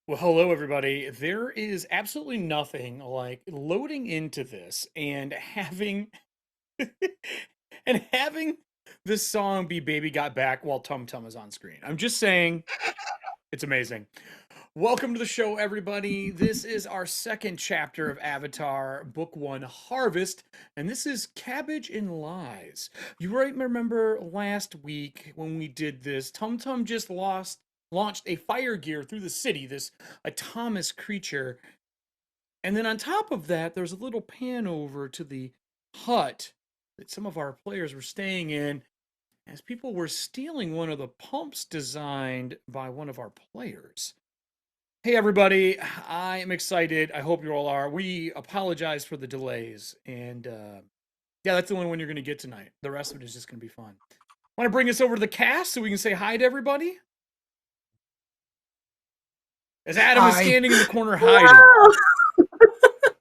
Well, hello everybody. There is absolutely nothing like loading into this and having and having this song be Baby Got Back while Tum Tum is on screen. I'm just saying it's amazing. Welcome to the show, everybody. This is our second chapter of Avatar, Book 1 Harvest, and this is Cabbage and Lies. You might remember last week when we did this, Tum Tum just launched a fire gear through the city, this autonomous creature. And then on top of that, there's a little pan over to the hut that some of our players were staying in as people were stealing one of the pumps designed by one of our players. Hey everybody, I am excited. I hope you all are. We apologize for the delays. And yeah, that's the only one you're going to get tonight. The rest of it is just going to be fun. Want to bring us over to the cast so we can say hi to everybody? As Adam is standing in the corner hiding.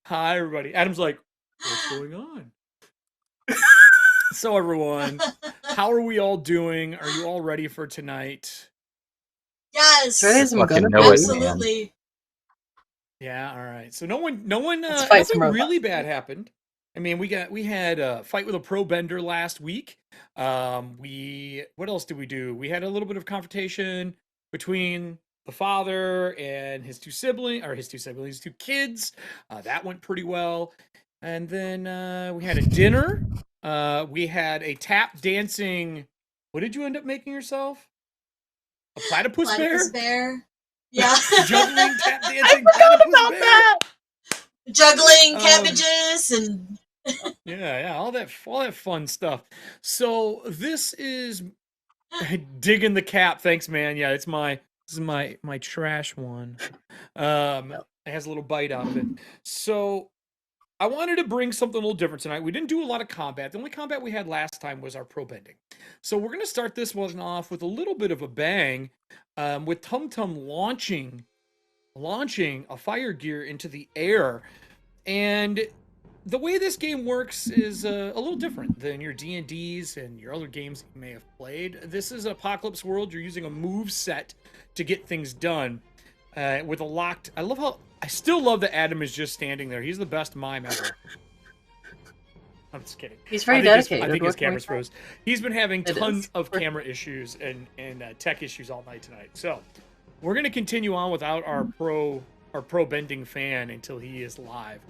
Hi everybody. Adam's like, what's going on? So everyone, how are we all doing? Are you all ready for tonight? Yes, absolutely. Yeah, all right. So no one nothing really bad happened. I mean, we had a fight with a pro bender last week. What else did we do? We had a little bit of confrontation between the father and his two kids. That went pretty well. And then we had a dinner. We had a tap dancing. What did you end up making yourself? A platypus bear? Yeah. Juggling, tap dancing, platypus bear. That. Juggling cabbages and yeah, all that fun stuff. So this is digging the cap. Thanks, man. Yeah, this is my trash one. It has a little bite out of it. So I wanted to bring something a little different tonight. We didn't do a lot of combat. The only combat we had last time was our pro bending. So we're going to start this one off with a little bit of a bang, with Tum Tum launching a fire gear into the air. And the way this game works is a little different than your D&Ds and your other games you may have played. This is Apocalypse World. You're using a move set to get things done with a locked... I still love that Adam is just standing there. He's the best mime ever. I'm just kidding. He's very dedicated. I think his camera's froze. He's been having tons of camera issues and tech issues all night tonight. So we're going to continue on without our pro bending fan until he is live.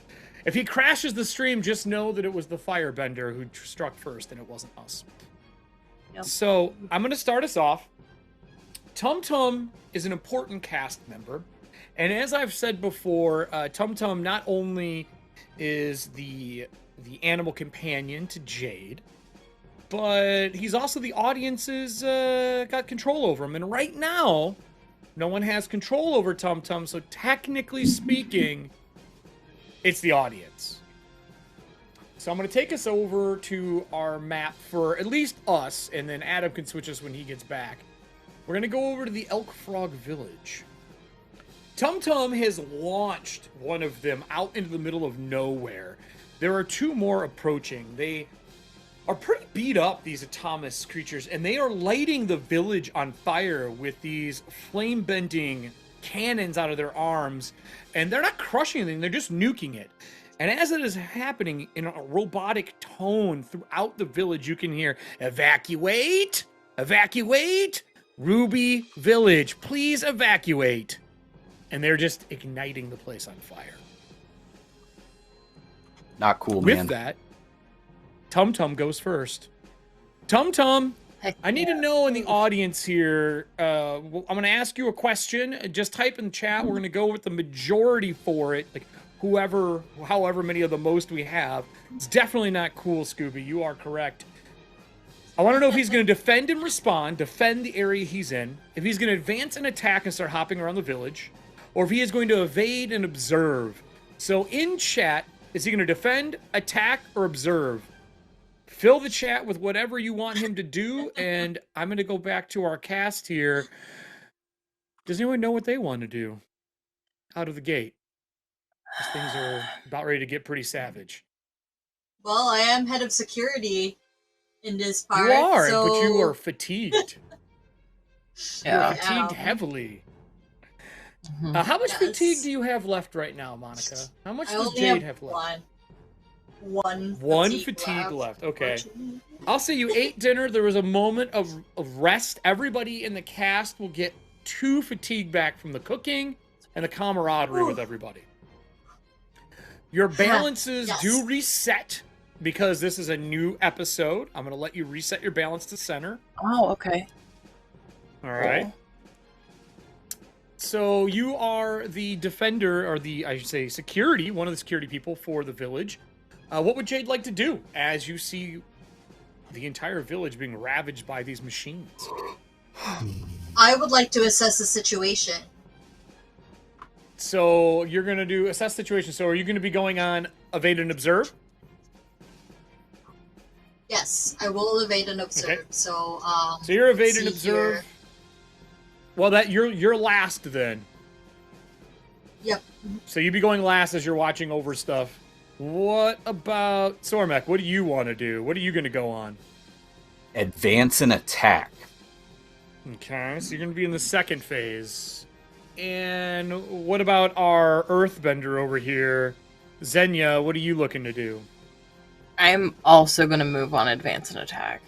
If he crashes the stream, just know that it was the firebender who struck first and it wasn't us. Yep. So I'm going to start us off. Tum Tum is an important cast member. And as I've said before, Tum Tum not only is the animal companion to Jade, but he's also the audience's got control over him. And right now, no one has control over Tum Tum, so technically speaking, it's the audience. So I'm going to take us over to our map for at least us, and then Adam can switch us when he gets back. We're going to go over to the Elk Frog Village. Tum Tum has launched one of them out into the middle of nowhere. There are two more approaching. They are pretty beat up, these autonomous creatures, and they are lighting the village on fire with these flame-bending cannons out of their arms, and they're not crushing anything, they're just nuking it. And as it is happening in a robotic tone throughout the village, you can hear, "Evacuate! Evacuate! Ruby Village, please evacuate!" And they're just igniting the place on fire. Not cool, man. With that, Tum Tum goes first. Tum Tum, I need to know in the audience here, I'm going to ask you a question. Just type in the chat. We're going to go with the majority for it. Like however many of the most we have. It's definitely not cool, Scooby. You are correct. I want to know if he's going to defend and respond, defend the area he's in, if he's going to advance and attack and start hopping around the village, or if he is going to evade and observe. So in chat, is he going to defend, attack, or observe? Fill the chat with whatever you want him to do, and I'm going to go back to our cast here. Does anyone know what they want to do out of the gate? These things are about ready to get pretty savage. Well, I am head of security in this part. You are, so... but you are fatigued. You're fatigued heavily. How much fatigue do you have left right now, Monica? How much does Jade have left? One fatigue left. Okay. I'll say you ate dinner. There was a moment of rest. Everybody in the cast will get 2 fatigue back from the cooking and the camaraderie with everybody. Your balances do reset because this is a new episode. I'm going to let you reset your balance to center. Oh, okay. All right. Cool. So you are the defender, or I should say security, one of the security people for the village. What would Jade like to do as you see the entire village being ravaged by these machines? I would like to assess the situation. So you're going to assess situation. So are you going to be going on evade and observe? Yes, I will evade and observe. Okay. So you're evade and observe. Here. Well, you're last then. Yep. So you'd be going last as you're watching over stuff. What about Sormek? What do you want to do? What are you going to go on? Advance and attack. Okay, so you're going to be in the second phase. And what about our Earthbender over here? Xenia, what are you looking to do? I'm also going to move on advance and attack.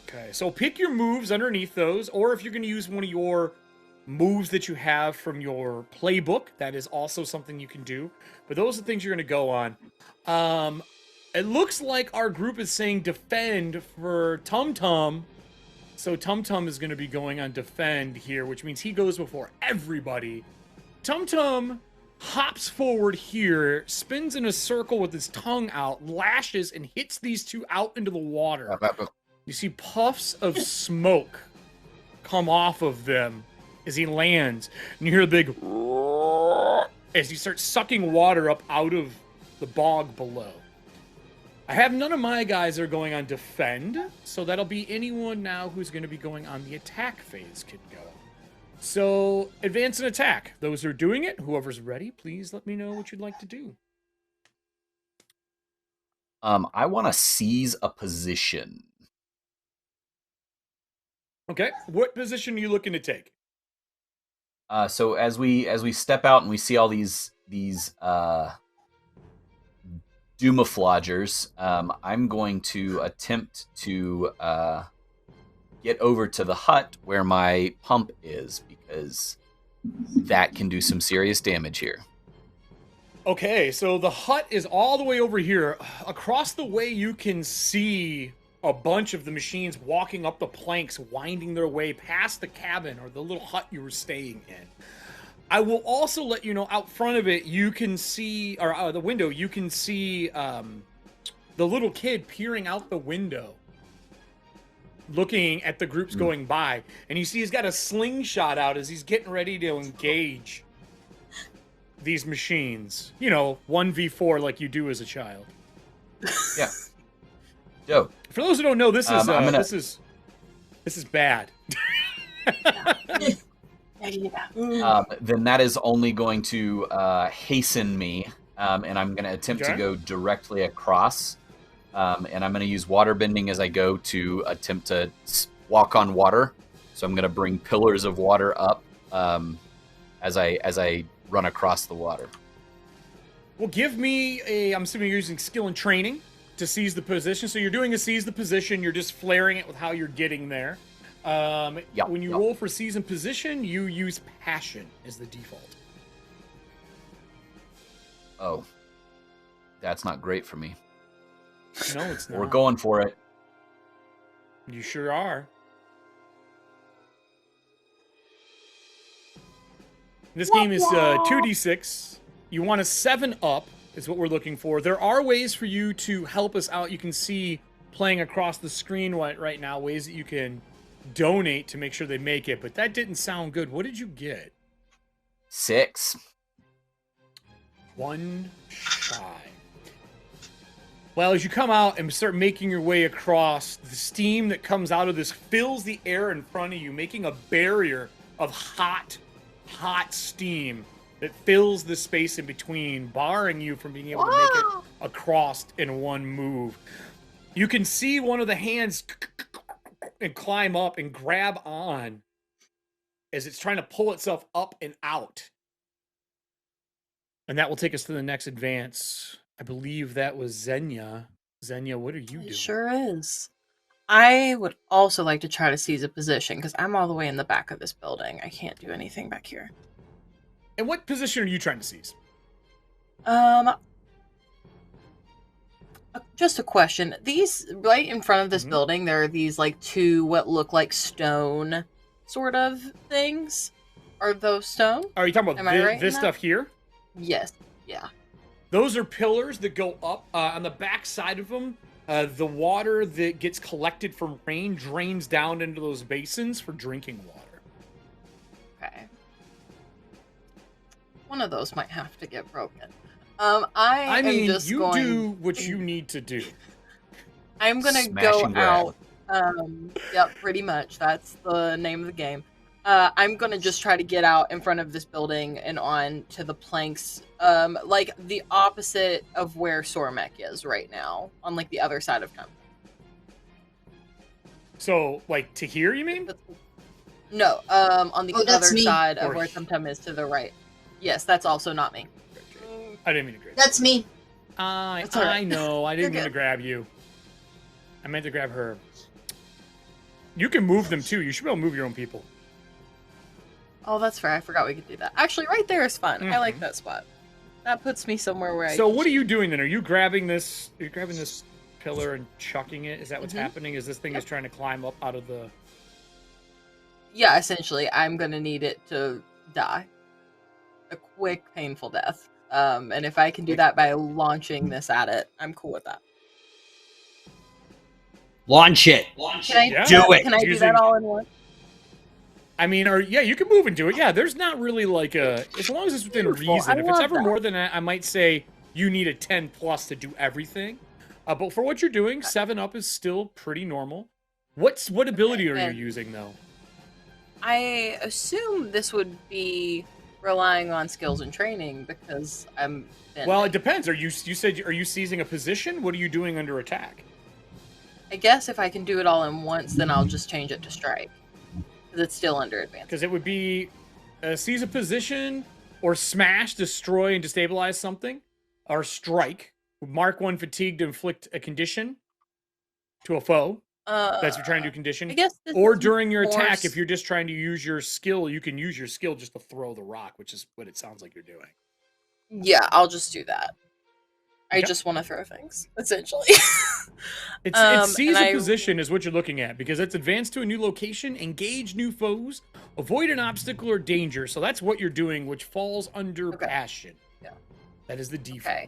Okay, so pick your moves underneath those, or if you're going to use one of your moves that you have from your playbook, that is also something you can do. But those are things you're going to go on. It looks like our group is saying defend for Tum Tum. So Tum Tum is going to be going on defend here, which means he goes before everybody. Tum Tum hops forward here, spins in a circle with his tongue out, lashes, and hits these two out into the water. You see puffs of smoke come off of them as he lands. And you hear a big as he starts sucking water up out of the bog below. I have none of my guys that are going on defend, so that'll be anyone now who's going to be going on the attack phase can go. So, advance and attack. Those who are doing it, whoever's ready, please let me know what you'd like to do. I want to seize a position. Okay, what position are you looking to take? So as we step out and we see all these Doomaflodgers, I'm going to attempt to get over to the hut where my pump is, because that can do some serious damage here. Okay, so the hut is all the way over here. Across the way, you can see a bunch of the machines walking up the planks, winding their way past the cabin or the little hut you were staying in. I will also let you know, out front of it, you can see, or the window, you can see the little kid peering out the window, looking at the groups going by. And you see he's got a slingshot out as he's getting ready to engage these machines. You know, 1v4 like you do as a child. Yeah. Dope. For those who don't know, this is this is bad. Then that is only going to hasten me, and I'm going to attempt to go directly across. And I'm going to use water bending as I go to attempt to walk on water. So I'm going to bring pillars of water up as I run across the water. Well, give me I'm assuming you're using skill and training to seize the position. So you're doing a seize the position. You're just flaring it with how you're getting there. When you roll for seize and position, you use passion as the default. Oh, that's not great for me. No, it's not. We're going for it. You sure are. This game is 2d6. You want a 7 up is what we're looking for. There are ways for you to help us out. You can see playing across the screen right now, ways that you can donate to make sure they make it, but that didn't sound good. What did you get? 6. 1 shy. Well, as you come out and start making your way across, the steam that comes out of this fills the air in front of you, making a barrier of hot steam that fills the space in between, barring you from being able to make it across in one move. You can see one of the hands and climb up and grab on as it's trying to pull itself up and out. And that will take us to the next advance. I believe that was Xenia. Xenia, what are you doing? It sure is. I would also like to try to seize a position because I'm all the way in the back of this building. I can't do anything back here. And what position are you trying to seize? Just a question. These, right in front of this building, there are these, like, two what look like stone sort of things. Are those stone? Are you talking about this stuff here? Yes. Yeah. Those are pillars that go up. On the back side of them, the water that gets collected from rain drains down into those basins for drinking water. Okay. One of those might have to get broken. I mean, you do what you need to do. I'm gonna go out. Yep, pretty much. That's the name of the game. I'm gonna just try to get out in front of this building and on to the planks, like the opposite of where Sormek is right now, on like the other side of town. So, like to here, you mean? No, on the other side of or... where Tumtum is to the right. Yes, that's also not me. I didn't mean to grab you. That's me. I know. I didn't mean to grab you. I meant to grab her. You can move them too. You should be able to move your own people. Oh, that's fair. I forgot we could do that. Actually, right there is fun. I like that spot. That puts me somewhere where So what are you doing then? Are you grabbing this? Are you grabbing this pillar and chucking it? Is that what's happening? Is this thing is trying to climb up out of the... Yeah, essentially. I'm going to need it to die. A quick, painful death. And if I can do that by launching this at it, I'm cool with that. Launch it. Can I do it. Can I do that all in one? I mean, yeah, you can move and do it. Yeah, there's not really like a... As long as it's within reason. If it's ever more than that, I might say you need a 10 plus to do everything. But for what you're doing, 7 up is still pretty normal. What ability are you using, though? I assume this would be relying on skills and training because I'm... Well, it depends. Are you seizing a position? What are you doing under attack? I guess if I can do it all in once, then I'll just change it to strike. Because it's still under advance. Because it would be seize a position, or smash, destroy, and destabilize something, or strike. Mark 1 fatigue to inflict a condition to a foe. That's if you're trying to do condition. I guess or during your attack, if you're just trying to use your skill, you can use your skill just to throw the rock, which is what it sounds like you're doing. Yeah, I'll just do that. I just want to throw things, essentially. It's seize a position is what you're looking at, because it's advance to a new location, engage new foes, avoid an obstacle or danger. So that's what you're doing, which falls under passion. Yeah. That is the default. Okay.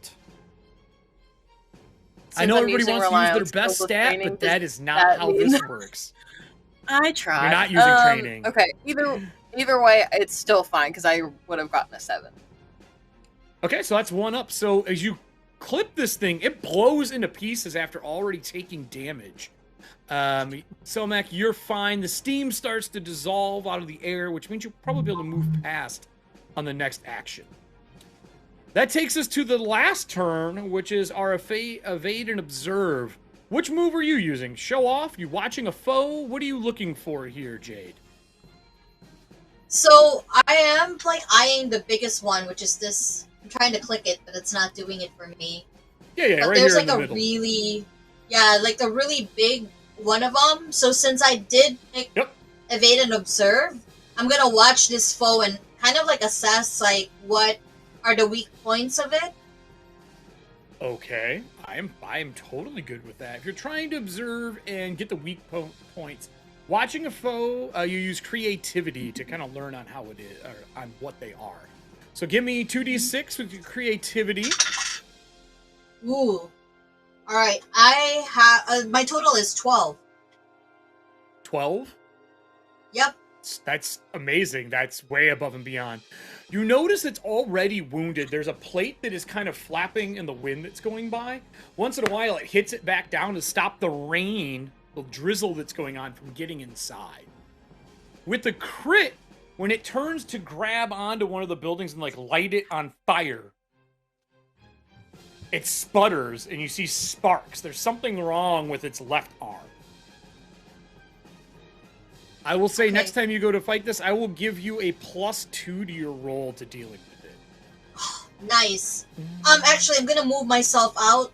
I know everybody wants to use their best stat, but that is not how this works. I tried. You're not using training. Okay, either way, it's still fine, because I would have gotten a 7. Okay, so that's 1 up. So as you clip this thing, it blows into pieces after already taking damage. Selmac, you're fine. The steam starts to dissolve out of the air, which means you'll probably be able to move past on the next action. That takes us to the last turn, which is our evade and observe. Which move are you using? Show off? You watching a foe? What are you looking for here, Jade? So I am like eyeing the biggest one, which is this. I'm trying to click it, but it's not doing it for me. Yeah, but right there's here like in the a middle. like a really big one of them. So since I did pick evade and observe, I'm gonna watch this foe and kind of like assess like what are the weak points of it. Okay, I am totally good with that. If you're trying to observe and get the weak points, watching a foe, you use creativity to kind of learn on how it is, or on what they are. So give me 2d6 with your creativity. Ooh. Alright, I have... my total is 12. 12? Yep. That's amazing. That's way above and beyond. You notice it's already wounded. There's a plate that is kind of flapping in the wind that's going by. Once in a while, it hits it back down to stop the rain, the drizzle that's going on from getting inside. With the crit, when it turns to grab onto one of the buildings and like light it on fire, it sputters and you see sparks. There's something wrong with its left arm. I will say next time you go to fight this, I will give you a +2 to your roll to dealing with it. Nice. Actually, I'm gonna move myself out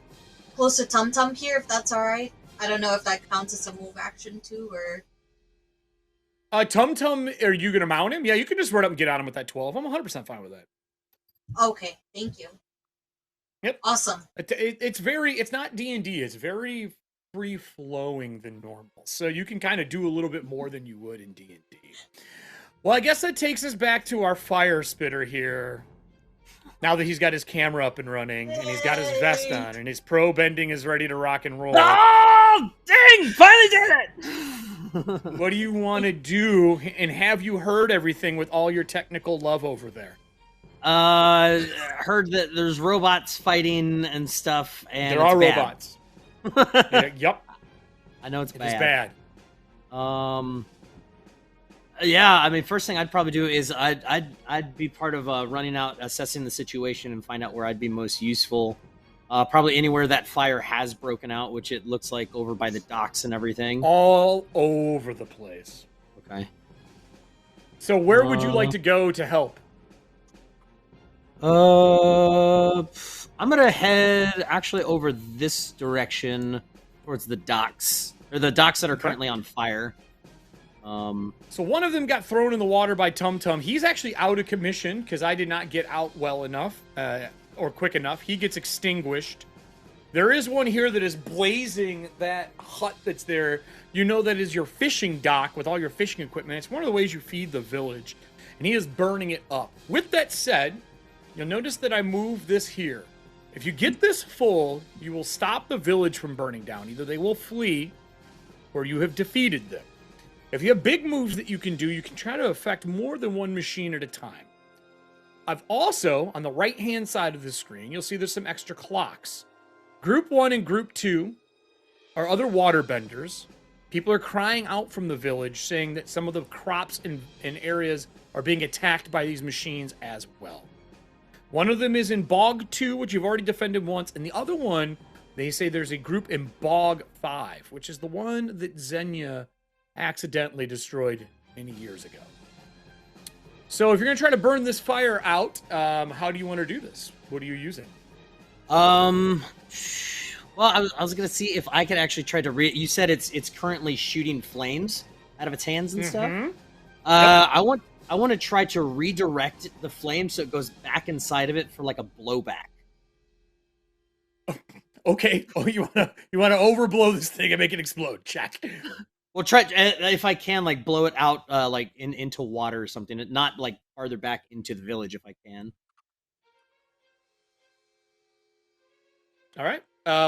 close to Tum Tum here, if that's alright. I don't know if that counts as a move action too, or... Tum Tum, are you gonna mount him? Yeah, you can just run up and get on him with that 12. I'm 100% fine with that. Okay, thank you. Yep. Awesome. It's not D&D, it's very free-flowing than normal. So you can kind of do a little bit more than you would in D&D. Well, I guess that takes us back to our fire spitter here. Now that he's got his camera up and running, and he's got his vest on, and his pro bending is ready to rock and roll. Oh, dang! Finally did it! What do you want to do? And have you heard everything with all your technical love over there? Heard that there's robots fighting and stuff, and there are robots. Yep. I know it's bad. It's bad. Yeah, I mean, first thing I'd probably do is I'd be part of running out, assessing the situation, and find out where I'd be most useful. Probably anywhere that fire has broken out, which it looks like over by the docks and everything. All over the place. Okay. So where would you like to go to help? I'm gonna head actually over this direction towards the docks, or the docks that are currently on fire. So one of them got thrown in the water by Tum Tum. He's actually out of commission because I did not get out well enough or quick enough. He gets extinguished. There is one here that is blazing that hut that's there. You know that is your fishing dock with all your fishing equipment. It's one of the ways you feed the village. And he is burning it up. With that said, you'll notice that I moved this here. If you get this full, you will stop the village from burning down. Either they will flee or you have defeated them. If you have big moves that you can do, you can try to affect more than one machine at a time. I've also, on the right-hand side of the screen, you'll see there's some extra clocks. Group 1 and Group 2 are other waterbenders. People are crying out from the village, saying that some of the crops in areas are being attacked by these machines as well. One of them is in Bog 2, which you've already defended once, and the other one, they say there's a group in Bog 5, which is the one that Xenia accidentally destroyed many years ago. So if you're going to try to burn this fire out, how do you want to do this? What are you using? Well, I was going to see if I could actually try to you said it's currently shooting flames out of its hands and stuff. Yep. I want to try to redirect the flame so it goes back inside of it for like a blowback. Okay. Oh, you want to overblow this thing and make it explode. Check. Well, try if I can, like blow it out, like into water or something. Not like farther back into the village, if I can. All right.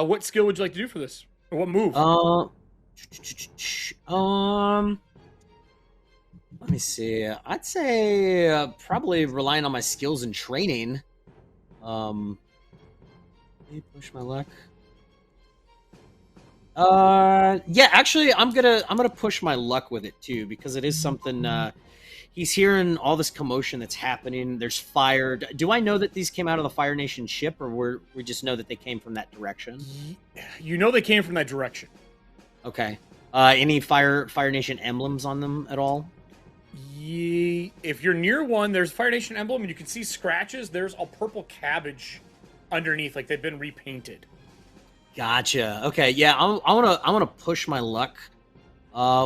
What skill would you like to do for this, or what move? Let me see. I'd say probably relying on my skills and training. Let me push my luck. Yeah, actually, I'm gonna push my luck with it too, because it is something. He's hearing all this commotion that's happening. There's fire. Do I know that these came out of the Fire Nation ship, or we just know that they came from that direction? You know they came from that direction. Okay. Any Fire Nation emblems on them at all? If you're near one, there's Fire Nation emblem, and you can see scratches. There's a purple cabbage underneath, like they've been repainted. Gotcha. Okay, yeah, I wanna push my luck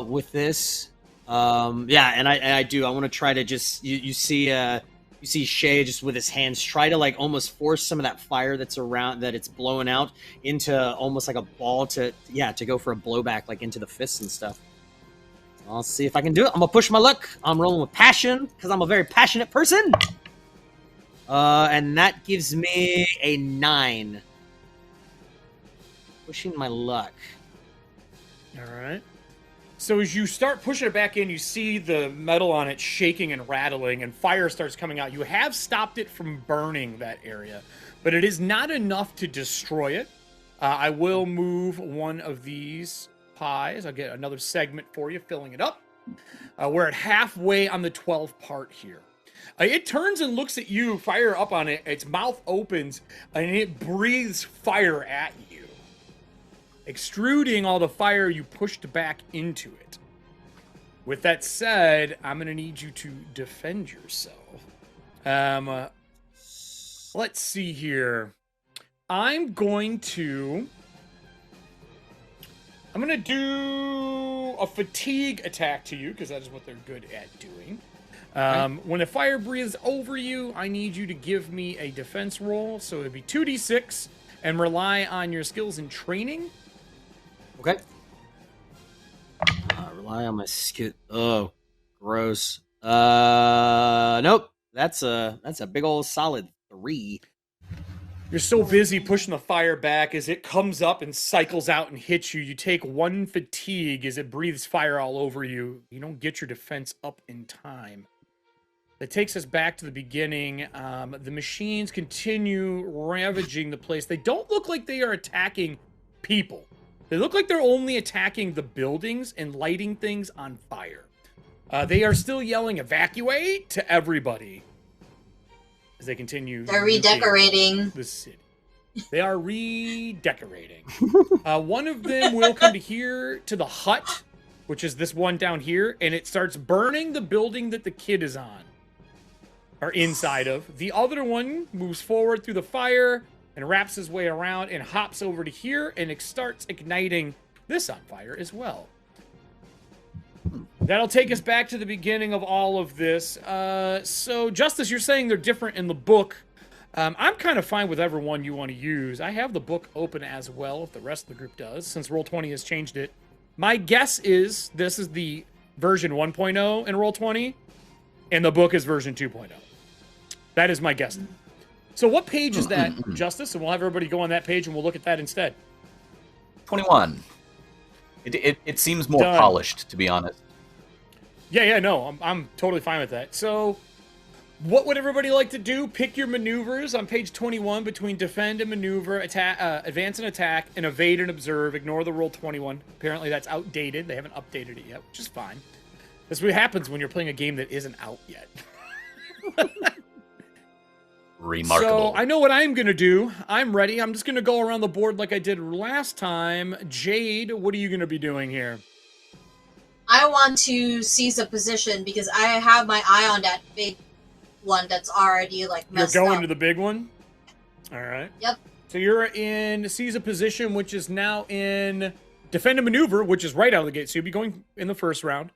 with this. Yeah, and I do. I want to try to just you see Shay just with his hands try to like almost force some of that fire that's around that it's blowing out into almost like a ball to go for a blowback like into the fists and stuff. I'll see if I can do it. I'm gonna push my luck. I'm rolling with passion because I'm a very passionate person. And that gives me a 9. Pushing my luck. All right. So as you start pushing it back in, you see the metal on it shaking and rattling, and fire starts coming out. You have stopped it from burning that area, but it is not enough to destroy it. I will move one of these pies. I'll get another segment for you, filling it up. We're at halfway on the 12 part here. It turns and looks at you, fire up on it. Its mouth opens, and it breathes fire at you, extruding all the fire you pushed back into it. With that said, I'm going to need you to defend yourself. Let's see here. I'm going to do a fatigue attack to you, because that is what they're good at doing. When a fire breathes over you, I need you to give me a defense roll. So it'd be 2d6 and rely on your skills and training. Okay. Rely on my skill. Oh, gross. Nope. That's a big old solid 3. You're so busy pushing the fire back as it comes up and cycles out and hits you. You take 1 fatigue as it breathes fire all over you. You don't get your defense up in time. That takes us back to the beginning. The machines continue ravaging the place. They don't look like they are attacking people. They look like they're only attacking the buildings and lighting things on fire. They are still yelling evacuate to everybody as they continue. They're redecorating the city. They are redecorating. One of them will come to here, to the hut, which is this one down here, and it starts burning the building that the kid is on, or inside of. The other one moves forward through the fire and wraps his way around and hops over to here and it starts igniting this on fire as well. That'll take us back to the beginning of all of this. So, Justice, you're saying they're different in the book. I'm kind of fine with every one you want to use. I have the book open as well, if the rest of the group does, since Roll20 has changed it. My guess is this is the version 1.0 in Roll20, and the book is version 2.0. That is my guess. So what page is that, Justice? And we'll have everybody go on that page, and we'll look at that instead. 21. It seems more Done. Polished, to be honest. Yeah, no, I'm totally fine with that. So, what would everybody like to do? Pick your maneuvers on page 21 between defend and maneuver, attack, advance and attack, and evade and observe. Ignore the Roll21. Apparently that's outdated. They haven't updated it yet, which is fine. That's what happens when you're playing a game that isn't out yet. Remarkable. So, I know what I'm going to do. I'm ready. I'm just going to go around the board like I did last time. Jade, what are you going to be doing here? I want to seize a position because I have my eye on that big one that's already like messed You're going up. to the big one? All right. Yep. So you're in seize a position, which is now in defend and maneuver, which is right out of the gate. So you'll be going in the first round.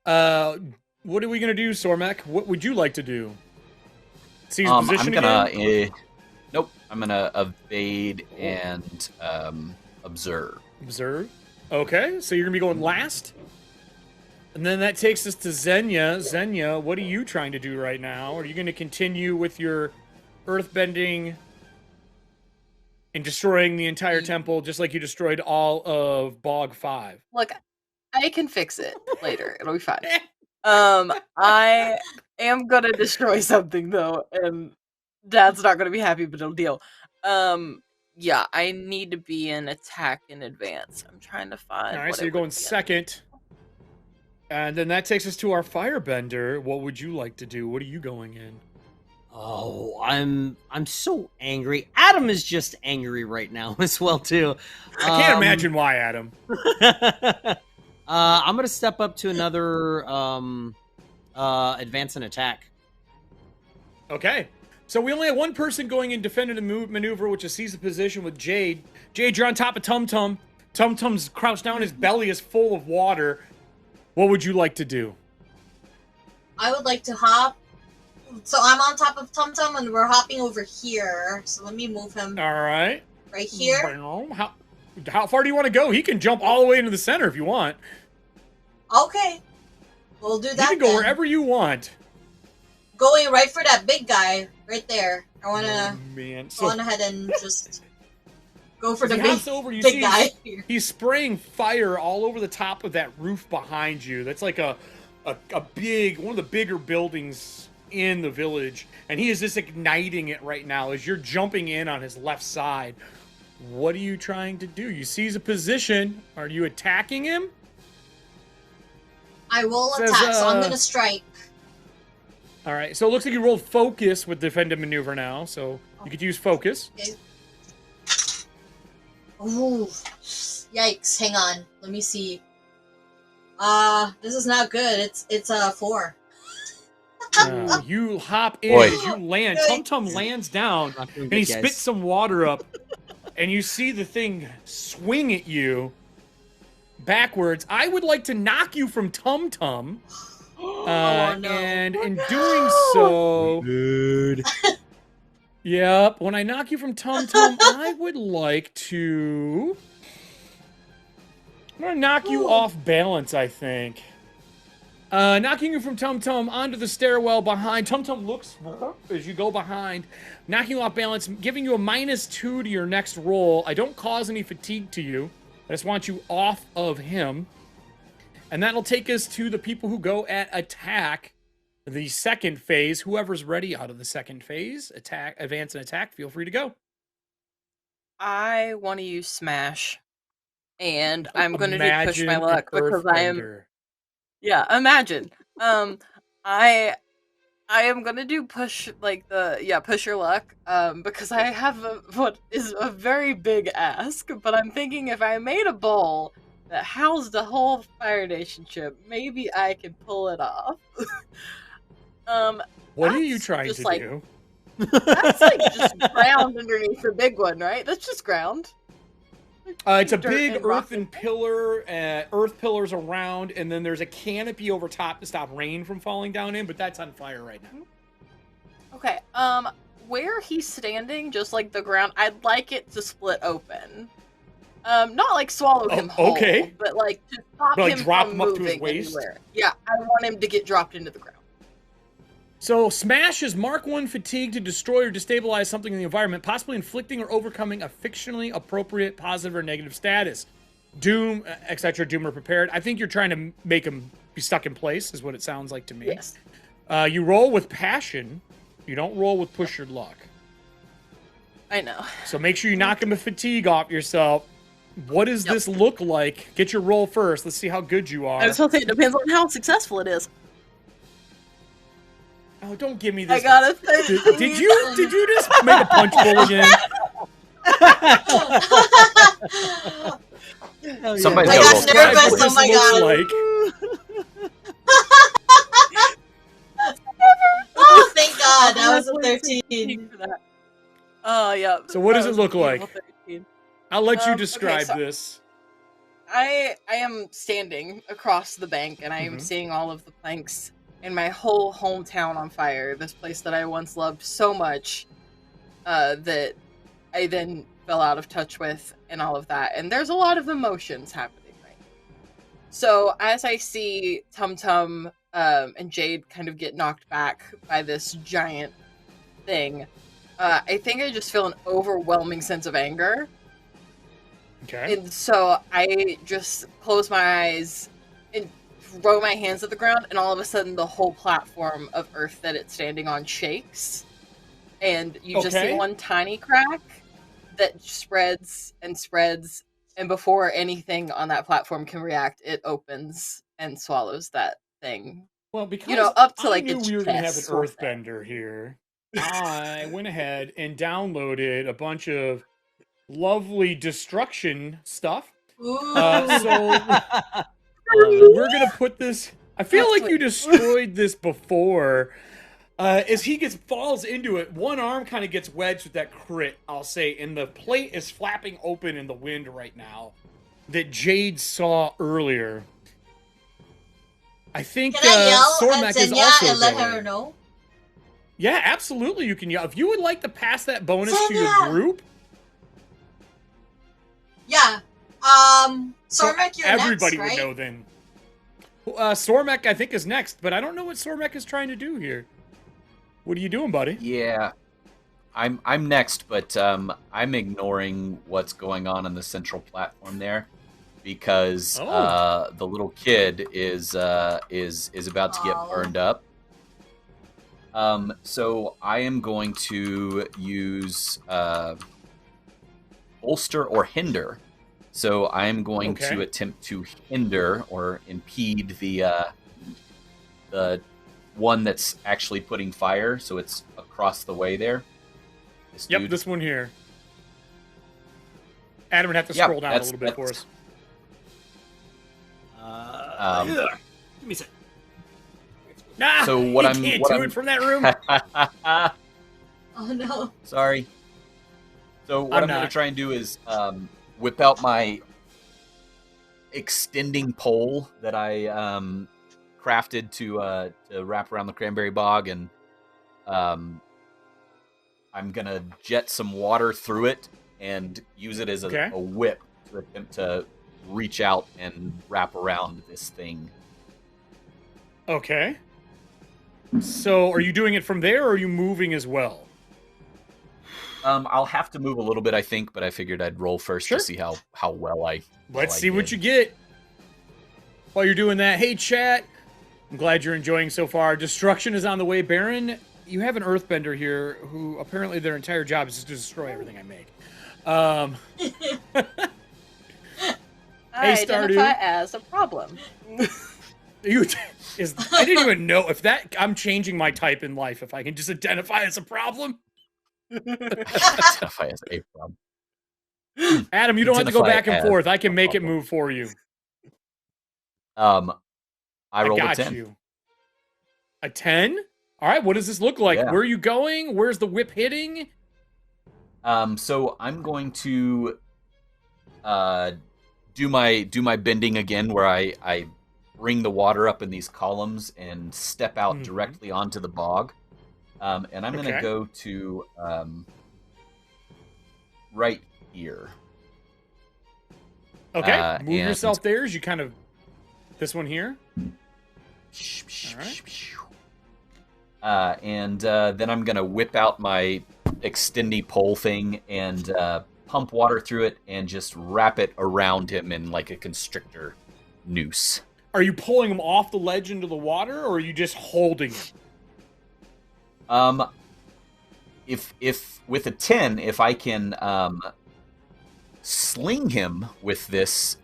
What are we going to do, Sormak? What would you like to do? Seize position again? Nope. I'm going to evade and observe. Observe. Okay, so you're going to be going last? And then that takes us to Xenia. Xenia, what are you trying to do right now? Are you going to continue with your earthbending and destroying the entire temple just like you destroyed all of Bog 5? Look, I can fix it later. It'll be fine. I am going to destroy something, though, and Dad's not going to be happy, but it'll deal. Yeah, I need to be in attack in advance. I'm trying to find. All right, so you're going second. And then that takes us to our firebender. What would you like to do? What are you going in? Oh, I'm so angry. Adam is just angry right now as well too. I can't imagine why, Adam. I'm gonna step up to another advance and attack. Okay. So we only have one person going in defend and maneuver, which is seize the position with Jade. Jade, you're on top of Tum Tum. Tum Tum's crouched down. His belly is full of water. What would you like to do? I would like to hop. So I'm on top of Tum Tum and we're hopping over here. So let me move him. All right. Right here. How far do you want to go? He can jump all the way into the center if you want. Okay. We'll do that. You can go then. wherever you want. Going right for that big guy right there. I want to go on ahead and just go for the big guy. He's spraying fire all over the top of that roof behind you. That's like a big, one of the bigger buildings in the village. And he is just igniting it right now as you're jumping in on his left side. What are you trying to do? You seize a position. Are you attacking him? I will attack, so I'm going to strike. All right, so it looks like you rolled focus with defend and maneuver now, so you could use focus. Okay. Ooh, yikes! Hang on, let me see. This is not good. It's a 4. You hop in Boy. as you land. Tum Tum lands down, and he spits some water up, and you see the thing swing at you backwards. I would like to knock you from Tum Tum. Oh, no. And in doing so, Dude. Yep, when I knock you from Tum Tum, I would like to... I'm going to knock you off balance, I think. Knocking you from Tum Tum onto the stairwell behind. Tum Tum looks as you go behind, knocking you off balance, giving you a -2 to your next roll. I don't cause any fatigue to you. I just want you off of him. And that'll take us to the people who go at attack, the second phase. Whoever's ready out of the second phase, attack, advance and attack, feel free to go. I want to use Smash. And I'm going to push my luck because I am... Yeah, imagine. I am going to do push, like push your luck, because I have what is a very big ask, but I'm thinking if I made a bowl that housed a whole Fire Nation ship, maybe I could pull it off. What are you trying to do? That's like just ground underneath the big one, right? That's just ground. It's a big earthen pillar, earth pillars around, and then there's a canopy over top to stop rain from falling down in, but that's on fire right now. Okay, where he's standing, just like the ground, I'd like it to split open. Not like swallow him whole, but like to stop him from moving anywhere. Yeah, I want him to get dropped into the ground. So, Smash is Mark 1 fatigue to destroy or destabilize something in the environment, possibly inflicting or overcoming a fictionally appropriate positive or negative status. Doom, etc., Doom or prepared. I think you're trying to make him be stuck in place, is what it sounds like to me. Yes. You roll with passion. You don't roll with push your luck. I know. So make sure you knock him a fatigue off yourself. What does this look like? Get your roll first. Let's see how good you are. I was going to say, it depends on how successful it is. Oh, don't give me this. I got a 13. Did you just make a punch bowl again? Somebody's I got got nervous. Oh my god. Oh, thank God. That was a 13. Oh, yeah. So what does it look like? 13. I'll let you describe this. I am standing across the bank, and I am seeing all of the planks and my whole hometown on fire. This place that I once loved so much, that I then fell out of touch with, and all of that. And there's a lot of emotions happening right now. So as I see Tum Tum and Jade kind of get knocked back by this giant thing, I think I just feel an overwhelming sense of anger. Okay. And so I just close my eyes and throw my hands at the ground, and all of a sudden the whole platform of earth that it's standing on shakes, and you just see one tiny crack that spreads and spreads, and before anything on that platform can react, it opens and swallows that thing. Well, because up to I like knew its we were going to have an chest earthbender here, I went ahead and downloaded a bunch of lovely destruction stuff. So we're gonna put this. I feel like you destroyed this before. As he falls into it, one arm kind of gets wedged with that crit, I'll say, and the plate is flapping open in the wind right now that Jade saw earlier. I think Can I yell Sormak at is Zenya also and let going. her know? Yeah, absolutely. You can yell if you would like to pass that bonus to your group. Yeah. Sormak, you're everybody next, right? would know then. Sormak, I think, is next, but I don't know what Sormak is trying to do here. What are you doing, buddy? Yeah, I'm next, but I'm ignoring what's going on the central platform there because the little kid is about to get burned up. So I am going to use bolster or hinder. So I am going to attempt to hinder or impede the one that's actually putting fire. So it's across the way there. This one here. Adam would have to scroll down a little bit for us. Give me a sec. Nah, so what you I'm can't what do I'm it from that room. Oh no. Sorry. So what I'm going to try and do is whip out my extending pole that I crafted to wrap around the cranberry bog, and I'm gonna jet some water through it and use it as a whip to attempt to reach out and wrap around this thing. Okay. So, are you doing it from there, or are you moving as well? I'll have to move a little bit, I think, but I figured I'd roll first to see how well I. Let's see what you get. While you're doing that, hey chat, I'm glad you're enjoying so far. Destruction is on the way, Baron. You have an earthbender here who apparently their entire job is just to destroy everything I make. I identify as a problem. I didn't even know if that. I'm changing my type in life if I can just identify as a problem. Identify as a problem. Adam, you don't have to go back and forth. I can make it move for you. I rolled got a 10. You. A 10? All right, what does this look like? Yeah. Where are you going? Where's the whip hitting? So I'm going to do my bending again, where I bring the water up in these columns and step out directly onto the bog. And I'm going to go to right here. Okay, move yourself there as you kind of... This one here? All right. And then I'm going to whip out my extendy pole thing and pump water through it and just wrap it around him in like a constrictor noose. Are you pulling him off the ledge into the water, or are you just holding him? If with a 10, if I can sling him with this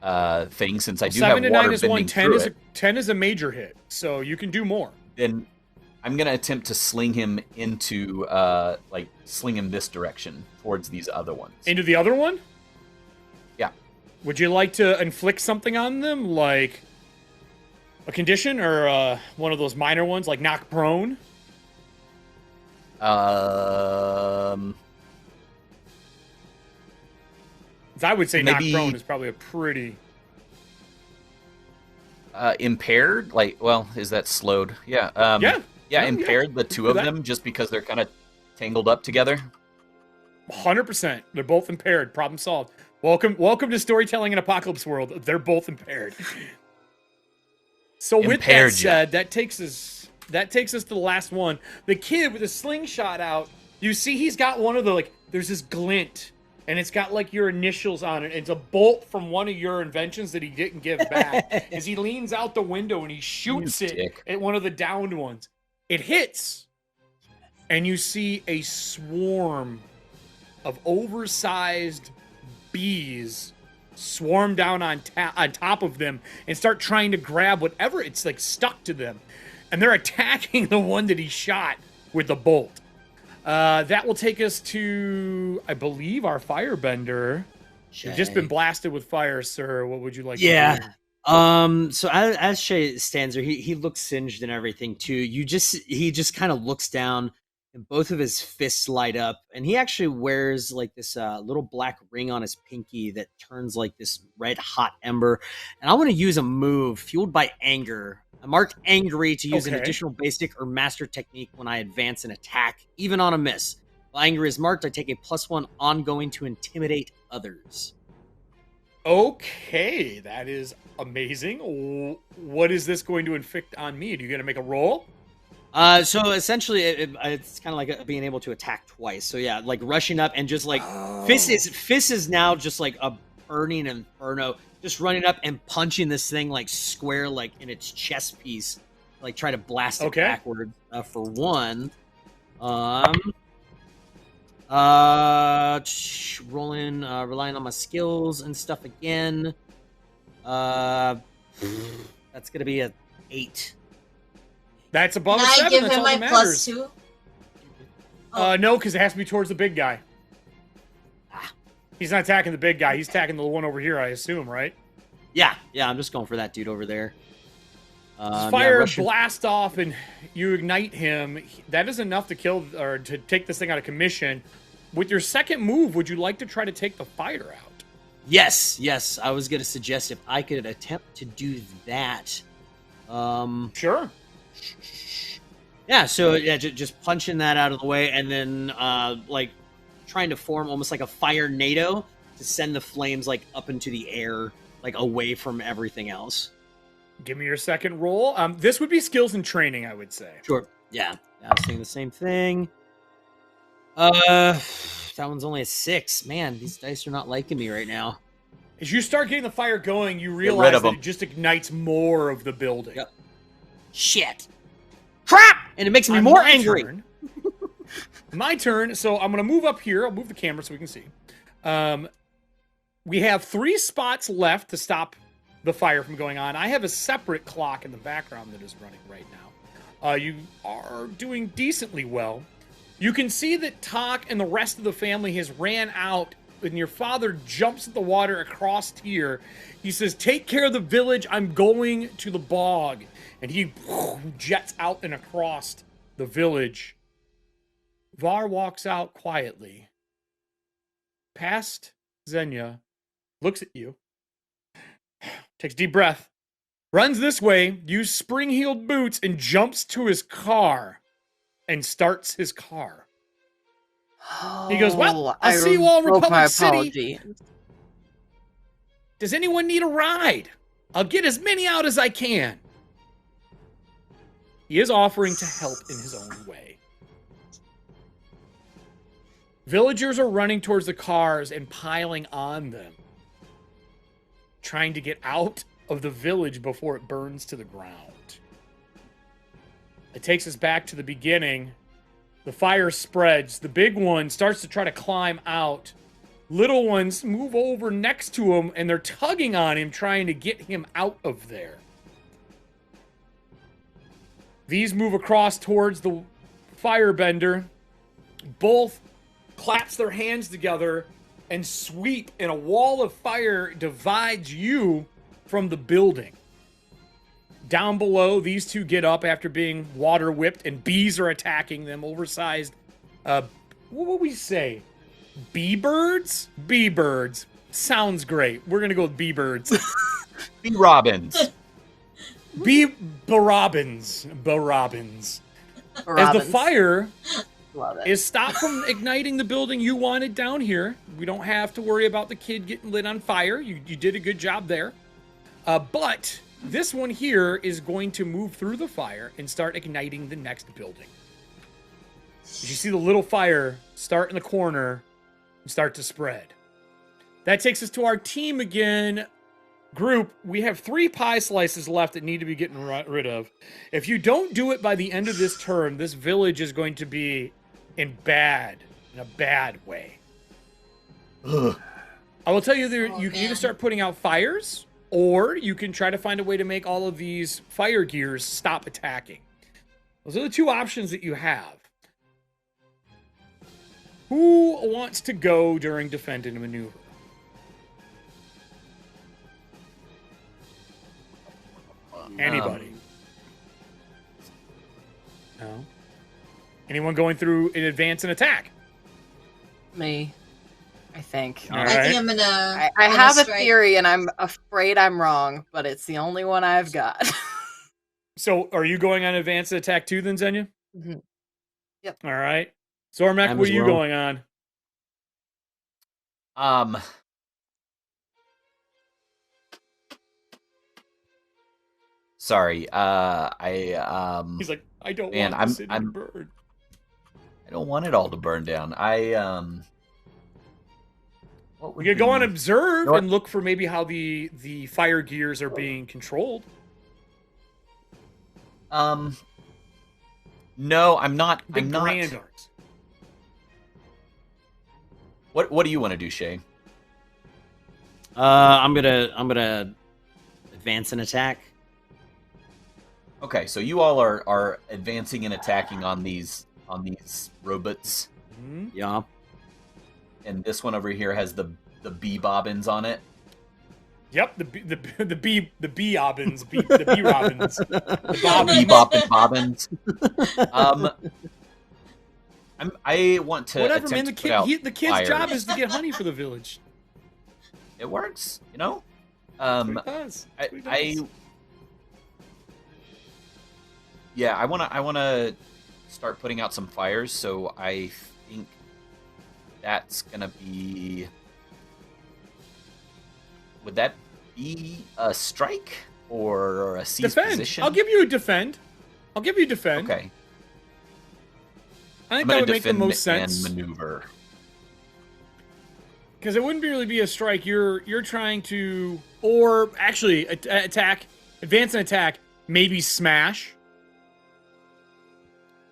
thing, since I do have water bending through it. 10 is a major hit, so you can do more. Then I'm gonna attempt to sling him into sling him this direction towards these other ones. Into the other one? Yeah. Would you like to inflict something on them, like a condition, or one of those minor ones, like knock prone? I would say knock prone is probably a pretty... impaired? Is that slowed? Yeah. Impaired, the two of them, just because they're kind of tangled up together. 100%. They're both impaired. Problem solved. Welcome to Storytelling in Apocalypse World. They're both impaired. So with that said, that takes us to the last one. The kid with a slingshot out, you see he's got one of the, there's this glint, and it's got, your initials on it. It's a bolt from one of your inventions that he didn't give back. As he leans out the window and he shoots it at one of the downed ones. It hits, and you see a swarm of oversized bees swarm down on top of them and start trying to grab whatever it's stuck to them. And they're attacking the one that he shot with the bolt. That will take us to, I believe, our firebender. You've just been blasted with fire, sir. What would you like to do? So as Shay stands there, he looks singed and everything too. He just kind of looks down, and both of his fists light up, and he actually wears this little black ring on his pinky that turns this red hot ember. And I want to use a move fueled by anger. I marked angry to use an additional basic or master technique when I advance an attack, even on a miss. While anger is marked, I take a +1 ongoing to intimidate others. Okay, that is amazing. What is this going to inflict on me? Are you going to make a roll? So essentially, it's kind of like being able to attack twice. So yeah, rushing up and just Fist is now just a burning inferno, just running up and punching this thing square in its chest piece, try to blast it backward for one. Rolling, relying on my skills and stuff again. That's gonna be a 8. That's above a 7. Can I give him my +2? No, because it has to be towards the big guy. He's not attacking the big guy. He's attacking the one over here, I assume, right? Yeah, I'm just going for that dude over there. Fire blast off and you ignite him. That is enough to kill or to take this thing out of commission. With your second move, would you like to try to take the fighter out? Yes. I was going to suggest if I could attempt to do that. Sure. Yeah, so just punching that out of the way and then like trying to form almost like a fire NATO to send the flames like up into the air, like away from everything else. Give me your second roll. This would be skills and training, I would say. Sure. Yeah. I was saying the same thing. That one's only a 6. Man, these dice are not liking me right now. As you start getting the fire going, you realize that it just ignites more of the building. Yep. Shit. Crap! And it makes me more angry. My turn. So I'm going to move up here. I'll move the camera so we can see. We have 3 spots left to stop the fire from going on. I have a separate clock in the background that is running right now. You are doing decently well. You can see that Tak and the rest of the family has ran out, and your father jumps at the water across here. He says, "Take care of the village. I'm going to the bog." And he jets out and across the village. Var walks out quietly, past Xenia, looks at you, takes a deep breath, runs this way, uses spring-heeled boots, and jumps to his car and starts his car. He goes, "Well, I'll see you all in Republic City. Does anyone need a ride? I'll get as many out as I can." He is offering to help in his own way. Villagers are running towards the cars and piling on them, trying to get out of the village before it burns to the ground. It takes us back to the beginning. The fire spreads. The big one starts to try to climb out. Little ones move over next to him, and they're tugging on him, trying to get him out of there. These move across towards the firebender. Both claps their hands together and sweep, and a wall of fire divides you from the building. Down below, these two get up after being water whipped, and bees are attacking them. Oversized, what would we say? Bee birds? Bee birds. Sounds great. We're going to go with bee birds. Bee robins. Barabins. As the fire is stopped from igniting the building you wanted down here. We don't have to worry about the kid getting lit on fire. You did a good job there. But this one here is going to move through the fire and start igniting the next building. As you see the little fire start in the corner and start to spread. That takes us to our team again. Group, we have 3 pie slices left that need to be getting rid of. If you don't do it by the end of this turn, this village is going to be in a bad way. Ugh. I will tell you that you can either start putting out fires, or you can try to find a way to make all of these fire gears stop attacking. Those are the 2 options that you have. Who wants to go during defend and maneuver? Anybody? No? Anyone going through an advance and attack? Me, I think. All I right. think I'm gonna. I have a theory, and I'm afraid I'm wrong, but it's the only one I've got. So, are you going on advance and attack too, then, Xenia? Mm-hmm. Yep. All right. Zormak, what are you going on? Sorry. He's like, I don't want the city to burn. I don't want it all to burn down. We could go on observe and look for maybe how the fire gears are being controlled. No, I'm not. The Grand Arts. What do you want to do, Shay? I'm gonna advance and attack. Okay, so you all are advancing and attacking on these robots. Mm-hmm. Yeah. And this one over here has the bee bobbins on it. Yep, the bee robins, the bee robins, the bebop and bobbins. I want to whatever, attempt man. to put out The kid's fires. job is to get honey for the village. It works, you know. That's what it does. I wanna start putting out some fires. So I think that's gonna be. Would that be a strike or a seize position? I'll give you a defend. Okay. I think that would make the most sense. And maneuver. Because it wouldn't really be a strike. You're trying to, or actually attack, advance and attack, maybe smash,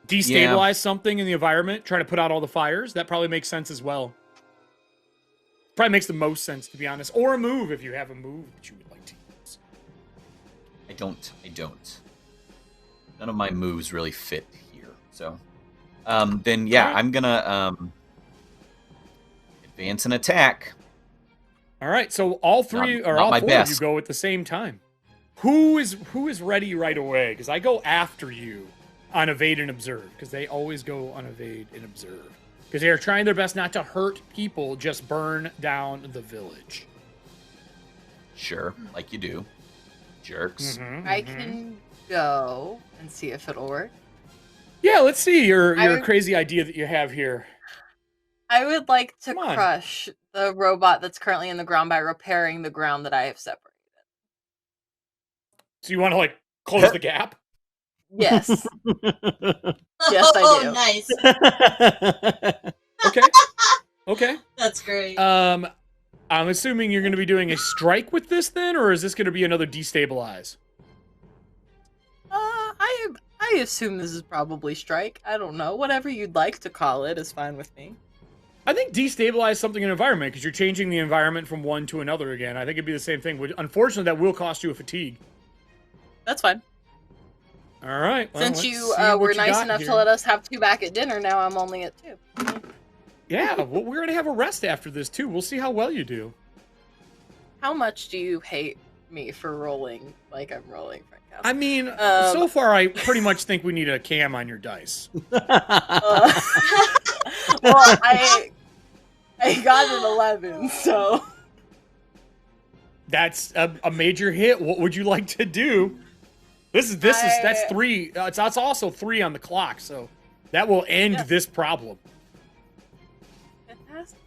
destabilize something in the environment, try to put out all the fires. That probably makes sense as well. Probably makes the most sense, to be honest. Or a move, if you have a move that you would like to use. I don't. None of my moves really fit here. So, then yeah, right. I'm gonna advance and attack. All right, so all three or all four of you go at the same time. Who is ready right away? Because I go after you on evade and observe. Because they always go on evade and observe. Because they are trying their best not to hurt people, just burn down the village. Sure, like you do. Jerks. I can go and see if it'll work. Yeah, let's see your crazy idea that you have here. I would like to crush the robot that's currently in the ground by repairing the ground that I have separated. So you want to, like, close the gap? Yes. Yes, I Oh, do. nice. Okay. That's great. I'm assuming you're going to be doing a strike with this then, or is this going to be another destabilize? I assume this is probably strike. I don't know. Whatever you'd like to call it is fine with me. I think destabilize something in an environment, because you're changing the environment from one to another again. I think it'd be the same thing. Unfortunately, that will cost you a fatigue. That's fine. All right. Well, since you were nice enough to let us have 2 back at dinner, now I'm only at 2. Yeah, well, we're going to have a rest after this, too. We'll see how well you do. How much do you hate me for rolling like I'm rolling right now? I mean, so far, I pretty much think we need a cam on your dice. Well, I got an 11, so... That's a major hit. What would you like to do? That's 3. That's also 3 on the clock, so that will end this problem. Fantastic.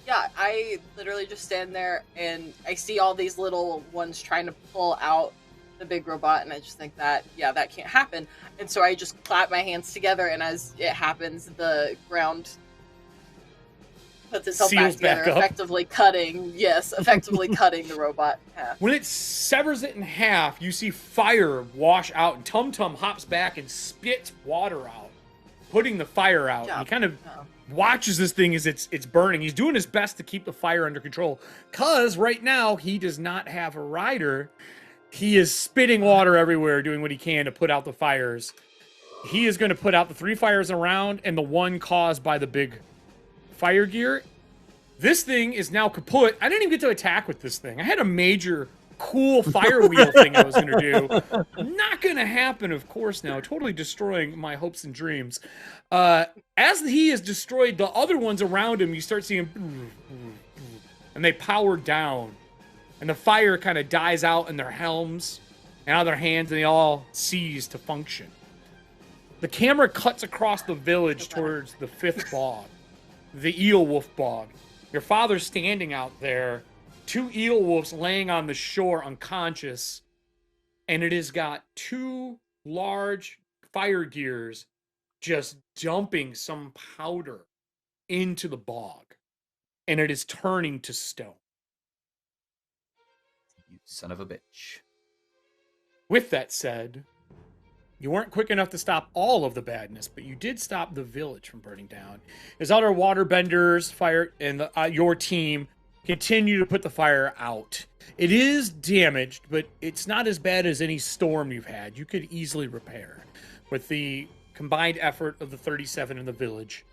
Yeah, I literally just stand there and I see all these little ones trying to pull out the big robot, and I just think that can't happen. And so I just clap my hands together, and as it happens, the ground puts itself Seals back together, effectively cutting the robot in half. When it severs it in half, you see fire wash out, and Tum Tum hops back and spits water out, putting the fire out. And he kind of watches this thing as it's burning. He's doing his best to keep the fire under control, because right now he does not have a rider. He is spitting water everywhere, doing what he can to put out the fires. He is going to put out the 3 fires around and the one caused by the big fire gear. This thing is now kaput. I didn't even get to attack with this thing. I had a major cool fire wheel thing I was going to do. Not going to happen, of course, now. Totally destroying my hopes and dreams. As he has destroyed the other ones around him, you start seeing... And they power down. And the fire kind of dies out in their helms and out of their hands, and they all cease to function. The camera cuts across the village towards the 5th bog. The eel wolf bog. Your father's standing out there, 2 eel wolves laying on the shore unconscious, and it has got 2 large fire gears just dumping some powder into the bog, and it is turning to stone. You son of a bitch. With that said, you weren't quick enough to stop all of the badness, but you did stop the village from burning down. As other waterbenders, fire, and your team continue to put the fire out. It is damaged, but it's not as bad as any storm you've had. You could easily repair with the combined effort of the 37 in the village.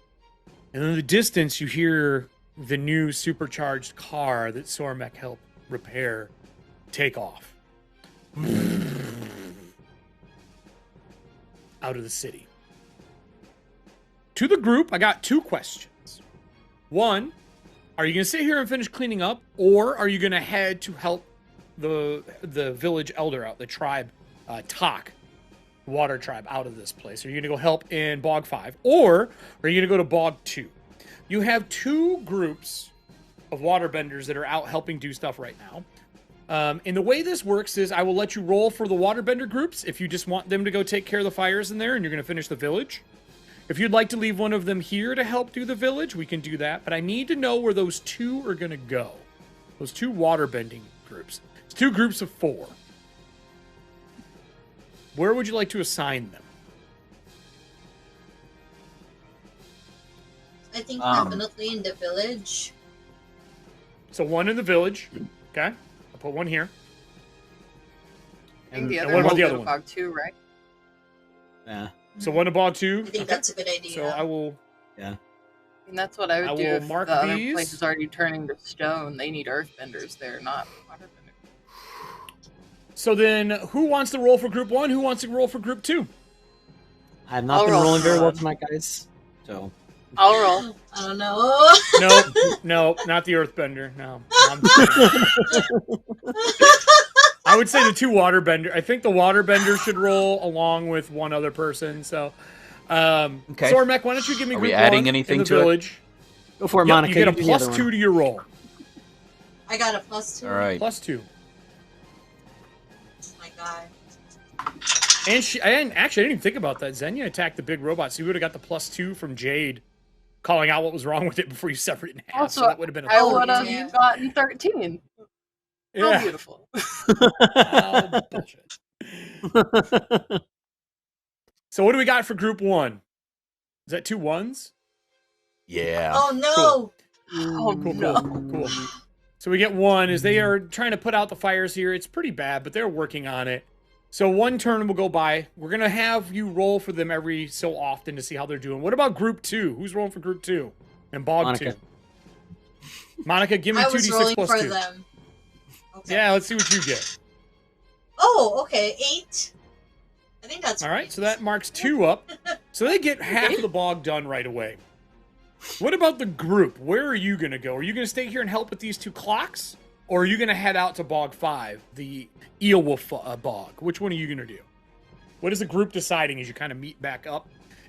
And in the distance, you hear the new supercharged car that Sormek helped repair, take off. Out of the city. To the group, I got 2 questions. One, are you going to sit here and finish cleaning up, or are you going to head to help the village elder out, the tribe, Tak, water tribe, out of this place? Are you going to go help in Bog 5, or are you going to go to Bog 2? You have 2 groups of waterbenders that are out helping do stuff right now. And the way this works is I will let you roll for the waterbender groups if you just want them to go take care of the fires in there and you're going to finish the village. If you'd like to leave one of them here to help do the village, we can do that. But I need to know where those 2 are going to go. Those 2 waterbending groups. It's 2 groups of 4. Where would you like to assign them? I think definitely in the village. So 1 in the village. Okay. I'll put 1 here. I think the and other what about one the other one? Bog 2, right? Yeah. So 1 to Bog 2. I think that's a good idea. So I will... Yeah. And that's what I would do will if mark the other these. place is already turning to stone. They need earthbenders there, not waterbenders. So then, who wants to roll for group 1? Who wants to roll for group 2? I have not I'll been roll rolling very for well one. tonight, guys. So I'll roll. I don't know. No, not the earthbender. No. I would say the 2 waterbender. I think the waterbender should roll along with 1 other person. So, Okay. Sormek, why don't you give me Are group we adding 1 anything in the to it? village? go for it, Yep, Monica. you get a do the other plus one. 2 to your roll. I got a +2. All right. Plus 2. Oh my god. And I didn't even think about that. Xenia attacked the big robot, so you would have got the +2 from Jade, calling out what was wrong with it before you severed it in half. Also, So that would have been a I would have yeah. gotten 13. yeah. How beautiful. Oh, bullshit. So what do we got for group 1? Is that 2 1s? Yeah. Oh no! Oh, Cool, no. cool. So we get 1 as they are trying to put out the fires here. It's pretty bad, but they're working on it. So 1 turn will go by. We're going to have you roll for them every so often to see how they're doing. What about group 2? Who's rolling for group 2? And Bog Monica. 2. Monica, give me I was 2d6 rolling plus for 2. them. Okay. Yeah, let's see what you get. Oh, okay. 8. I think that's All right, so that marks 2 up. So they get half of the bog done right away. What about the group? Where are you going to go? Are you going to stay here and help with these 2 clocks? Or are you going to head out to Bog 5, the Eelwolf bog? Which one are you going to do? What is the group deciding as you kind of meet back up?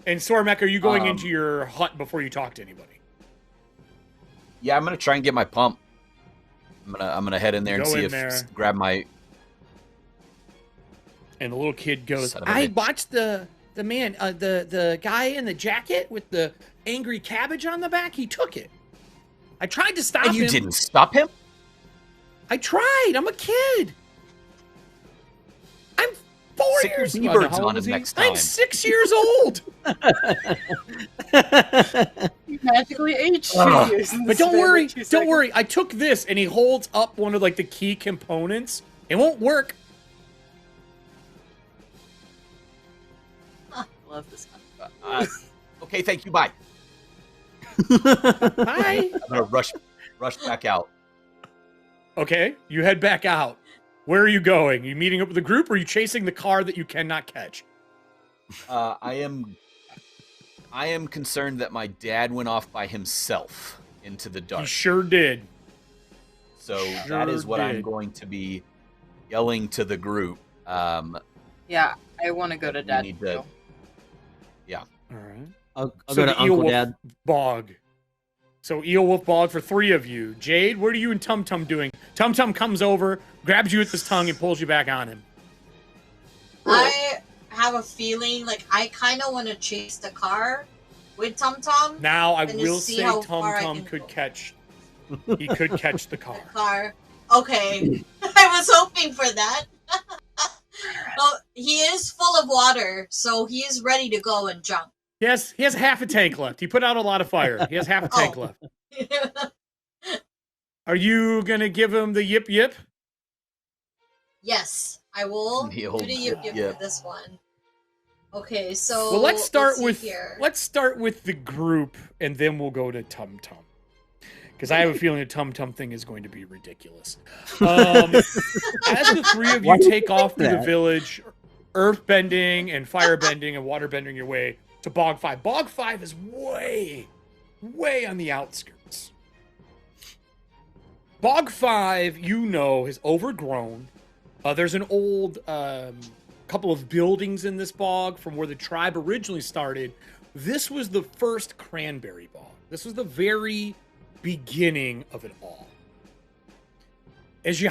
And Sormek, are you going into your hut before you talk to anybody? Yeah, I'm gonna try and get my pump. I'm gonna head in there and Go see in if there. grab my. And the little kid goes, Son of a I bitch. watched the man, the guy in the jacket with the angry cabbage on the back. He took it. I tried to stop And you him. didn't stop him? I tried. I'm a kid. I'm 4 Stick your years old. B-birds How on old him is he? next I'm time. 6 years old. You magically aged 2 Ugh. years. in the But don't span of worry. 2 Don't seconds. worry. I took this, and he holds up one of like the key components. It won't work. I love this guy. Okay, thank you. Bye. Bye. I'm gonna rush back out. Okay, you head back out. Where are you going? You meeting up with the group, or are you chasing the car that you cannot catch? I am concerned that my dad went off by himself into the He dark. sure did. So that is sure what I'm did. going to be yelling to the group. Yeah, I want to go to We Dad. need to- too. All right. I'll So go to the Uncle Eelwolf Dad. Bog. So Eelwolf Bog for 3 of you. Jade, what are you and Tum Tum doing? Tum Tum comes over, grabs you with his tongue, and pulls you back on him. I have a feeling like I kind of want to chase the car with Tum Tum. Now I And just will see say how Tum far I Tum can could go. catch. He could catch the car. Car. Okay. I was hoping for that. Well, he is full of water, so he is ready to go and jump. Yes, he has half a tank left. He put out a lot of fire. He has half a tank Oh. left. Are you gonna give him the yip yip? Yes, I will The do old the yip yip yip. for this one. Okay, so Well, let's start see with here. let's start with the group, and then we'll go to Tum Tum. because I have a feeling the Tum Tum thing is going to be ridiculous. As the three of you take off through the village, earth bending and fire bending and water bending your way to Bog 5. Bog 5 is way on the outskirts. Bog 5, is overgrown. There's an old couple of buildings in this bog from where the tribe originally started. This was the first cranberry bog. This was the very beginning of it all. As you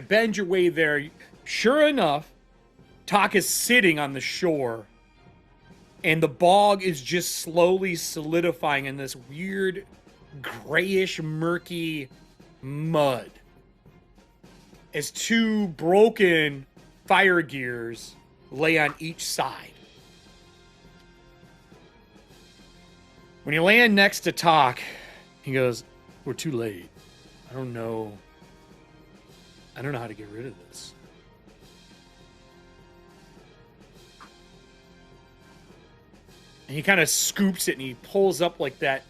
bend your way there, sure enough, Taka's sitting on the shore, and the bog is just slowly solidifying in this weird, grayish, murky mud. As two broken fire gears lay on each side. When you land next to Tak, he goes, "We're too late. I don't know how to get rid of this." And he kind of scoops it and he pulls up like that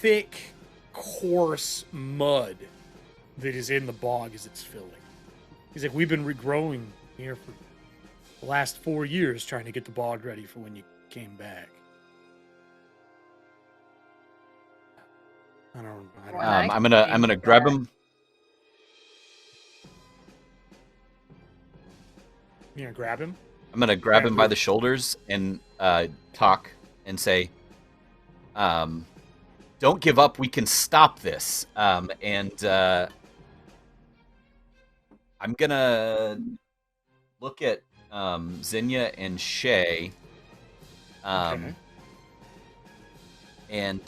thick, coarse mud that is in the bog as it's filling. He's like, "We've been regrowing here for the last 4 years trying to get the bog ready for when you came back." I don't I'm gonna grab him. You gonna grab him? I'm gonna grab him by the shoulders and talk and say, "Don't give up. We can stop this." I'm gonna look at Zinnia and Shay, Okay. and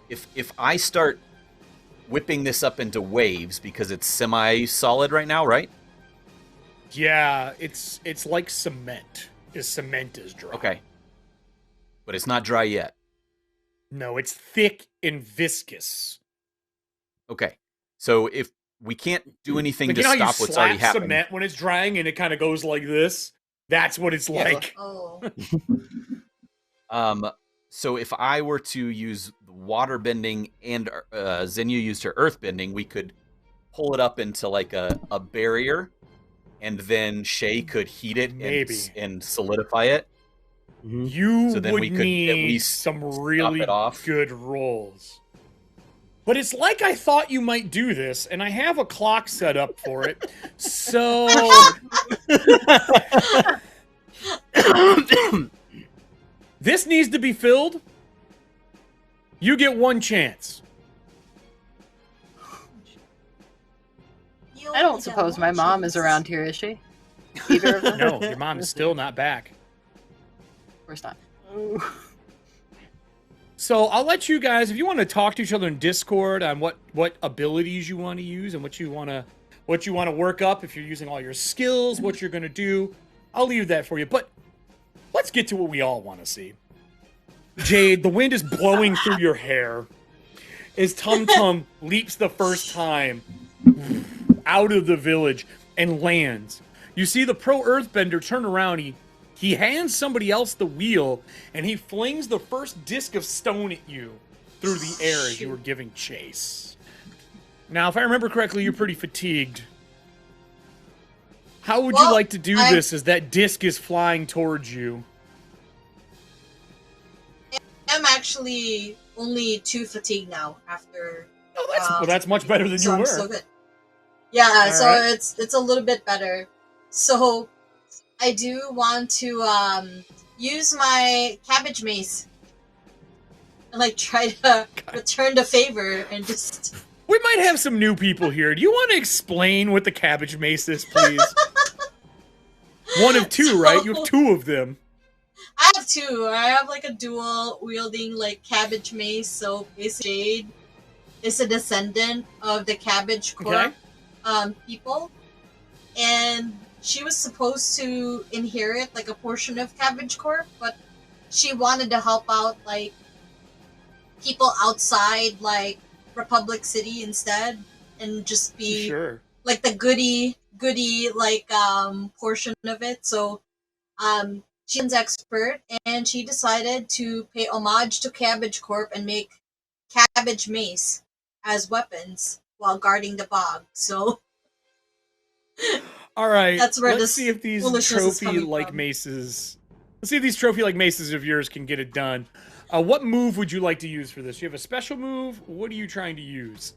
if I start whipping this up into waves because it's semi-solid right now, right? Yeah, it's like cement. Cement is dry. Okay. But it's not dry yet. No, it's thick and viscous. Okay. So if we can't do anything Like, to stop what's already happening. Cement when it's drying and it kind of goes like this. That's what it's like. Oh. So if I were to use water bending and Zinnia used her earth bending, we could pull it up into like a barrier, and then Shay could heat it and solidify it. You so then would we could need at least some really it off. good rolls. But it's like I thought you might do this, and I have a clock set up for it. So this needs to be filled. You get one chance. I don't suppose my mom is around here, is she? Either of them? No, your mom is still not back. Of course not. So I'll let you guys, if you want to talk to each other in Discord on what abilities you want to use and what you want to work up, if you're using all your skills, what you're going to do, I'll leave that for you. But let's get to what we all want to see. Jade, the wind is blowing through your hair as Tum Tum leaps the first time out of the village and lands. You see the pro earthbender turn around. He hands somebody else the wheel, and he flings the first disc of stone at you through the air as you were giving chase. Now, if I remember correctly, you're pretty fatigued. How would you like to do this as that disc is flying towards you? I'm actually only 2 fatigued now after. Oh, that's much better than you were. So good. Yeah, all so right. It's a little bit better. So I do want to use my cabbage mace and like try to return the favor and just. We might have some new people here. Do you want to explain what the cabbage mace is, please? One of two, right? You have 2 of them. I have 2. I have like a dual wielding like cabbage mace. So basically, Jade is a descendant of the Cabbage Corp people, and she was supposed to inherit like a portion of Cabbage Corp, but she wanted to help out like people outside like Republic City instead, and just be like the goody like portion of it. So she's an expert, and she decided to pay homage to Cabbage Corp and make cabbage mace as weapons while guarding the bog. So, all right, that's where let's see if these trophy-like maces. Let's see if these trophy-like maces of yours can get it done. What move would you like to use for this? You have a special move. What are you trying to use?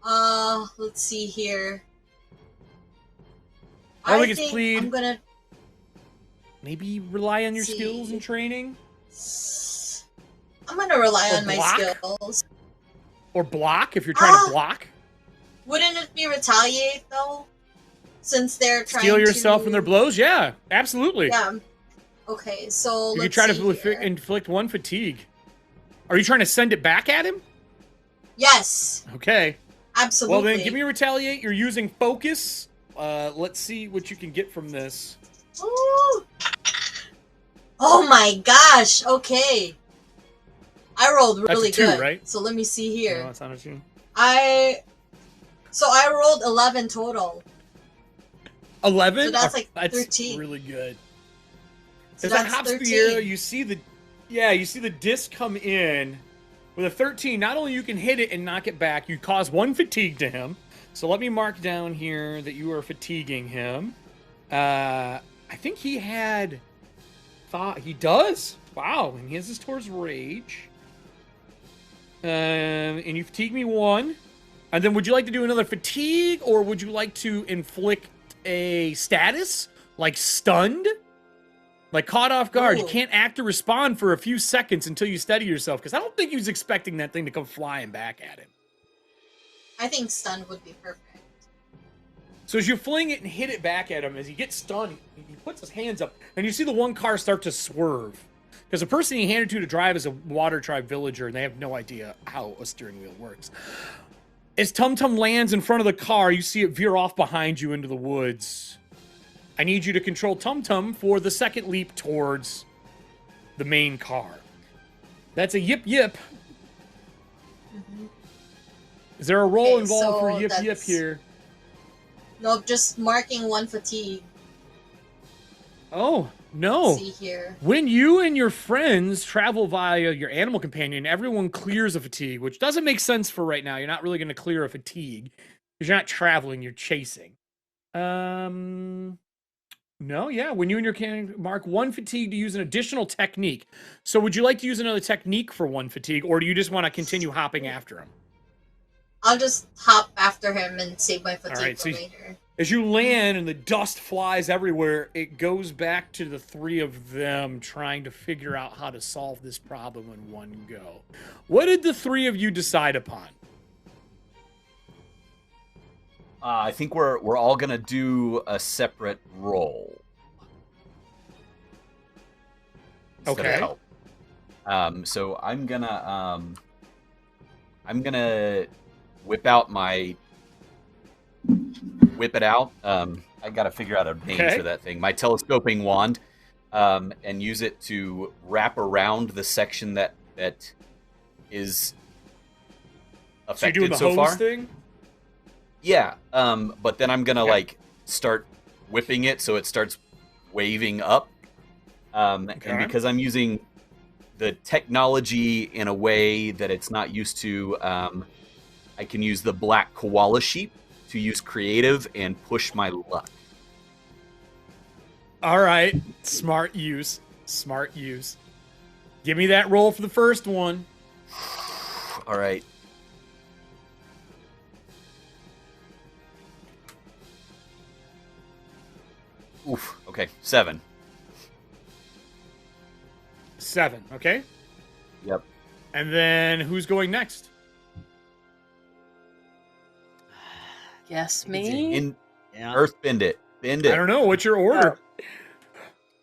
Let's see here. I don't think it's plead. I'm gonna maybe rely on your skills and training. I'm gonna rely on my skills. Or block if you're trying to block. Wouldn't it be retaliate though? Since they're trying steal yourself from their blows? Yeah, absolutely. Yeah. Okay, so you can try to inflict one fatigue. Are you trying to send it back at him? Yes. Okay. Absolutely. Well then, give me a retaliate. You're using focus. Let's see what you can get from this. Ooh. Oh my gosh! Okay. I rolled really good. Right? So let me see here. No, that's not a 2. I rolled 11 total. 11? So that's like 13. That's really good. So as that hops 13. The air, you see the disc come in with a 13. Not only you can hit it and knock it back, you cause 1 fatigue to him. So let me mark down here that you are fatiguing him. I think he had thought he does. Wow, and he has this towards rage. And you fatigue me 1. And then would you like to do another fatigue, or would you like to inflict a status like stunned? Like caught off guard. Ooh. You can't act or respond for a few seconds until you steady yourself, because I don't think he was expecting that thing to come flying back at him. I think stunned would be perfect. So as you fling it and hit it back at him, as he gets stunned, he puts his hands up, and you see the one car start to swerve. Because the person he handed to drive is a Water Tribe villager, and they have no idea how a steering wheel works. As Tum Tum lands in front of the car, you see it veer off behind you into the woods. I need you to control Tum Tum for the second leap towards the main car. That's a yip yip. Mm-hmm. Is there a roll involved for yip yip here? Nope, just marking 1 fatigue. Oh, no. Let's see here. When you and your friends travel via your animal companion, everyone clears a fatigue, which doesn't make sense for right now. You're not really going to clear a fatigue because you're not traveling, you're chasing. No, yeah. When you and your can mark 1 fatigue to use an additional technique. So would you like to use another technique for 1 fatigue, or do you just want to continue hopping after him? I'll just hop after him and save my fatigue for later. As you land and the dust flies everywhere, it goes back to the 3 of them trying to figure out how to solve this problem in one go. What did the 3 of you decide upon? I think we're all gonna do a separate roll. Okay. So I'm gonna whip it out. I gotta figure out a name for that thing. My telescoping wand, and use it to wrap around the section that is affected so, you're doing the so hose far. Thing? Yeah, but then I'm gonna like start whipping it so it starts waving up, and because I'm using the technology in a way that it's not used to, I can use the black koala sheep to use creative and push my luck. All right, smart use. Smart use. Give me that roll for the first one. All right. Oof. Okay, 7. 7. Okay. Yep. And then who's going next? Yes, me. Earth bend it. Bend it. I don't know. What's your order?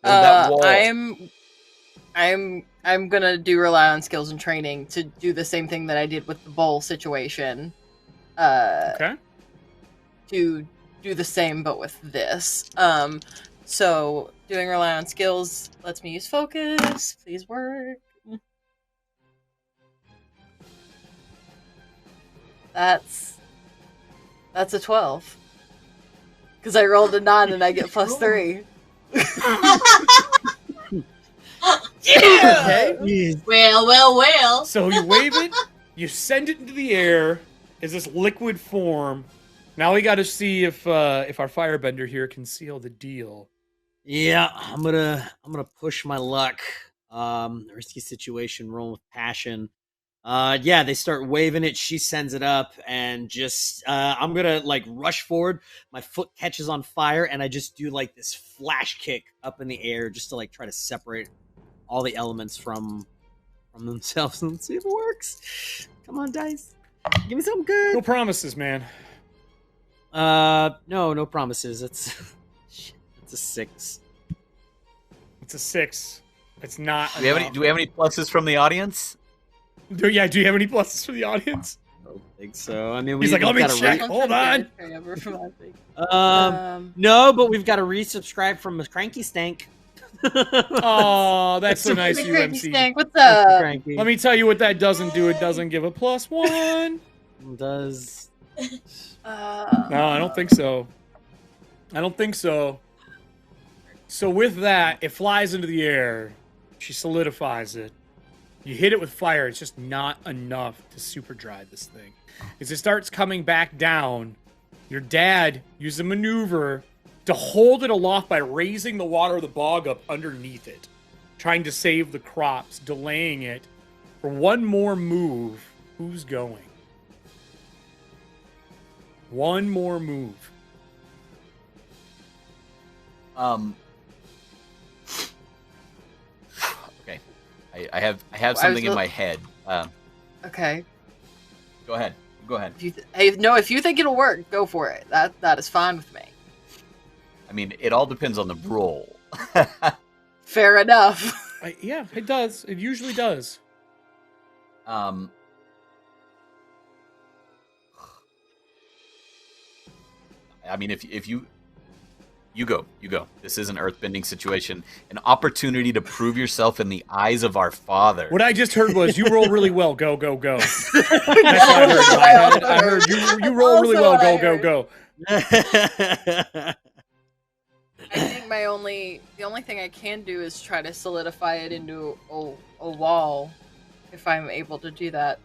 I'm gonna do rely on skills and training to do the same thing that I did with the bowl situation. Okay. To do the same, but with this. So doing rely on skills lets me use focus. Please work. That's a 12. Because I rolled a 9 and I get +3. Okay. Well. So you wave it, you send it into the air as this liquid form. Now we got to see if our firebender here can seal the deal. Yeah, I'm gonna push my luck. Risky situation, rolling with passion. Yeah, they start waving it. She sends it up, and just I'm gonna like rush forward. My foot catches on fire, and I just do like this flash kick up in the air, just to like try to separate all the elements from themselves and see if it works. Come on, dice, give me something good. No promises, man. No promises. It's a 6. It's a 6. It's not. Do we have any pluses from the audience? Do you have any pluses for the audience? I don't think so. I mean, he's like, let me check. Hold on. No, but we've got a resubscribe from a Cranky Stank. Oh, that's so nice, Cranky UMC. Stank, what's up? Let me tell you what that doesn't do. It doesn't give a +1. It does. No, I don't think so. So with that, it flies into the air. She solidifies it. You hit it with fire. It's just not enough to super dry this thing. As it starts coming back down, your dad uses a maneuver to hold it aloft by raising the water of the bog up underneath it, trying to save the crops, delaying it for one more move. Who's going? One more move. Okay. I have something in my head. Okay. Go ahead. If you think it'll work, go for it. That is fine with me. I mean, it all depends on the roll. Fair enough. Yeah, it does. It usually does. I mean, if you go. This is an earthbending situation, an opportunity to prove yourself in the eyes of our Father. What I just heard was, you roll really well. Go. That's what I heard. I heard you roll really well. Go. I think the only thing I can do is try to solidify it into a wall, if I'm able to do that.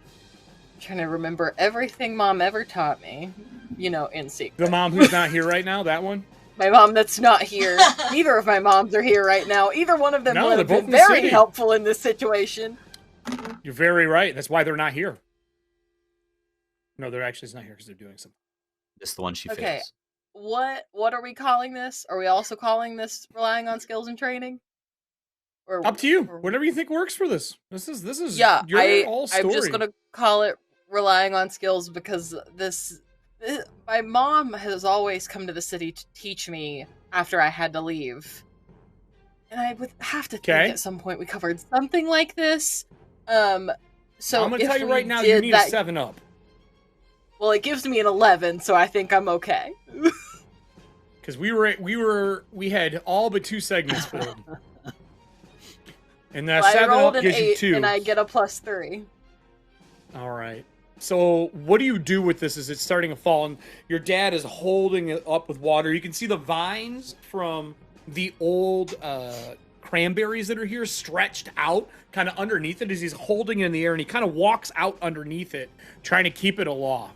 I'm trying to remember everything Mom ever taught me, in secret. The mom who's not here right now, that one? My mom that's not here. Neither of my moms are here right now. Either one of them would have been very very helpful in this situation. You're very right. That's why they're not here. No, they're actually not here because they're doing something. It's the one she Okay. fails. What are we calling this? Are we also calling this relying on skills and training? Or up to you. Whatever you think works for this. This is all story. I'm just gonna call it relying on skills because my mom has always come to the city to teach me after I had to leave. And I would have to think at some point we covered something like this. So I'm gonna tell you right now, you need a 7-up. Well, it gives me an 11, so I think I'm okay. Because we had all but 2 segments filled. And that 7-up gives you 2. And I get a +3. All right. So what do you do with this as it's starting to fall? And your dad is holding it up with water. You can see the vines from the old cranberries that are here stretched out kind of underneath it as he's holding it in the air. And he kind of walks out underneath it, trying to keep it aloft.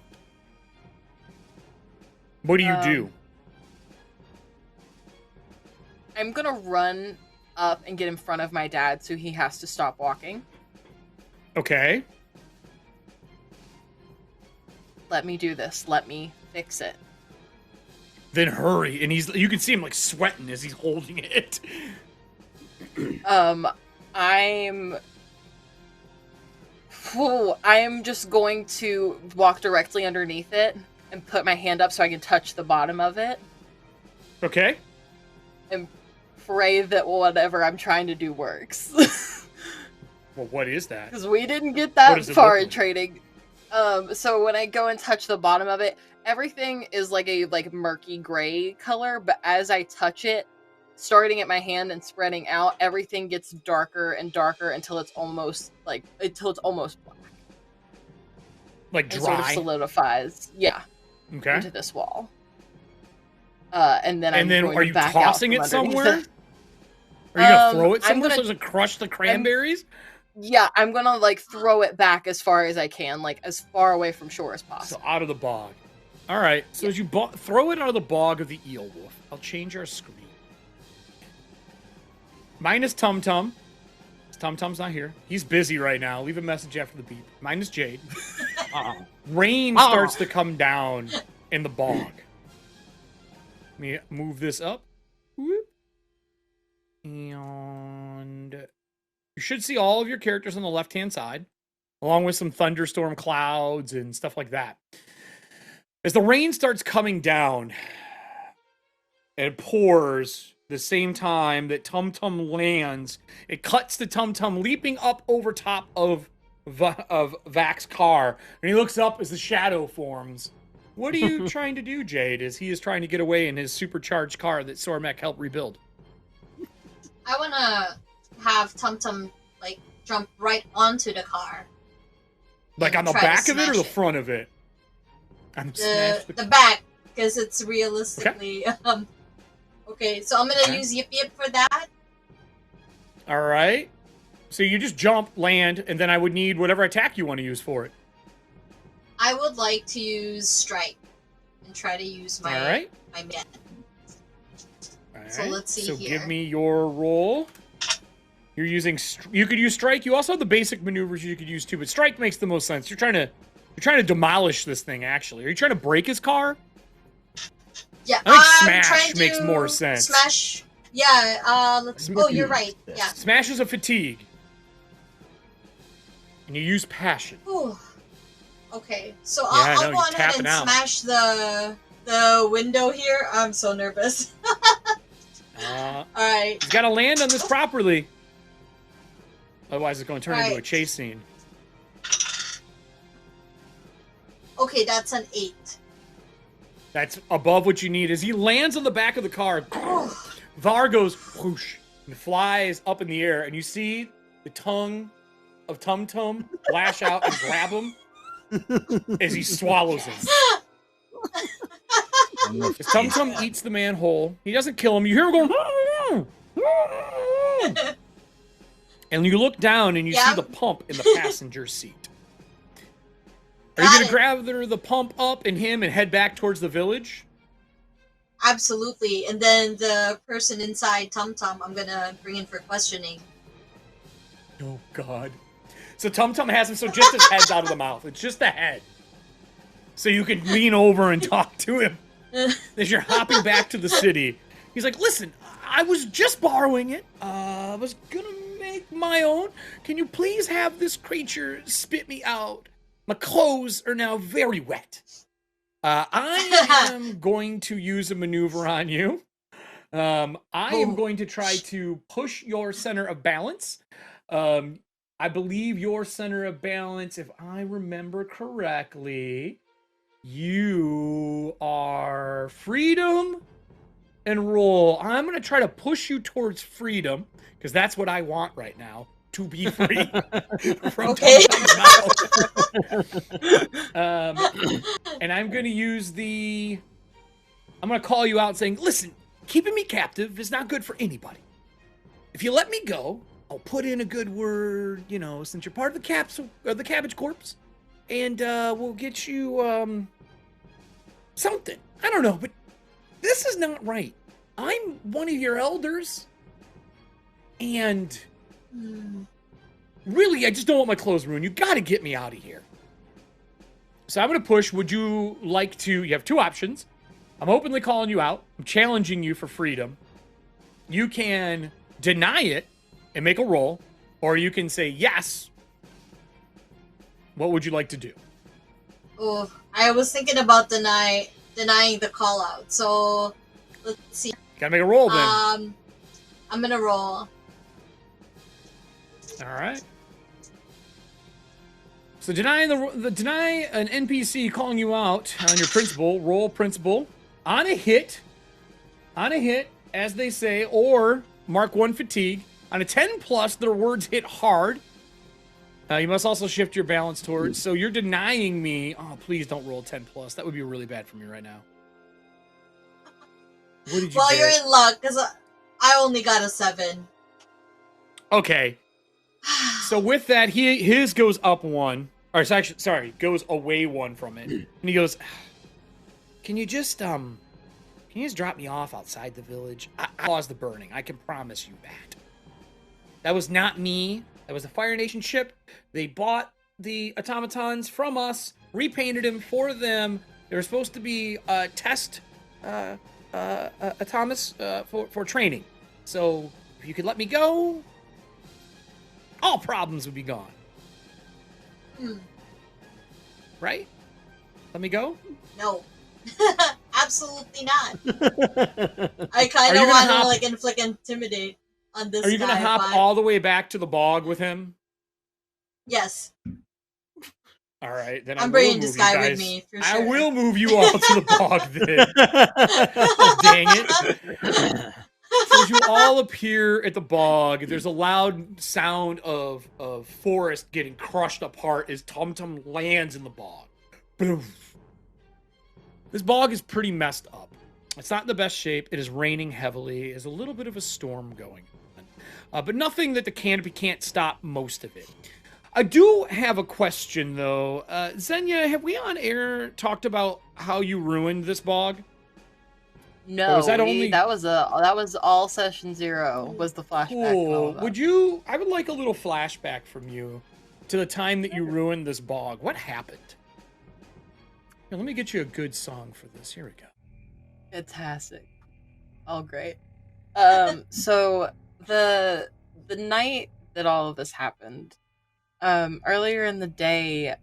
What do you do? I'm going to run up and get in front of my dad so he has to stop walking. Okay. Let me do this. Let me fix it. Then hurry. And you can see him like sweating as he's holding it. I'm just going to walk directly underneath it and put my hand up so I can touch the bottom of it. Okay. And pray that whatever I'm trying to do works. Well, what is that? Because we didn't get that far in training. So when I go and touch the bottom of it, everything is like a murky gray color, but as I touch it, starting at my hand and spreading out, everything gets darker and darker until it's almost black. Like dry? It sort of solidifies. Yeah. Okay. Into this wall. And then are you tossing it somewhere? Are you gonna throw it somewhere so it doesn't crush the cranberries? Yeah, I'm gonna like throw it back as far as I can, like as far away from shore as possible. So out of the bog. All right. So as you throw it out of the bog of the eel wolf, I'll change our screen. Minus Tum Tum. Tum Tum's not here. He's busy right now. Leave a message after the beep. Minus Jade. Rain starts to come down in the bog. Let me move this up. Whoop. And you should see all of your characters on the left-hand side, along with some thunderstorm clouds and stuff like that. As the rain starts coming down, it pours the same time that Tum Tum lands. It cuts to Tum Tum leaping up over top of Vac's car, and he looks up as the shadow forms. What are you trying to do, Jade, as he is trying to get away in his supercharged car that Sormek helped rebuild? I want to have Tum Tum, like, jump right onto the car. Like on the back of it or the front of it? The back, because it's realistically... Okay. Okay, so I'm going to use Yip Yip for that. All right. So you just jump, land, and then I would need whatever attack you want to use for it. I would like to use Strike and try to use my my man. So let's see here. So give me your roll. You're using... You could use Strike. You also have the basic maneuvers you could use too, but Strike makes the most sense. You're trying to demolish this thing, actually. Are you trying to break his car? Yeah, I think Smash makes more sense. Smash, yeah, let's... Oh, you're right, yeah. Smash is a fatigue. And you use Passion. Ooh. Okay, so I'll go on ahead and smash the window here. I'm so nervous. Alright. You gotta land on this properly. Otherwise it's going to turn into a chase scene. Okay, that's an 8. That's above what you need. As he lands on the back of the car, Var goes whoosh and flies up in the air, and you see the tongue of Tum Tum lash out and grab him as he swallows him. As Tum Tum eats the man whole, he doesn't kill him. You hear him going, and you look down and you see the pump in the passenger seat. Are you going to grab the pump up and him and head back towards the village? Absolutely. And then the person inside Tum Tum, I'm going to bring in for questioning. Oh, God. So Tum Tum has him, so just his head's out of the mouth. It's just the head. So you can lean over and talk to him as you're hopping back to the city. He's like, listen, I was just borrowing it. I was going to make my own. Can you please have this creature spit me out? My clothes are now very wet. I am going to use a maneuver on you. I am going to try to push your center of balance. I believe your center of balance, if I remember correctly, you are freedom and roll. I'm going to try to push you towards freedom, because that's what I want right now. To be free from Tum-Tum's mouth. And I'm going to use I'm going to call you out saying, listen, keeping me captive is not good for anybody. If you let me go, I'll put in a good word, since you're part of the Cabbage Corps, and we'll get you something. I don't know, but this is not right. I'm one of your elders, and... really, I just don't want my clothes ruined. You got to get me out of here. So I'm going to push. Would you like to... You have two options. I'm openly calling you out. I'm challenging you for freedom. You can deny it and make a roll, or you can say yes. What would you like to do? Oh, I was thinking about denying the call out. So let's see. Gotta make a roll then. I'm gonna roll. All right. So deny an NPC calling you out on your principal. Roll principal on a hit, as they say, or mark 1 fatigue. On a 10+, their words hit hard. You must also shift your balance towards. So you're denying me. Oh, please don't roll 10+. That would be really bad for me right now. What did you get? You're in luck, because I only got a 7. Okay. So with that, his goes up one. Or actually, sorry, goes away one from it. And he goes, Can you just drop me off outside the village? I caused the burning. I can promise you that. That was not me. That was the Fire Nation ship. They bought the automatons from us, repainted them for them. They were supposed to be test autonomous for training. So if you could let me go, all problems would be gone. Right? Let me go? No. Absolutely not. I kind of want to like inflict intimidate on this guy. Are you going to hop all the way back to the bog with him? Yes. All right, then I'm bringing this guy with me for sure. I will move you all to the bog then. Dang it. So as you all appear at the bog, there's a loud sound of forest getting crushed apart as Tum Tum lands in the bog. Boom. This bog is pretty messed up. It's not in the best shape. It is raining heavily. There's a little bit of a storm going on. But nothing that the canopy can't stop most of it. I do have a question, though. Xenia, have we on air talked about how you ruined this bog? No, that was all session 0 was the flashback. Cool. I would like a little flashback from you to the time that you ruined this bog. What happened? Here, let me get you a good song for this. Here we go. Fantastic. All great. So the night that all of this happened, earlier in the day,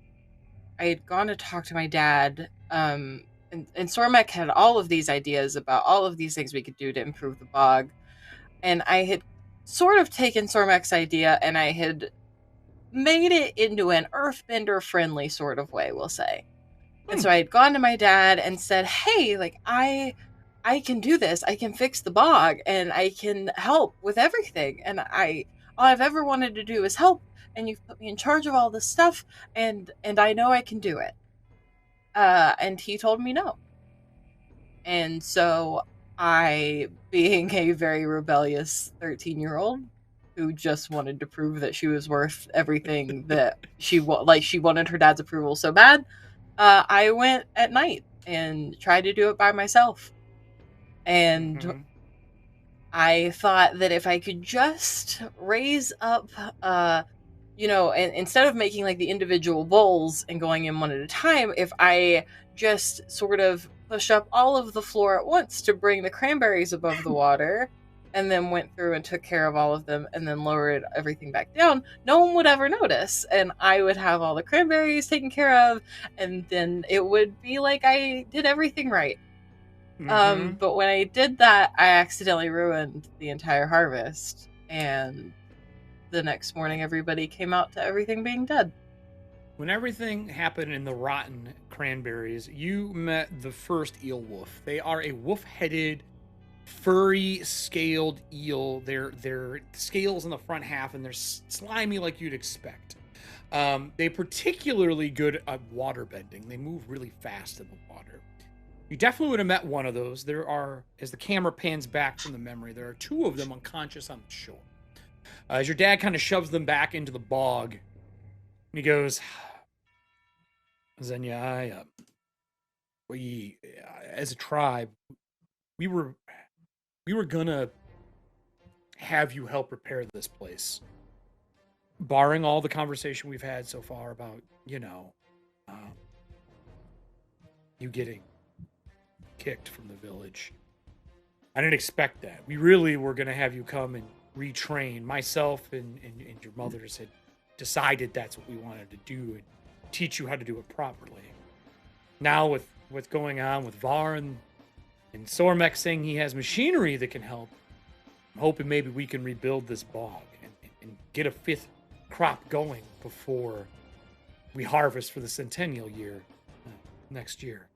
I had gone to talk to my dad, and Sormek had all of these ideas about all of these things we could do to improve the bog. And I had sort of taken Sormek's idea and I had made it into an earthbender-friendly sort of way, we'll say. And so I had gone to my dad and said, hey, like, I can do this. I can fix the bog and I can help with everything. And all I've ever wanted to do is help. And you've put me in charge of all this stuff. And I know I can do it. And he told me no. And so I, being a very rebellious 13-year-old who just wanted to prove that she was worth everything that she wanted her dad's approval so bad, I went at night and tried to do it by myself. And I thought that if I could just raise up, and instead of making like the individual bowls and going in one at a time, if I just sort of pushed up all of the floor at once to bring the cranberries above the water, and then went through and took care of all of them and then lowered everything back down, no one would ever notice. And I would have all the cranberries taken care of, and then it would be like I did everything right. But when I did that, I accidentally ruined the entire harvest. And the next morning, everybody came out to everything being dead. When everything happened in the rotten cranberries, you met the first eel wolf. They are a wolf-headed, furry, scaled eel. They're scales in the front half, and they're slimy like you'd expect. They're particularly good at water bending. They move really fast in the water. You definitely would have met one of those. There are, as the camera pans back from the memory, there are 2 of them unconscious on the shore. As your dad kind of shoves them back into the bog, and he goes, Xenia, we, as a tribe, we were gonna have you help repair this place. Barring all the conversation we've had so far about, you getting kicked from the village. I didn't expect that. We really were gonna have you come and retrain. Myself and your mothers had decided that's what we wanted to do and teach you how to do it properly. Now with what's going on with Var and Sormek saying he has machinery that can help, I'm hoping maybe we can rebuild this bog and get a 5th crop going before we harvest for the centennial year next year.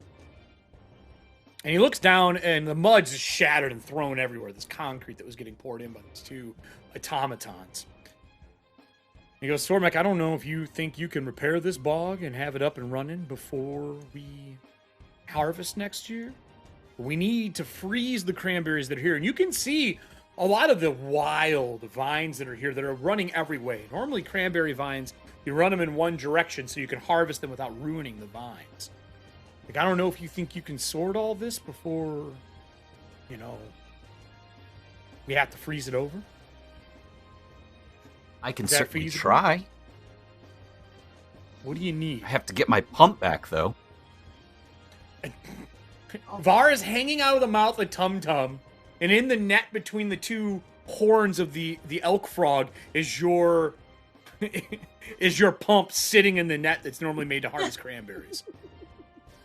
And he looks down, and the mud's just shattered and thrown everywhere. This concrete that was getting poured in by these 2 automatons. He goes, Sormek, I don't know if you think you can repair this bog and have it up and running before we harvest next year. But we need to freeze the cranberries that are here. And you can see a lot of the wild vines that are here that are running every way. Normally, cranberry vines, you run them in one direction so you can harvest them without ruining the vines. Like, I don't know if you think you can sort all this before, you know, we have to freeze it over. I can certainly try. What do you need? I have to get my pump back, though. Var is hanging out of the mouth of Tum Tum, and in the net between the two horns of the elk frog is your pump sitting in the net that's normally made to harvest cranberries.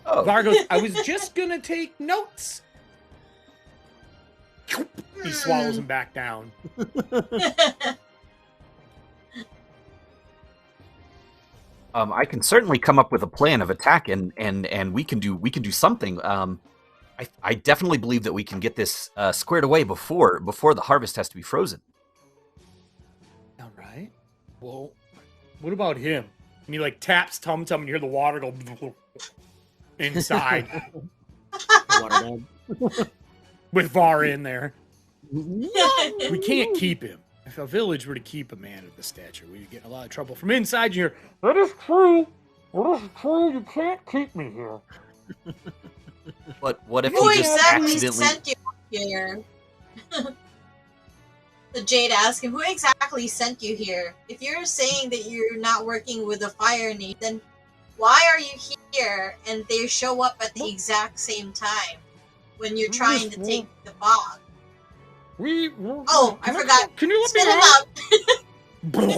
Oh. Var goes, I was just gonna take notes. He swallows him back down. I can certainly come up with a plan of attack, and we can do something. I definitely believe that we can get this squared away before the harvest has to be frozen. All right. Well, what about him? And he like taps Tum Tum, and you hear the water go inside. With Var in there. We can't keep him. If a village were to keep a man of the stature, we'd get in a lot of trouble. From inside, you hear, that is true. That is true. You can't keep me here. But what if Who he just exactly accidentally sent you here? The Jade asked him, who exactly sent you here? If you're saying that you're not working with the Fire Nation, then why are you here and they show up at the exact same time when you're trying to take the bog? I forgot. Can you let spit me him out?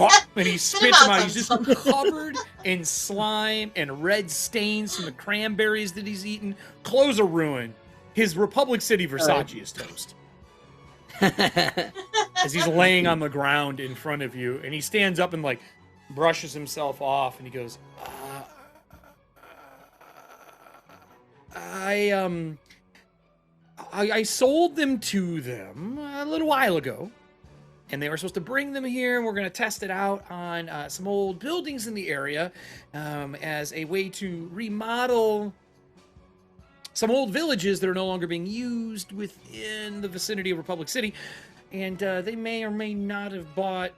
out? And he spits him out. He's just covered in slime and red stains from the cranberries that he's eaten. Clothes are ruined. His Republic City Versace is toast. As he's laying on the ground in front of you, and he stands up and like brushes himself off, and he goes, I sold them to them a little while ago, and they were supposed to bring them here, and we're going to test it out on some old buildings in the area as a way to remodel some old villages that are no longer being used within the vicinity of Republic City. And they may or may not have bought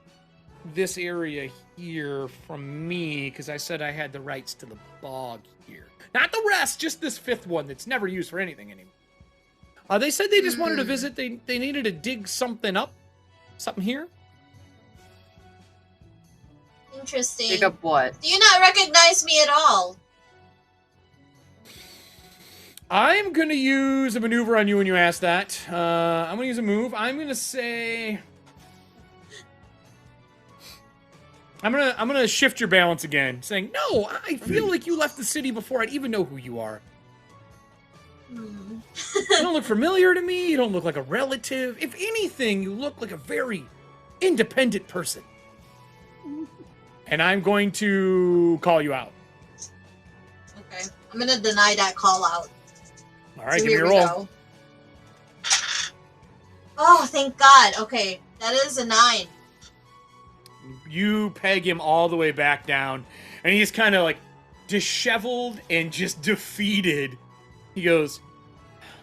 this area here from me because I said I had the rights to the bog here. Not the rest, just this fifth one that's never used for anything anymore. They said they just wanted to visit. They needed to dig something up. Something here. Interesting. Dig up what? Do you not recognize me at all? I'm going to use a maneuver on you when you ask that. I'm going to use a move. I'm going to say... I'm gonna shift your balance again, saying, no, I feel like you left the city before I'd even know who you are. You don't look familiar to me. You don't look like a relative. If anything, you look like a very independent person. And I'm going to call you out. Okay. I'm going to deny that call out. All right, so give me a roll. Go. Oh, thank God. Okay, that is a 9. You peg him all the way back down, and he's kind of like disheveled and just defeated. He goes,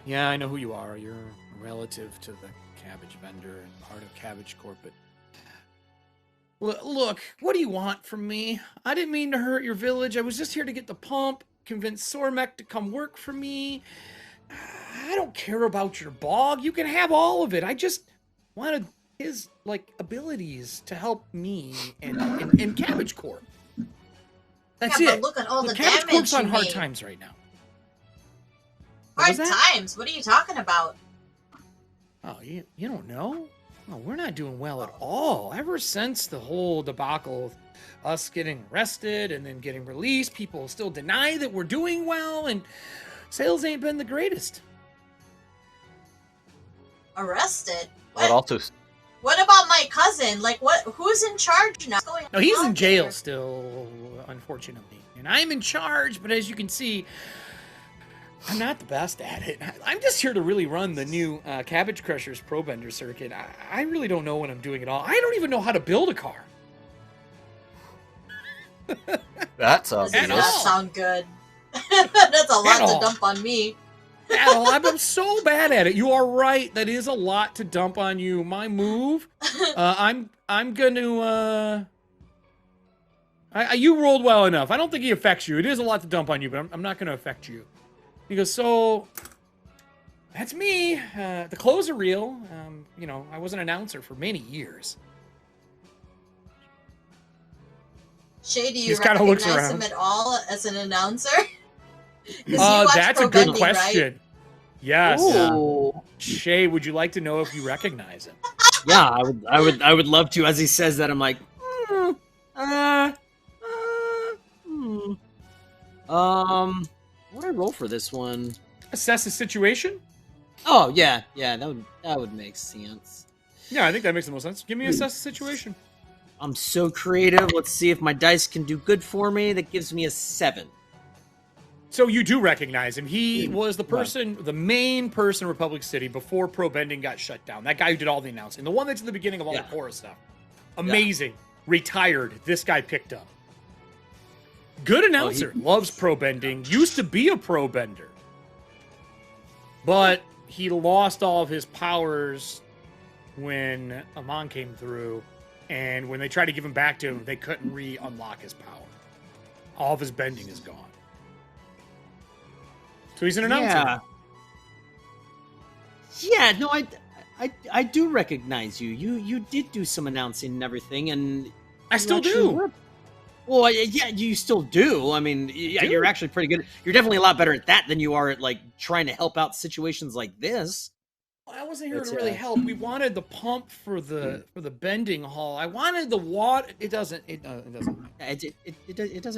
yeah, I know who you are. You're a relative to the cabbage vendor and part of Cabbage Corp. But look, what do you want from me? I didn't mean to hurt your village. I was just here to get the pump, convince Sormek to come work for me. I don't care about your bog. You can have all of it. I just wanted his abilities to help me and Cabbage Corp. That's it. But look at all the Cabbage damage Corp's on you hard made. times right now. Hard times? What are you talking about? Oh, you don't know? Oh, we're not doing well at all. Ever since the whole debacle of us getting arrested and then getting released, people still deny that we're doing well, and sales ain't been the greatest. Arrested? What? What about my cousin? Who's in charge now? What's going No, he's on in jail here? still, unfortunately. And I'm in charge, but as you can see, I'm not the best at it. I'm just here to really run the new Cabbage Crushers Pro Bender circuit. I really don't know what I'm doing at all. I don't even know how to build a car. That sounds Does not sound good. That's a lot to dump on me. I'm so bad at it. You are right. That is a lot to dump on you. My move. I'm gonna. You rolled well enough. I don't think he affects you. It is a lot to dump on you, but I'm not gonna affect you. He goes, so. That's me. The clothes are real. You know, I was an announcer for many years. Shay, do you recognize him at all as an announcer? That's a good question. Right? Yes. Ooh. Shay, would you like to know if you recognize him? Yeah, I would love to. As he says that, I'm like, what do I roll for this one? Assess the situation. Oh yeah, that would make sense. Yeah, I think that makes the most sense. Give me assess the situation. I'm so creative. Let's see if my dice can do good for me. That gives me a 7. So you do recognize him. He was the person, the main person in Republic City before Pro Bending got shut down. That guy who did all the announcing. The one that's at the beginning of all the chorus stuff. Amazing. Yeah. Retired. This guy picked up. Good announcer. Loves Pro Bending. Used to be a Pro Bender. But he lost all of his powers when Amon came through. And when they tried to give him back to him, they couldn't re-unlock his power. All of his bending is gone. So he's an announcer. Yeah, no, I do recognize you. You did do some announcing and everything, and I still do. Well, yeah, you still do. I mean, yeah, you're actually pretty good. You're definitely a lot better at that than you are at like trying to help out situations like this. I wasn't here to really help. We wanted the pump for the bending hall. I wanted the water. It doesn't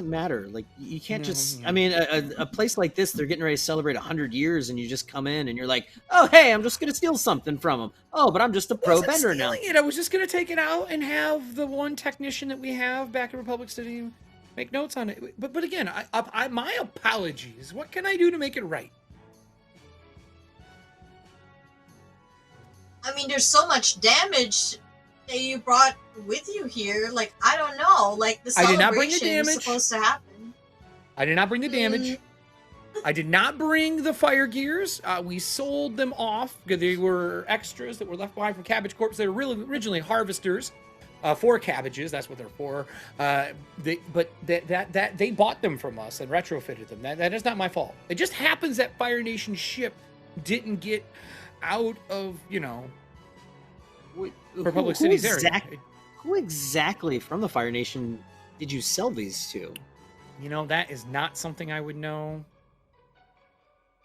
matter. Like you can't just. I mean, a place like this, they're getting ready to celebrate 100 years, and you just come in and you're like, oh hey, I'm just gonna steal something from them. Oh, but I'm just a pro bender now. I was just gonna take it out and have the one technician that we have back in Republic City make notes on it. But again, my apologies. What can I do to make it right? I mean, there's so much damage that you brought with you here. Like, I don't know. Like, the celebration is supposed to happen. I did not bring the damage. I did not bring the fire gears. We sold them off because they were extras that were left behind from Cabbage Corp. They were really originally harvesters for Cabbages. That's what they're for. They bought them from us and retrofitted them. That is not my fault. It just happens that Fire Nation ship didn't get out of, Republic City's area. Who exactly from the Fire Nation did you sell these to? That is not something I would know.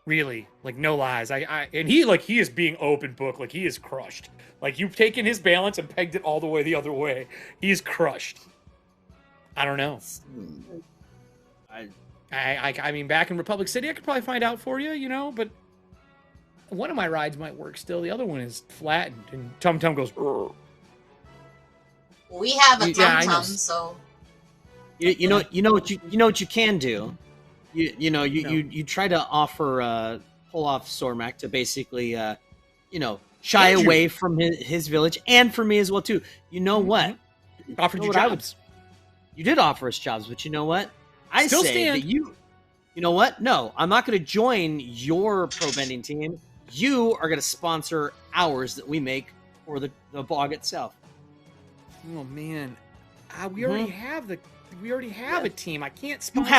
Really, like, no lies. And he is being open book. Like, he is crushed. Like, you've taken his balance and pegged it all the way the other way. He's crushed. I don't know. I mean, back in Republic City, I could probably find out for you, but one of my rides might work still. The other one is flattened, and Tum Tum goes. Rrr. We have a Tum Tum, so. You know what you can do. You try to offer pull off Sormak to basically shy away from his village, and for me as well too. You know what? Offered you jobs. You did offer us jobs, but you know what? I still say that you know what? No, I'm not going to join your pro bending team. You are going to sponsor ours that we make for the bog itself. Oh man, we already have a team. I can't sponsor.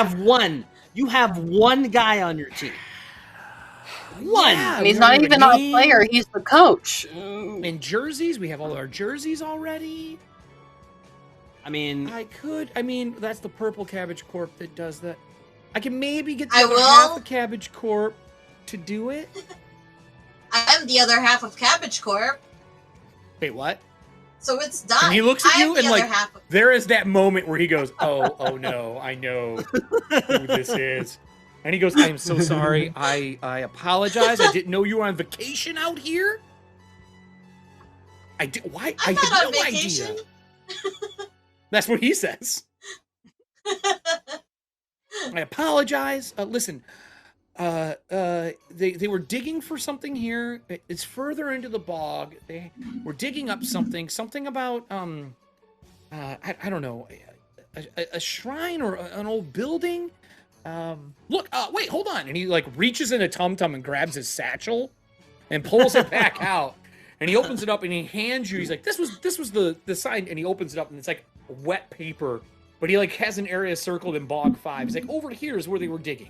You have one guy on your team. One. Yeah, and he's not even a player. He's the coach. In jerseys, we have all our jerseys already. I mean, that's the Purple Cabbage Corp that does that. I can maybe get the other half of Cabbage Corp to do it. I am the other half of Cabbage Corp. Wait, what? So it's done. And he looks at you and there is that moment where he goes, oh no, I know who this is. And he goes, I am so sorry. I apologize. I didn't know you were on vacation out here. I had no idea. That's what he says. I apologize. Listen, they were digging for something here. It's further into the bog. They were digging up something about I don't know, a shrine or an old building. look, wait, hold on. And he like reaches into Tum Tum and grabs his satchel and pulls it back out. And he opens it up and he hands you. He's like, this was the sign. And he opens it up and it's like wet paper. But he like has an area circled in Bog 5. He's like, over here is where they were digging.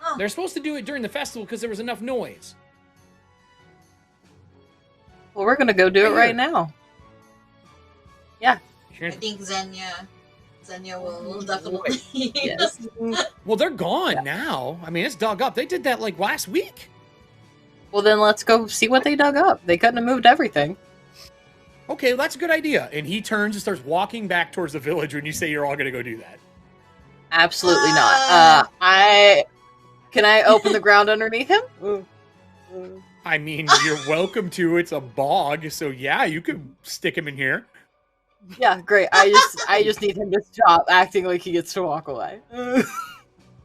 Oh. They're supposed to do it during the festival because there was enough noise. Well, we're gonna go do it right now. Yeah. I think Xenia will definitely. Yes. Well, they're gone now. I mean, it's dug up. They did that like last week. Well, then let's go see what they dug up. They couldn't have moved everything. Okay, well, that's a good idea. And he turns and starts walking back towards the village when you say you're all going to go do that. Absolutely not. Can I open the ground underneath him? I mean, you're welcome to. It's a bog, so yeah, you could stick him in here. Yeah, great. I just need him to stop acting like he gets to walk away.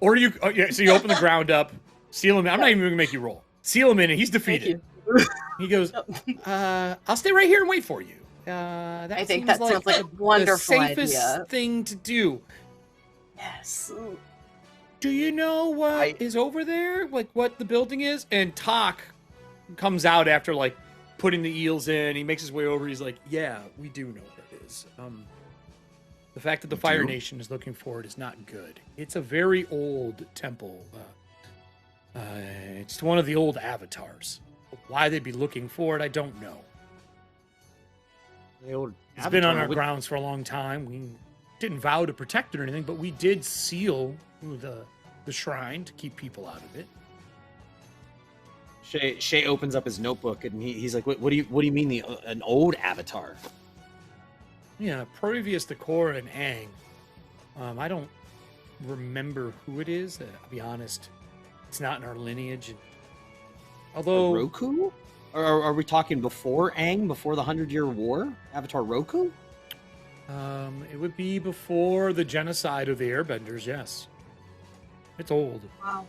Or you, so you open the ground up, seal him in. I'm not even going to make you roll. Seal him in, and he's defeated. He goes, I'll stay right here and wait for you. I think that sounds like a wonderful the safest idea. thing to do. Yes. Do you know what is over there? Like what the building is? And Tak comes out after like putting the eels in. He makes his way over. He's like, yeah, we do know what it is. The fact that the Fire Nation is looking for it is not good. It's a very old temple. It's one of the old avatars. Why they'd be looking for it, I don't know. It's been on our grounds for a long time. We didn't vow to protect it or anything, but we did seal the shrine to keep people out of it. Shay opens up his notebook and he's like, "What do you mean an old avatar?" Yeah, previous to Korra and Aang. I don't remember who it is. I'll be honest, it's not in our lineage. Although Roku, or are we talking before Aang, before the 100-Year War? Avatar Roku? It would be before the genocide of the Airbenders. Yes, it's old. Wow.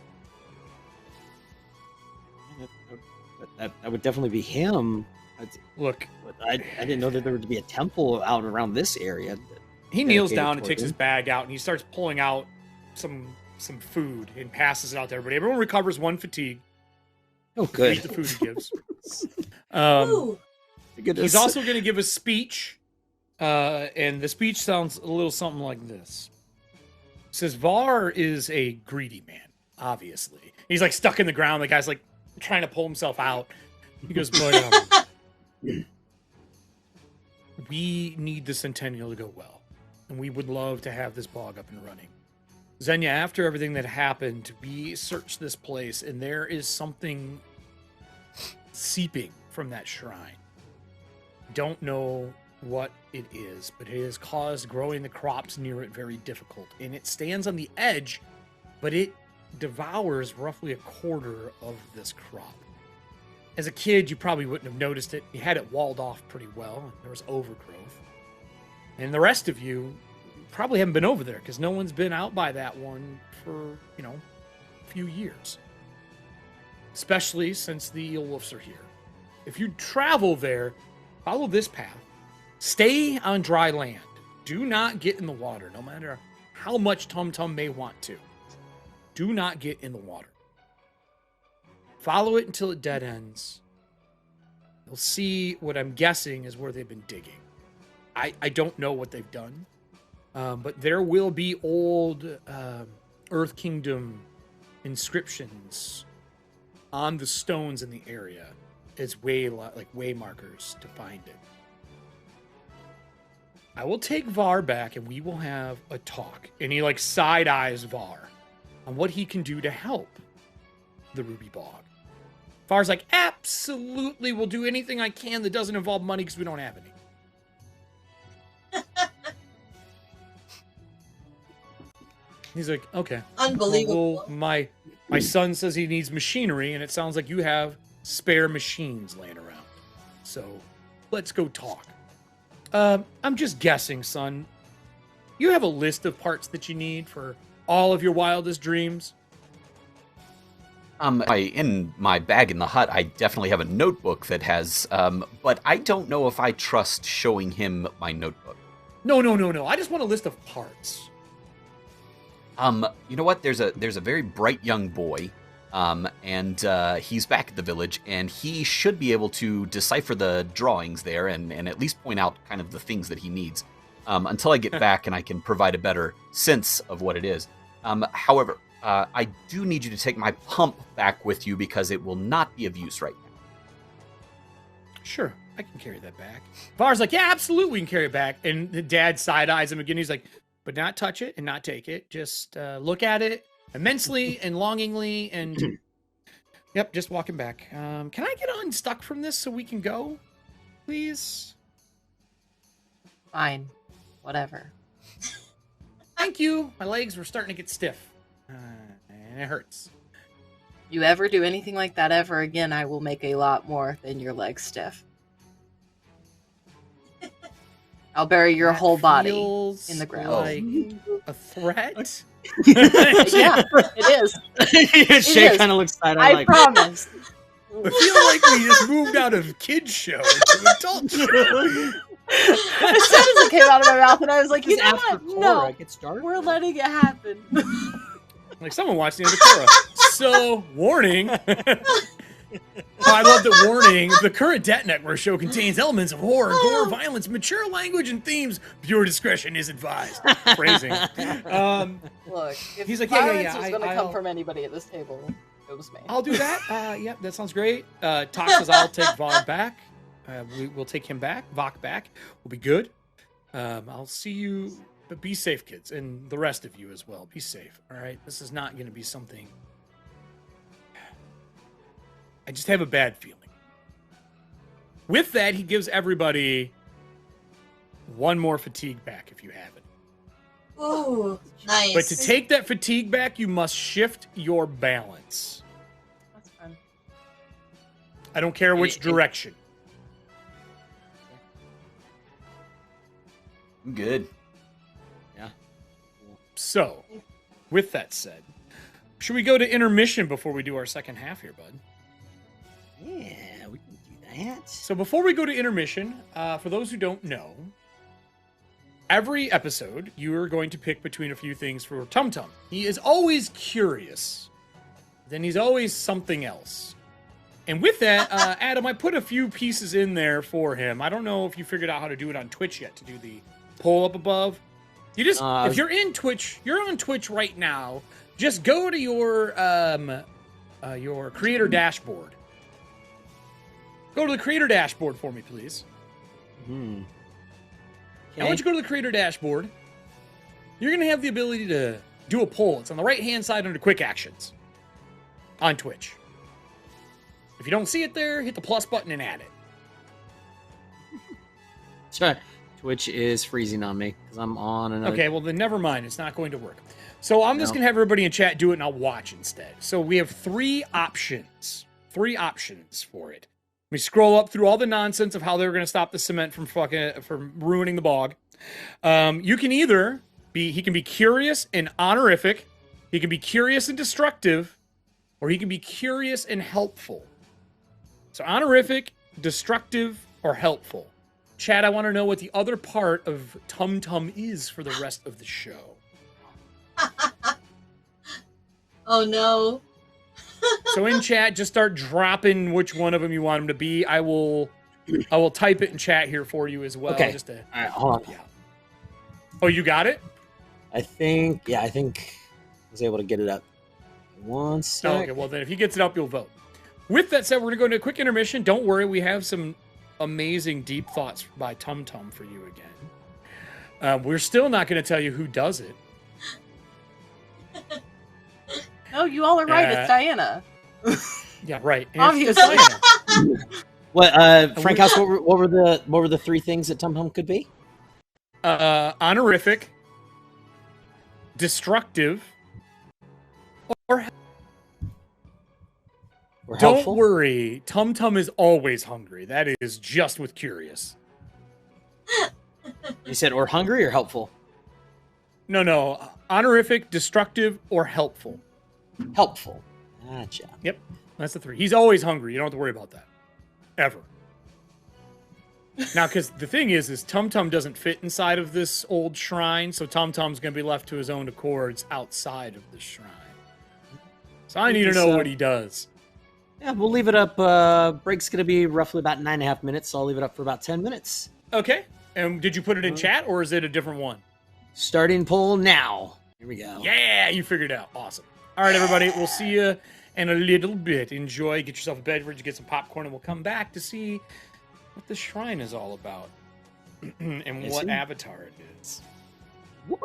That would definitely be him. Look, I didn't know that there would be a temple out around this area. He kneels down and takes his bag out, and he starts pulling out some food and passes it out to everybody. Everyone recovers one fatigue. Oh, good. Eat the food he gives. He's also going to give a speech, and the speech sounds a little something like this. It says, Var is a greedy man, obviously. He's like stuck in the ground. The guy's like trying to pull himself out. He goes, but we need the Centennial to go well, and we would love to have this bog up and running. Xenia, after everything that happened, we searched this place, and there is something seeping from that shrine. Don't know what it is, but it has caused growing the crops near it very difficult. And it stands on the edge, but it devours roughly a quarter of this crop. As a kid, you probably wouldn't have noticed it. You had it walled off pretty well, and there was overgrowth. And the rest of you probably haven't been over there because no one's been out by that one for, a few years. Especially since the eel wolves are here. If you travel there, follow this path. Stay on dry land. Do not get in the water, no matter how much Tum Tum may want to. Do not get in the water. Follow it until it dead ends. You'll see what I'm guessing is where they've been digging. I don't know what they've done. But there will be old Earth Kingdom inscriptions on the stones in the area as way markers to find it. I will take Var back and we will have a talk. And he side eyes Var on what he can do to help the Ruby Bog. Var's like, absolutely, we'll do anything I can that doesn't involve money because we don't have any. He's like, okay. Unbelievable. Well, my son says he needs machinery, and it sounds like you have spare machines laying around. So, let's go talk. I'm just guessing, son. You have a list of parts that you need for all of your wildest dreams? In my bag in the hut, I definitely have a notebook that has, but I don't know if I trust showing him my notebook. No. I just want a list of parts. You know what? There's a very bright young boy, and he's back at the village, and he should be able to decipher the drawings there and at least point out kind of the things that he needs. Until I get back and I can provide a better sense of what it is. However, I do need you to take my pump back with you because it will not be of use right now. Sure, I can carry that back. Var's like, yeah, absolutely, we can carry it back. And the dad side-eyes him again. He's like, but not touch it and not take it. Just look at it immensely and longingly and, yep, just walking back. Can I get unstuck from this so we can go, please? Fine. Whatever. Thank you. My legs were starting to get stiff. And it hurts. You ever do anything like that ever again, I will make a lot more than your legs stiff. I'll bury your whole body in the ground. Like a threat? Yeah, it is. Shay kind of looks side eye. I promise. I feel like we just moved out of kids show to adult show. As soon as it came out of my mouth, and I was like, you know what? No, gets dark. we're letting it happen. Like someone watched the end of Korra. So, warning. I love the warning. The current Det Network show contains elements of horror, gore, violence, mature language, and themes. Pure discretion is advised. Phrasing. Look, if he's like, violence was going to come from anybody at this table, it was me. I'll do that. Yeah, that sounds great. Tox says I'll take Vog back. We'll take him back. Vok back. We'll be good. I'll see you. But be safe, kids, and the rest of you as well. Be safe, all right? This is not going to be something... I just have a bad feeling. With that, he gives everybody one more fatigue back if you have it. Ooh, nice. But to take that fatigue back, you must shift your balance. That's fun. I don't care which direction. I'm good. Yeah. So, with that said, should we go to intermission before we do our second half here, bud? Yeah, we can do that. So before we go to intermission, for those who don't know, every episode you are going to pick between a few things for Tum Tum. He is always curious. Then he's always something else. And with that, Adam, I put a few pieces in there for him. I don't know if you figured out how to do it on Twitch yet to do the poll up above. You just if you're in Twitch, you're on Twitch right now. Just go to your creator dashboard. Go to the creator dashboard for me, please. Okay. Now, once you go to the creator dashboard, you're going to have the ability to do a poll. It's on the right-hand side under Quick Actions on Twitch. If you don't see it there, hit the plus button and add it. Sorry. Twitch is freezing on me because I'm on another... Okay, well, then never mind. It's not going to work. So I'm just going to have everybody in chat do it, and I'll watch instead. So we have three options. Three options for it. We scroll up through all the nonsense of how they were going to stop the cement from ruining the bog. You can either be, he can be curious and honorific, he can be curious and destructive, or he can be curious and helpful. So honorific, destructive, or helpful. Chad, I want to know what the other part of Tum Tum is for the rest of the show. Oh no. So in chat, just start dropping which one of them you want them to be. I will type it in chat here for you as well. Okay. Just to, all right, hold on. Yeah. Oh, you got it? I think I was able to get it up. One sec. Oh, okay, well then if he gets it up, you'll vote. With that said, we're going to go into a quick intermission. Don't worry, we have some amazing deep thoughts by Tum Tum for you again. We're still not going to tell you who does it. No, you all are right. It's Diana. Yeah, right. And Obviously. What, Frank House? What were the three things that Tum Tum could be? Honorific, destructive, or helpful? Don't worry, Tum Tum is always hungry. That is just with curious. You said or hungry or helpful? No. Honorific, destructive, or helpful. Helpful. Gotcha. Yep, that's the three. He's always hungry. You don't have to worry about that. Ever. Now, because the thing is Tum Tum doesn't fit inside of this old shrine, so Tum Tum's going to be left to his own accords outside of the shrine. So I need to know what he does. Yeah, we'll leave it up. Break's going to be roughly about 9.5 minutes, so I'll leave it up for about 10 minutes. Okay. And did you put it in chat, or is it a different one? Starting poll now. Here we go. Yeah, you figured it out. Awesome. All right, everybody. We'll see you in a little bit. Enjoy. Get yourself a beverage, get some popcorn, and we'll come back to see what the shrine is all about and what avatar it is. Woo!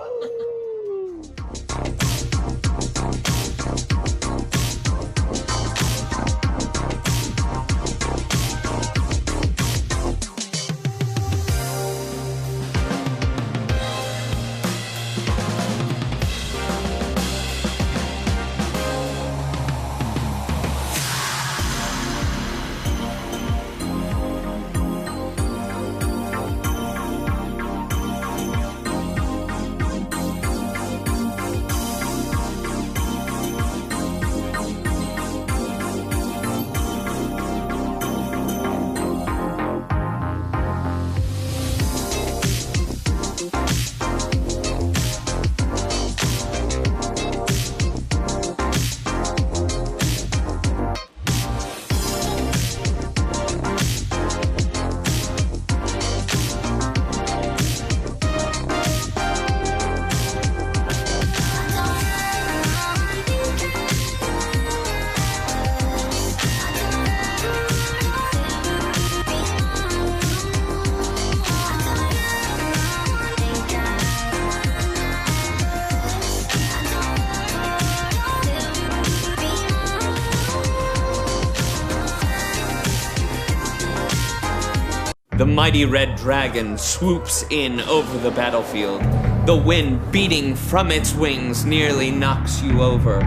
The mighty red dragon swoops in over the battlefield. The wind beating from its wings nearly knocks you over.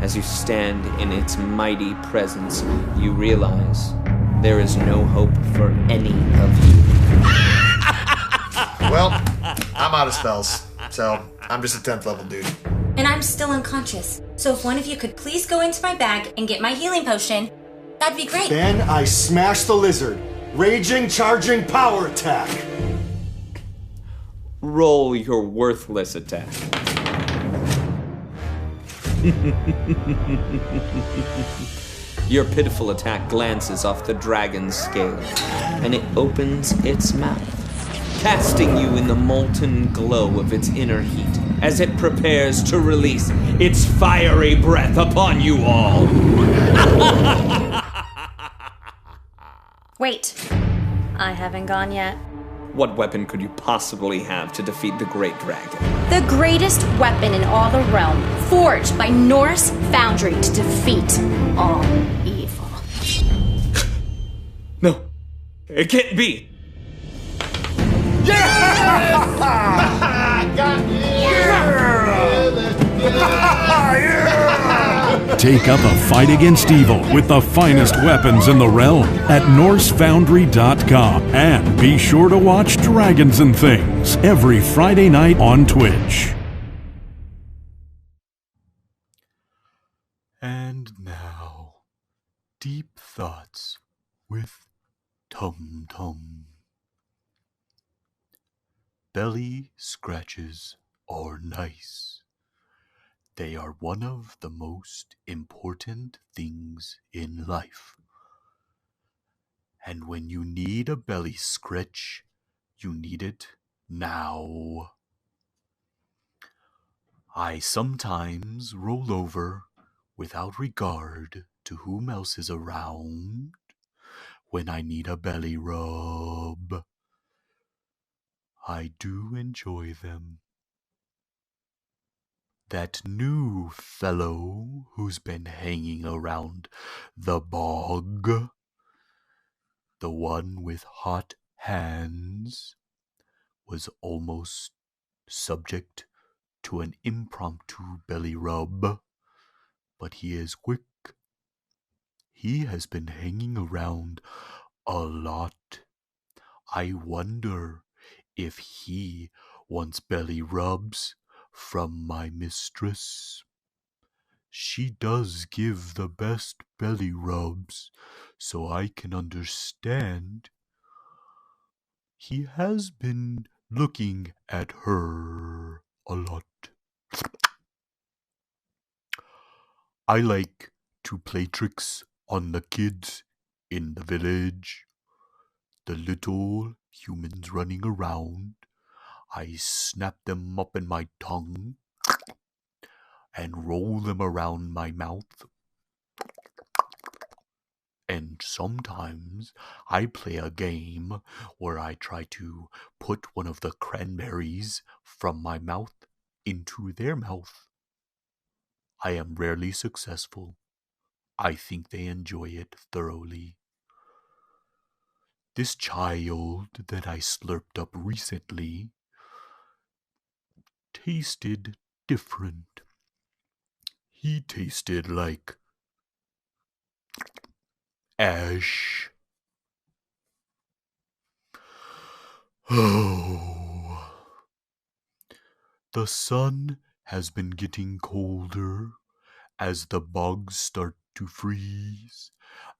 As you stand in its mighty presence, you realize there is no hope for any of you. Well, I'm out of spells, so I'm just a 10th level dude. And I'm still unconscious. So if one of you could please go into my bag and get my healing potion, that'd be great. Then I smash the lizard. Raging, charging, power attack. Roll your worthless attack. Your pitiful attack glances off the dragon's scale, and it opens its mouth, casting you in the molten glow of its inner heat as it prepares to release its fiery breath upon you all. Wait, I haven't gone yet. What weapon could you possibly have to defeat the great dragon? The greatest weapon in all the realm, forged by Norse Foundry to defeat all evil. No, it can't be. Take up a fight against evil with the finest weapons in the realm at NorseFoundry.com. And be sure to watch Dragons and Things every Friday night on Twitch. And now, deep thoughts with Tum Tum. Belly scratches are nice. They are one of the most important things in life. And when you need a belly scratch, you need it now. I sometimes roll over without regard to whom else is around when I need a belly rub. I do enjoy them. That new fellow who's been hanging around the bog, the one with hot hands, was almost subject to an impromptu belly rub, but he is quick. He has been hanging around a lot. I wonder if he wants belly rubs from my mistress. She does give the best belly rubs, so I can understand He has been looking at her a lot. I like to play tricks on the kids in the village. The little humans running around. I snap them up in my tongue and roll them around my mouth. And sometimes I play a game where I try to put one of the cranberries from my mouth into their mouth. I am rarely successful. I think they enjoy it thoroughly. This child that I slurped up recently tasted different. He tasted like ash. Oh. The sun has been getting colder as the bugs start to freeze,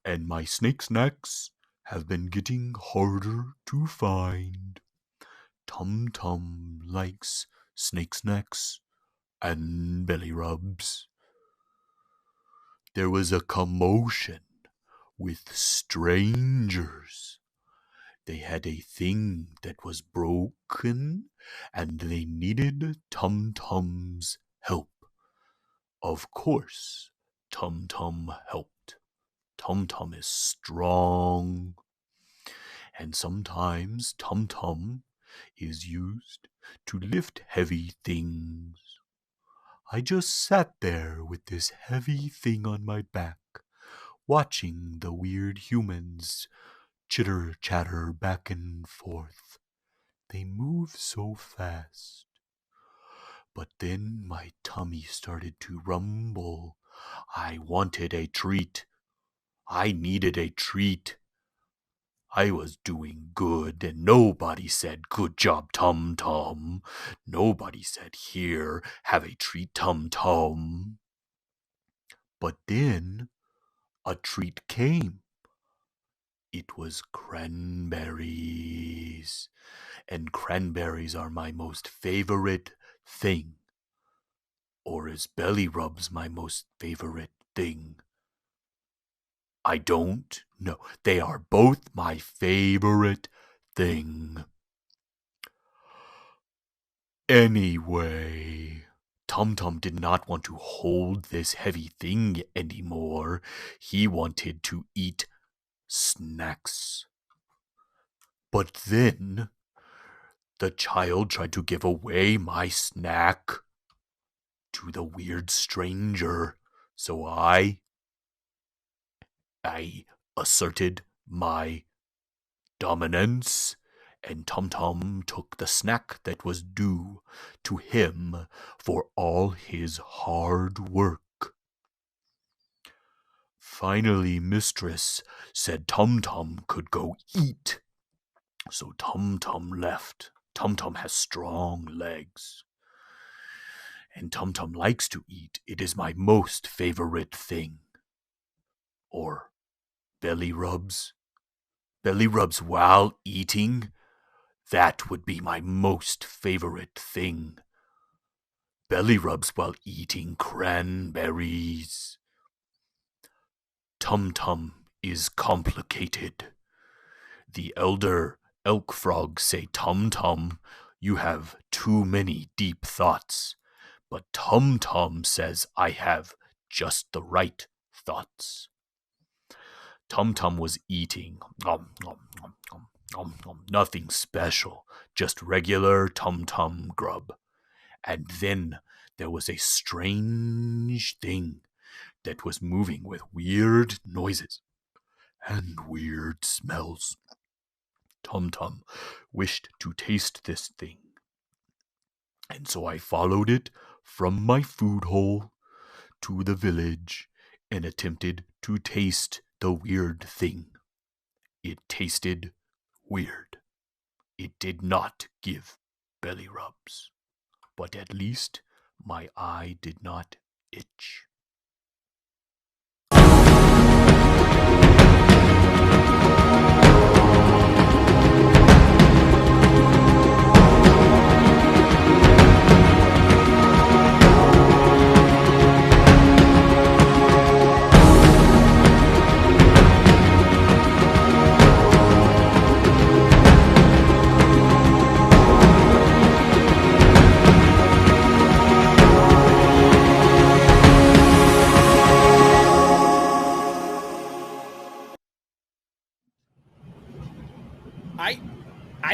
and my snake snacks have been getting harder to find. Tum Tum likes snake snacks and belly rubs. There was a commotion with strangers. They had a thing that was broken, and they needed Tum Tum's help. Of course, Tum Tum helped. Tum Tum is strong, and sometimes Tum Tum is used to lift heavy things. I just sat there with this heavy thing on my back, watching the weird humans chitter-chatter back and forth. They move so fast. But then my tummy started to rumble. I wanted a treat. I needed a treat. I was doing good, and nobody said, "Good job, Tum Tum." Nobody said, "Here, have a treat, Tum Tum." But then a treat came. It was cranberries, and cranberries are my most favorite thing. Or is belly rubs my most favorite thing? I don't know. They are both my favorite thing. Anyway, Tum Tum did not want to hold this heavy thing anymore. He wanted to eat snacks. But then the child tried to give away my snack to the weird stranger. So I asserted my dominance, and Tum Tum took the snack that was due to him for all his hard work. Finally, Mistress said Tum Tum could go eat. So Tum Tum left. Tum Tum has strong legs. And Tum Tum likes to eat. It is my most favorite thing. Or belly rubs. Belly rubs while eating. That would be my most favorite thing. Belly rubs while eating cranberries. Tum Tum is complicated. The elder elk frogs say, "Tum Tum, you have too many deep thoughts." But Tum Tum says I have just the right thoughts. Tum Tum was eating. Nothing special, just regular Tum Tum grub. And then there was a strange thing that was moving with weird noises and weird smells. Tum Tum wished to taste this thing. And so I followed it from my food hole to the village and attempted to taste the weird thing. It tasted weird. It did not give belly rubs, but at least my eye did not itch. I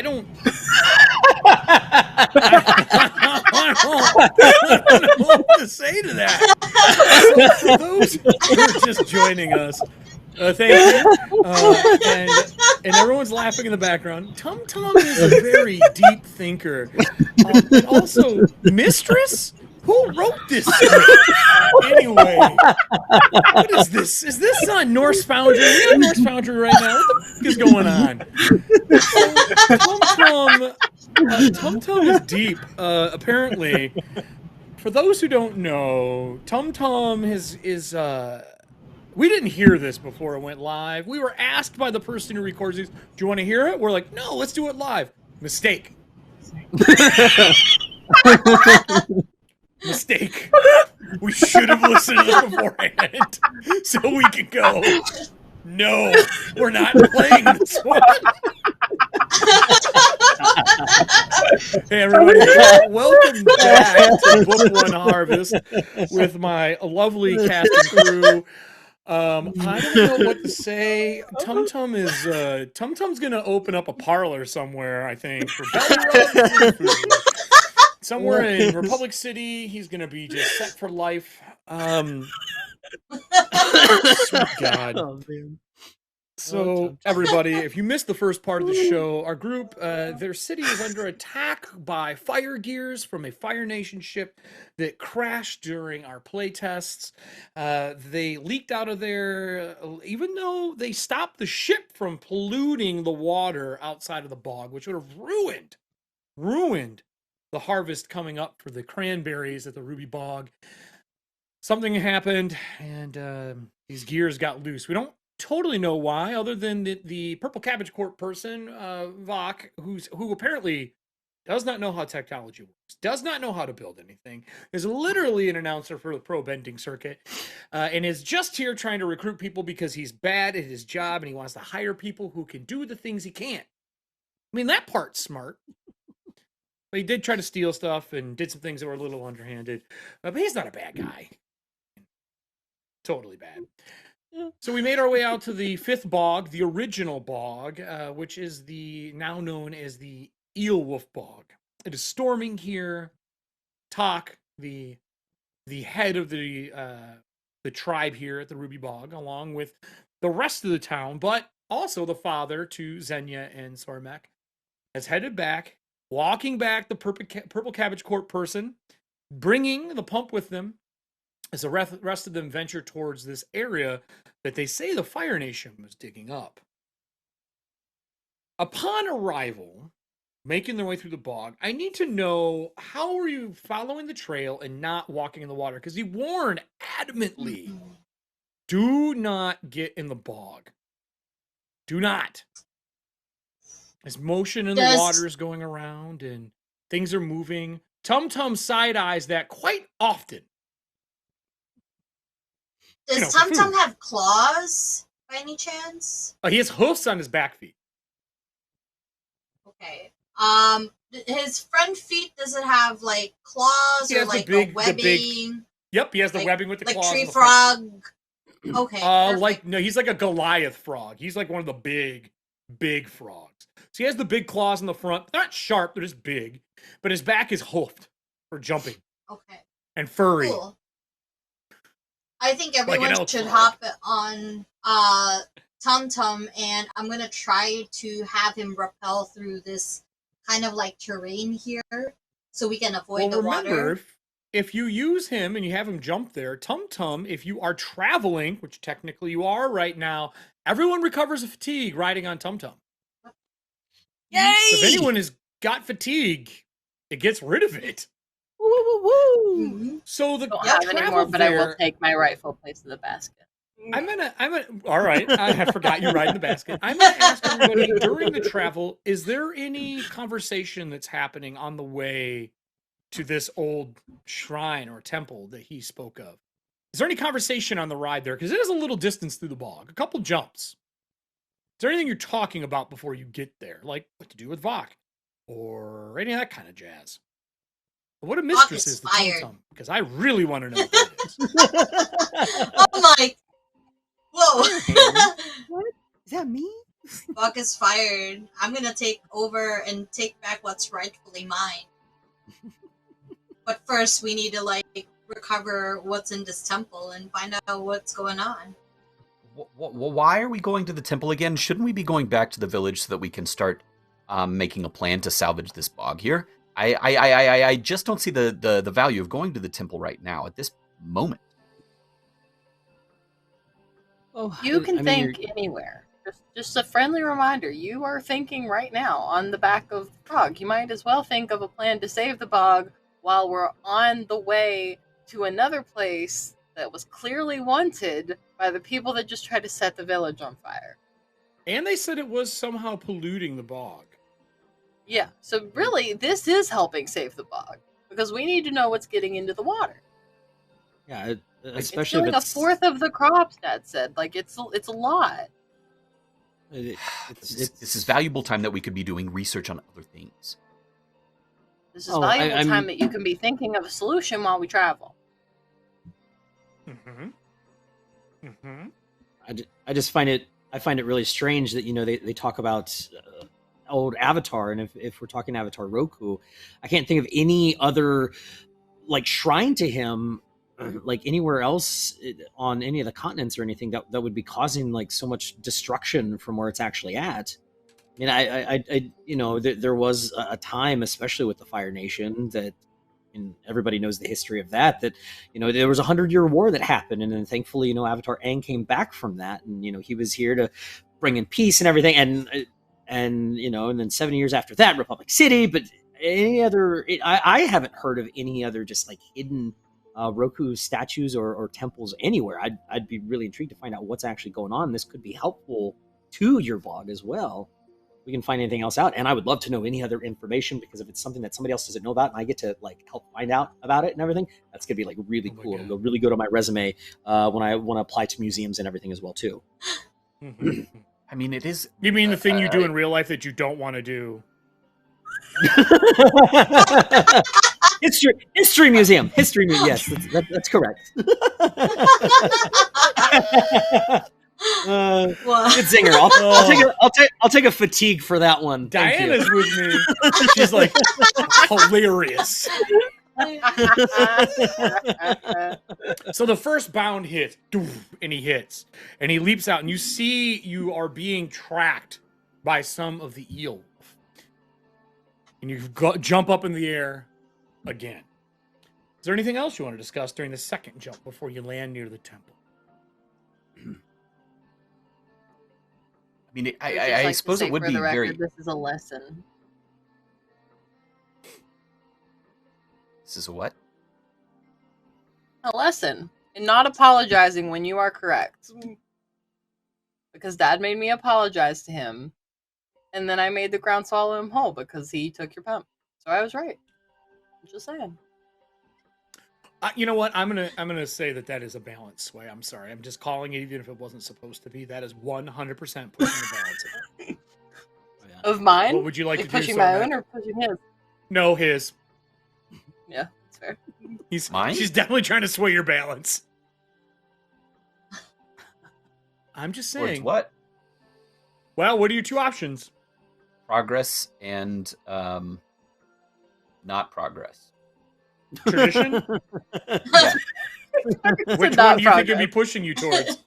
don't. I don't know what to say to that. So for those who are just joining us, thank you. And everyone's laughing in the background. Tum Tum is a very deep thinker. And also, Mistress? Who wrote this script? Anyway, what is this? Is this on Norse Foundry? Are we on Norse Foundry right now? What the f*** is going on? So, Tum Tum is deep. Apparently, for those who don't know, Tum Tum is we didn't hear this before it went live. We were asked by the person who records these, do you want to hear it? We're like, no, let's do it live. Mistake. Mistake. We should have listened to this beforehand so we could go, no, we're not playing this one. Hey, everybody. Welcome back to Book One Harvest with my lovely cast and crew. I don't know what to say. Tum Tum's gonna open up a parlor somewhere, I think, for belly rubs and food. Somewhere in Republic City, he's gonna be just set for life. Sweet God. Oh, man. So, everybody, if you missed the first part of the show, our group, their city is under attack by fire gears from a Fire Nation ship that crashed during our play tests. They leaked out of there, even though they stopped the ship from polluting the water outside of the bog, which would have ruined the harvest coming up for the cranberries at the Ruby Bog. Something happened, and these gears got loose. We don't totally know why, other than the Purple Cabbage Corp person, Vok, who apparently does not know how technology works, does not know how to build anything, is literally an announcer for the pro bending circuit, and is just here trying to recruit people because he's bad at his job and he wants to hire people who can do the things he can't. I mean, that part's smart. But he did try to steal stuff and did some things that were a little underhanded. But he's not a bad guy. Totally bad. So we made our way out to the fifth bog, the original bog, which is now known as the Eelwolf Bog. It is storming here. Tak, the head of the tribe here at the Ruby Bog, along with the rest of the town, but also the father to Xenia and Sormek, has headed back, walking back the Purple Cabbage Corp person, bringing the pump with them, as the rest of them venture towards this area that they say the Fire Nation was digging up. Upon arrival, making their way through the bog, I need to know, how are you following the trail and not walking in the water? Because he warned adamantly, do not get in the bog. Do not. There's motion in the water is going around and things are moving. Tum Tum side eyes that quite often. Does Tum Tum have claws by any chance? He has hoofs on his back feet. Okay. His front feet, does it have like claws or like a webbing? Yep, he has the webbing with the claws. Like tree frog. Okay. No, he's like a Goliath frog. He's like one of the big frogs. So he has the big claws in the front. They're not sharp, they're just big. But his back is hoofed for jumping. Okay. And furry. Cool. I think everyone should hop on Tum Tum, and I'm gonna try to have him rappel through this kind of like terrain here, so we can avoid the water. Remember, if you use him and you have him jump there, Tum Tum, if you are traveling, which technically you are right now, everyone recovers of fatigue riding on Tum Tum. Yay! So if anyone has got fatigue, it gets rid of it. Woo, woo, woo. Mm-hmm. So the don't have any more, but I will take my rightful place in the basket. All right. I forgot you ride in the basket. I'm gonna ask everybody during the travel, is there any conversation that's happening on the way to this old shrine or temple that he spoke of? Is there any conversation on the ride there? Because it is a little distance through the bog, a couple jumps. Is there anything you're talking about before you get there? Like what to do with Vok or any of that kind of jazz? What a mistress is the Tum Tum? Because I really want to know what that is. Oh my! Whoa! What? Is that me? Buck is fired. I'm gonna take over and take back what's rightfully mine. But first, we need to like recover what's in this temple and find out what's going on. Why are we going to the temple again? Shouldn't we be going back to the village so that we can start making a plan to salvage this bog here? I just don't see the value of going to the temple right now at this moment. Well, you can think anywhere. Just a friendly reminder, you are thinking right now on the back of the bog. You might as well think of a plan to save the bog while we're on the way to another place that was clearly wanted by the people that just tried to set the village on fire. And they said it was somehow polluting the bog. Yeah, so really, this is helping save the bog, because we need to know what's getting into the water. Yeah, especially it's killing a fourth of the crops, Dad said. Like, it's a lot. This is valuable time that we could be doing research on other things. This is valuable time that you can be thinking of a solution while we travel. I just find it really strange that they talk about old Avatar, and if we're talking Avatar Roku, I can't think of any other like shrine to him like anywhere else on any of the continents or anything that would be causing like so much destruction from where it's actually at. I mean, there was a time, especially with the Fire Nation, that, and everybody knows the history of that, there was a 100-year war that happened, and then thankfully, Avatar Aang came back from that, and he was here to bring in peace and everything, and then 7 years after that, Republic City. But any other, I haven't heard of any other just like hidden Roku statues or temples anywhere. I'd be really intrigued to find out what's actually going on. This could be helpful to your vlog as well. We can find anything else out, and I would love to know any other information, because if it's something that somebody else doesn't know about and I get to like help find out about it and everything, that's gonna be like really cool. It'll really go to my resume when I want to apply to museums and everything as well too. I mean, it is. You mean the thing you do in real life that you don't want to do? History museum. Yes, that's correct. Good zinger. I'll take a fatigue for that one. Diana's with me. She's like hilarious. So the first bound hit, and he hits, and he leaps out, and you see you are being tracked by some of the eel, and you jump up in the air again. Is there anything else you want to discuss during the second jump before you land near the temple? I mean, I suppose it would be very. This is a lesson. This is a what? A lesson in not apologizing when you are correct. Because Dad made me apologize to him, and then I made the ground swallow him whole because he took your pump. So I was right. I'm just saying. You know what? I'm gonna say that is a balanced sway. I'm sorry. I'm just calling it, even if it wasn't supposed to be. That is 100% pushing the balance of mine. What would you like to do? Pushing my own or pushing his? No, his. Yeah, that's fair. Mine? She's definitely trying to sway your balance. I'm just saying. Towards what? Well, what are your two options? Progress and not progress. Tradition? Yeah. Which one do you think it'd be pushing you towards?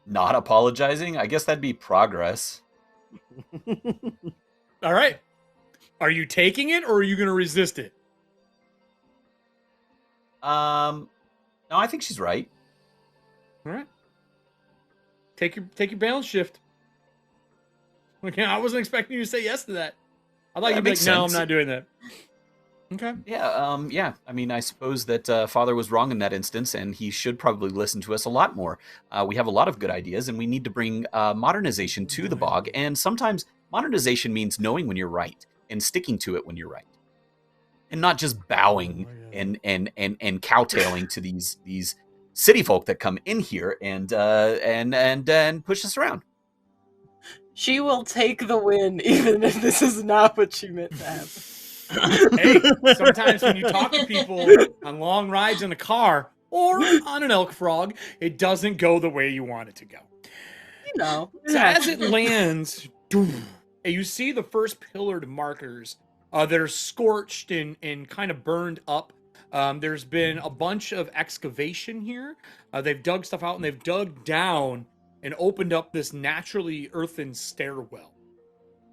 Not apologizing? I guess that'd be progress. All right. Are you taking it, or are you going to resist it? No, I think she's right. All right. Take your balance shift. Okay, I wasn't expecting you to say yes to that. I thought you'd be like, no, I'm not doing that. Okay. Yeah, yeah. I mean, I suppose that Father was wrong in that instance, and he should probably listen to us a lot more. We have a lot of good ideas, and we need to bring modernization to the bog. And sometimes modernization means knowing when you're right and sticking to it when you're right, and not just bowing and cowtailing to these city folk that come in here and push us around. She will take the win, even if this is not what she meant to happen. Hey, sometimes when you talk to people on long rides in a car or on an elk frog, it doesn't go the way you want it to go. So as it lands, you see the first pillared markers that are scorched and kind of burned up. There's been a bunch of excavation here. They've dug stuff out and they've dug down and opened up this naturally earthen stairwell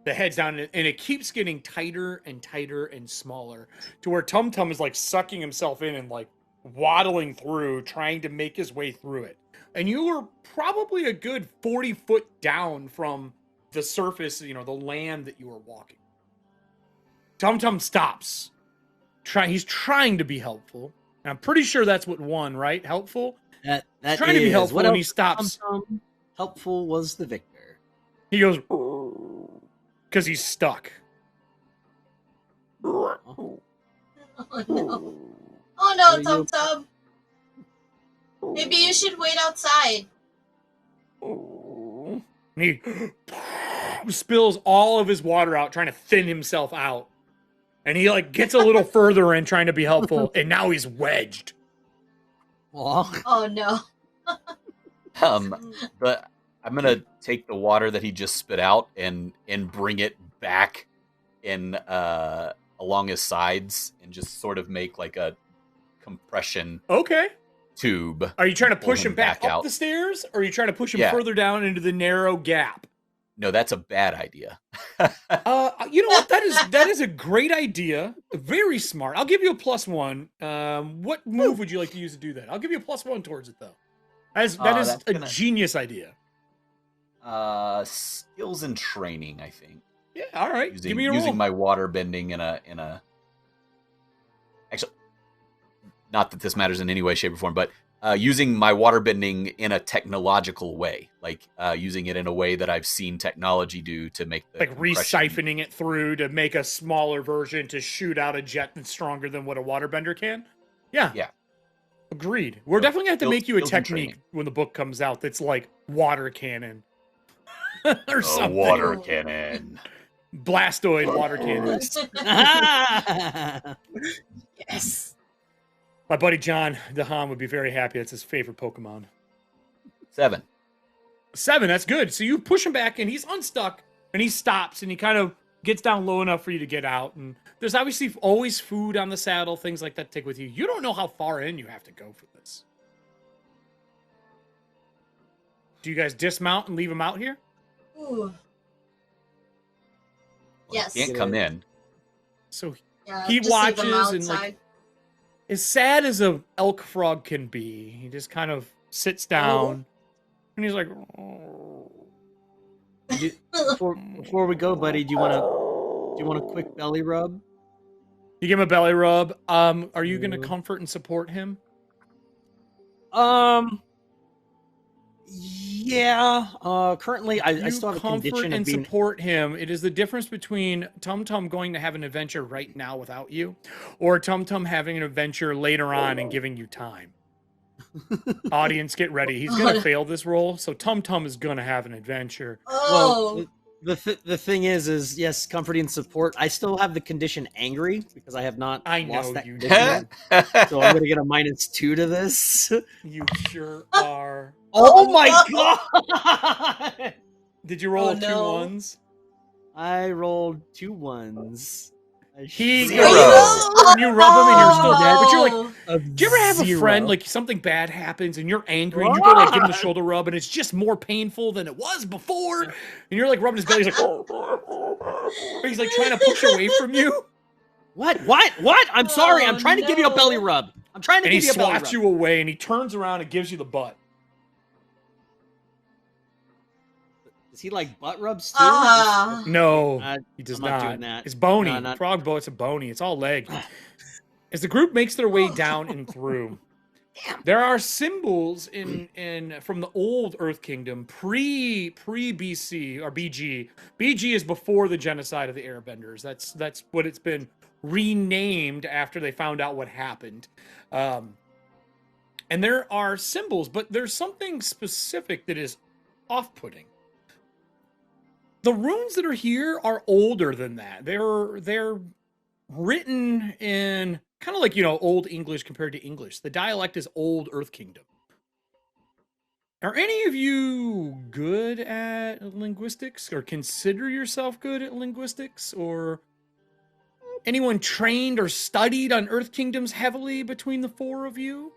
that heads down, and it keeps getting tighter and tighter and smaller to where Tum Tum is like sucking himself in and like waddling through, trying to make his way through it. And you were probably a good 40 foot down from the surface, the land that you were walking. Tum Tum stops. He's trying to be helpful. And I'm pretty sure that's what won, right? Helpful? That he's trying to be helpful, and he stops. Helpful was the victor. He goes, because he's stuck. Oh no. Oh no, Tum Tum. Maybe you should wait outside. And he spills all of his water out, trying to thin himself out. And he like gets a little further in, trying to be helpful, and now he's wedged. Oh no. But I'm gonna take the water that he just spit out and bring it back in along his sides and just sort of make like a compression tube. Are you trying to push him back up the stairs, or are you trying to push him further down into the narrow gap? No, that's a bad idea. You know what? That is a great idea. Very smart. I'll give you a +1. What move would you like to use to do that? I'll give you a +1 towards it, though. That is a genius idea. Skills and training, I think. Yeah, all right. Give me a roll. Using my water bending in a actually, not that this matters in any way, shape, or form, but using my water bending in a technological way, like using it in a way that I've seen technology do to make the re-siphoning it through to make a smaller version to shoot out a jet that's stronger than what a waterbender can. Yeah. Agreed. We're definitely gonna have to make you a technique when the book comes out that's like water cannon or something. Water cannon. Blastoid water cannons. Yes. My buddy John DeHaan would be very happy. That's his favorite Pokemon. 7. 7, that's good. So you push him back, and he's unstuck, and he stops, and he kind of gets down low enough for you to get out. And there's obviously always food on the saddle, things like that to take with you. You don't know how far in you have to go for this. Do you guys dismount and leave him out here? Ooh. Yes. He can't come in. So he watches and like, as sad as a elk frog can be, he just kind of sits down and he's like, before we go, buddy, do you want a quick belly rub? You give him a belly rub. Are you going to comfort and support him? Yeah. Currently, I still have a condition and support him. It is the difference between Tum Tum going to have an adventure right now without you, or Tum Tum having an adventure later on and giving you time. Audience, get ready. He's gonna fail this roll, so Tum Tum is gonna have an adventure. Well, the thing is yes, comforting and support. I still have the condition angry because I have not lost that condition. So I'm gonna get a -2 to this. You sure are. Oh my god! Did you roll 2 1s? I rolled 2 1s. He goes, and you rub him and you're still dead. But you're like, do you ever have a friend, like something bad happens and you're angry and you go like give him the shoulder rub and it's just more painful than it was before? And you're like rubbing his belly, he's like, he's like trying to push away from you. What? I'm sorry, I'm trying to give you a belly rub. I'm trying to give you a belly rub. And he swats you away and he turns around and gives you the butt. Does he like butt rubs too? No, he does not doing that. It's bony. Frog boat's a bony. It's all leg. As the group makes their way down and through, there are symbols in from the old Earth Kingdom, pre BC or BG. BG is before the genocide of the Airbenders. That's what it's been renamed after they found out what happened. And there are symbols, but there's something specific that is off-putting. The runes that are here are older than that. They're written in kind of like, Old English compared to English. The dialect is Old Earth Kingdom. Are any of you good good at linguistics, or consider yourself good at linguistics, or anyone trained or studied on Earth Kingdoms heavily between the four of you?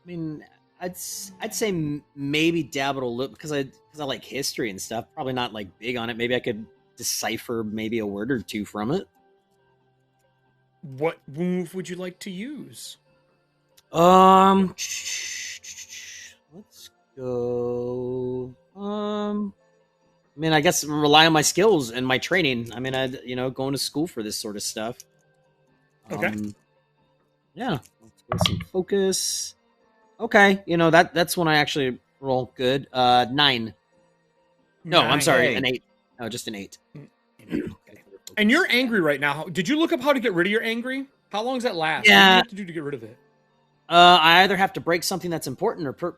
I mean, I'd say maybe dabble a little because I like history and stuff. Probably not like big on it. Maybe I could decipher maybe a word or two from it. What move would you like to use? Let's go. I mean, I guess rely on my skills and my training. I mean, going to school for this sort of stuff. Okay. Yeah. Let's go some focus. Okay, that's when I actually roll good. 9. No, I'm sorry, an 8. No, just an 8. Okay. And you're angry right now. Did you look up how to get rid of your angry? How long does that last? Yeah. What do you have to do to get rid of it? I either have to break something that's important or put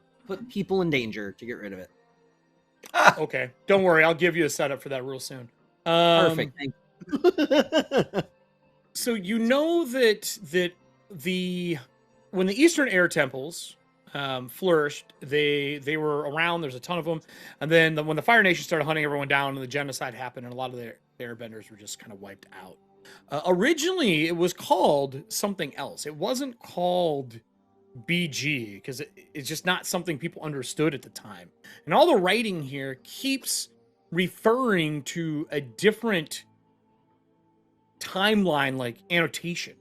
people in danger to get rid of it. Okay, don't worry. I'll give you a setup for that real soon. Perfect. Thank you. So you know that when the Eastern Air Temples flourished, they were around. There's a ton of them, and then when the Fire Nation started hunting everyone down, and the genocide happened, and a lot of the airbenders were just kind of wiped out. Originally, it was called something else. It wasn't called BG because it's just not something people understood at the time. And all the writing here keeps referring to a different timeline, like annotation,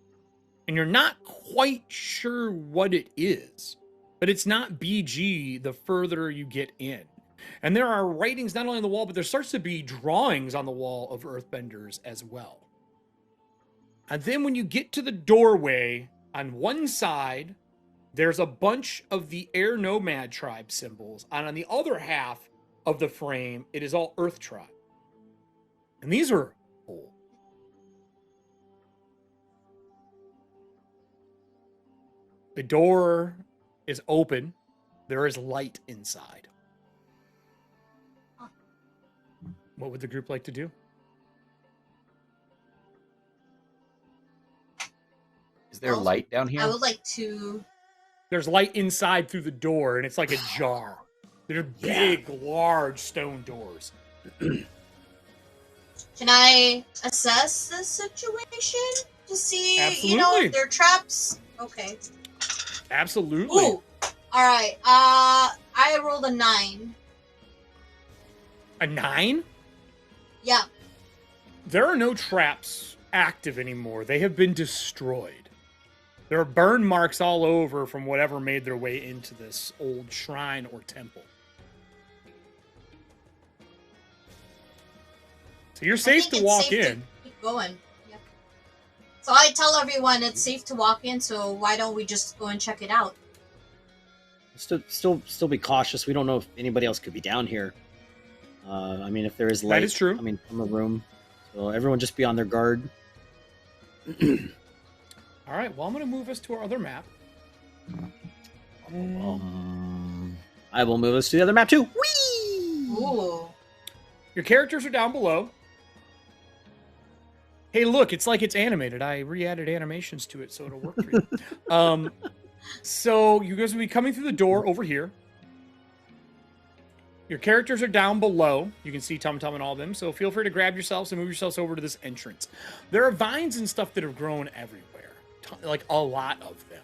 and you're not quite sure what it is. But it's not BG the further you get in. And there are writings not only on the wall, but there starts to be drawings on the wall of Earthbenders as well. And then when you get to the doorway, on one side, there's a bunch of the Air Nomad tribe symbols. And on the other half of the frame, it is all Earth tribe. And these are old. The door is open. There is light inside. What would the group like to do? Is there light down here? I would like to... There's light inside through the door, and it's like a jar. They're big, large stone doors. Can I assess the situation to see, Absolutely. if there are traps? Okay. Absolutely. Ooh. All right. I rolled a 9. A 9? Yeah. There are no traps active anymore. They have been destroyed. There are burn marks all over from whatever made their way into this old shrine or temple. So you're safe to walk in. Keep going. Yeah. So I tell everyone it's safe to walk in, so why don't we just go and check it out? Still be cautious. We don't know if anybody else could be down here. I mean, if there is light, that is true. I mean, from a room, so everyone just be on their guard. All right. Well, I'm going to move us to our other map. I will move us to the other map too. Whee! Ooh. Your characters are down below. Hey, look! It's like it's animated. I re-added animations to it, so it'll work for you. So you guys will be coming through the door over here. Your characters are down below. You can see Tum Tum and all of them. So feel free to grab yourselves and move yourselves over to this entrance. There are vines and stuff that have grown everywhere. Like a lot of them.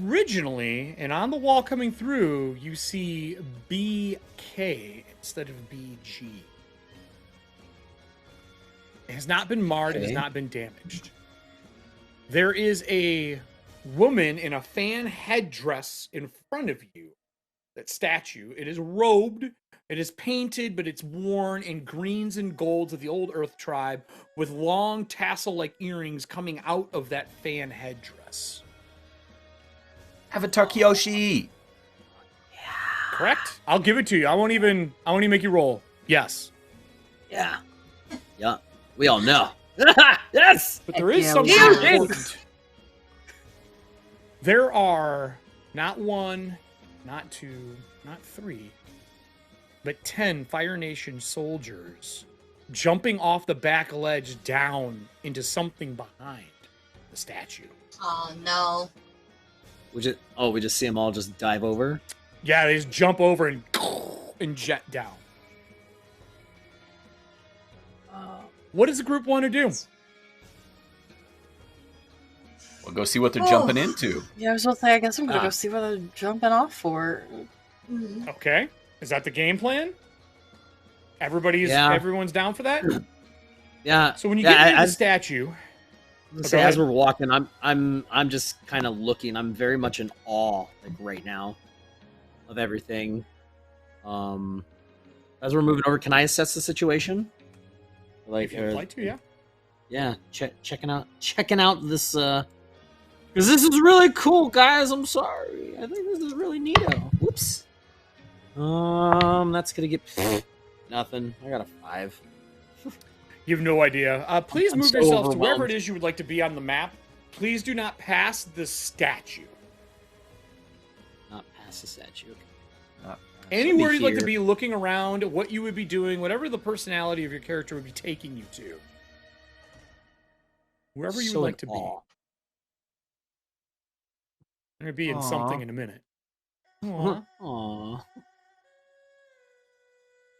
Originally, and on the wall coming through, you see BK instead of BG. It has not been marred. It has not been damaged. There is a woman in a fan headdress in front of you. That statue. It is robed. It is painted, but it's worn in greens and golds of the old Earth tribe with long tassel-like earrings coming out of that fan headdress. Avatar Kyoshi. Yeah. Correct? I'll give it to you. I won't even make you roll. Yes. Yeah. Yeah. We all know. Yes. But there is something important. There are not 1, not 2, not 3, but 10 Fire Nation soldiers jumping off the back ledge down into something behind the statue. Oh, no. We just see them all just dive over? Yeah, they just jump over and jet down. What does the group want to do? We'll go see what they're jumping into. Yeah, I was going to say, I guess I'm going to go see what they're jumping off for. Okay. Is that the game plan? Everyone's down for that? Yeah. So when you get into the statue... So as we're walking, I'm just kind of looking. I'm very much in awe, like right now, of everything. As we're moving over, can I assess the situation? Like, if you'd like to, yeah. Yeah, checking out this. Because this is really cool, guys. I'm sorry. I think this is really neato. Whoops. That's gonna get nothing. I got a 5. You have no idea. Please move yourselves to wherever it is you would like to be on the map. Please do not pass the statue. Not past the statue. Anywhere you'd like to be looking around, what you would be doing, whatever the personality of your character would be taking you to. Wherever you would like to be. I'm going to be in something in a minute. Aww.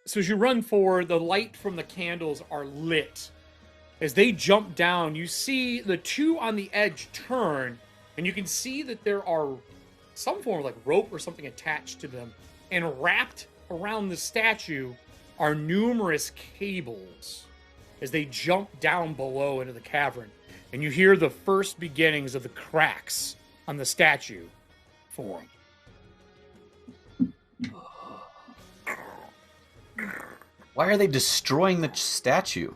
So as you run forward, the light from the candles are lit. As they jump down, you see the two on the edge turn, and you can see that there are some form of like rope or something attached to them. And wrapped around the statue are numerous cables as they jump down below into the cavern. And you hear the first beginnings of the cracks on the statue form. Why are they destroying the statue?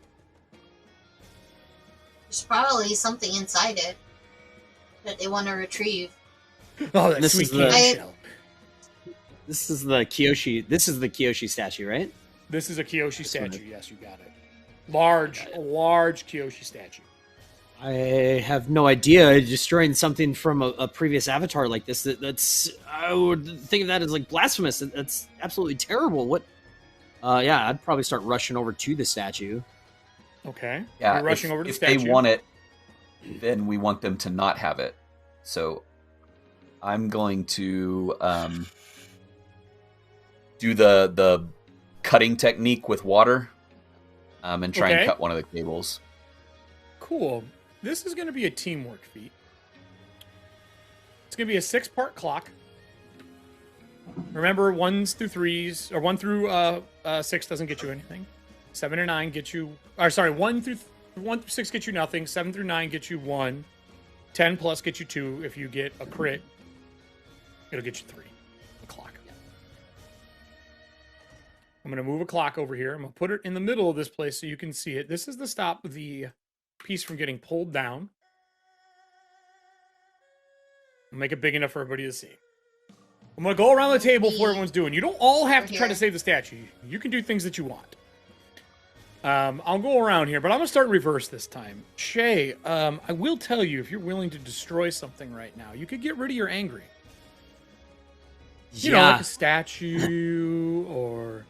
There's probably something inside it that they want to retrieve. Oh, that's sweet shell. This is the Kyoshi. This is the Kyoshi statue, right? This is a Kyoshi statue. Yes, you got it. Large Kyoshi statue. I have no idea. Destroying something from a previous avatar like this, that's I would think of that as like blasphemous. That's absolutely terrible. What? Yeah, I'd probably start rushing over to the statue. Okay. Yeah, you're rushing over to the statue. If they want it, then we want them to not have it. So I'm going to do the cutting technique with water and try and cut one of the cables. Cool. This is going to be a teamwork feat. It's going to be a 6-part clock. Remember, 1s through 3s, or 1 through 6 doesn't get you anything. 7 or 9 get you, or sorry, 1 through 6 get you nothing. 7 through 9 get you 1. 10 plus get you 2. If you get a crit, it'll get you 3. A clock. I'm going to move a clock over here. I'm going to put it in the middle of this place so you can see it. This is to stop the piece from getting pulled down. I'll make it big enough for everybody to see. I'm going to go around the table for everyone's doing. You don't all have to try to save the statue. You can do things that you want. I'll go around here, but I'm going to start in reverse this time. Shay, I will tell you, if you're willing to destroy something right now, you could get rid of your angry. You know, like a statue or...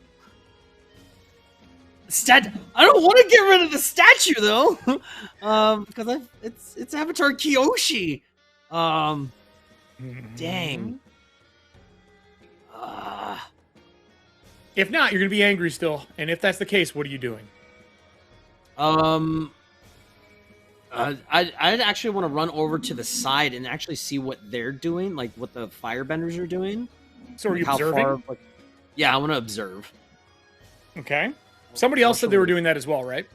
I don't want to get rid of the statue, though. Because it's Avatar Kyoshi. Dang. If not, you're going to be angry still. And if that's the case, what are you doing? I'd actually want to run over to the side and actually see what they're doing, like what the firebenders are doing. So are you observing? Yeah, I want to observe. Okay. Somebody else said they were doing that as well, right?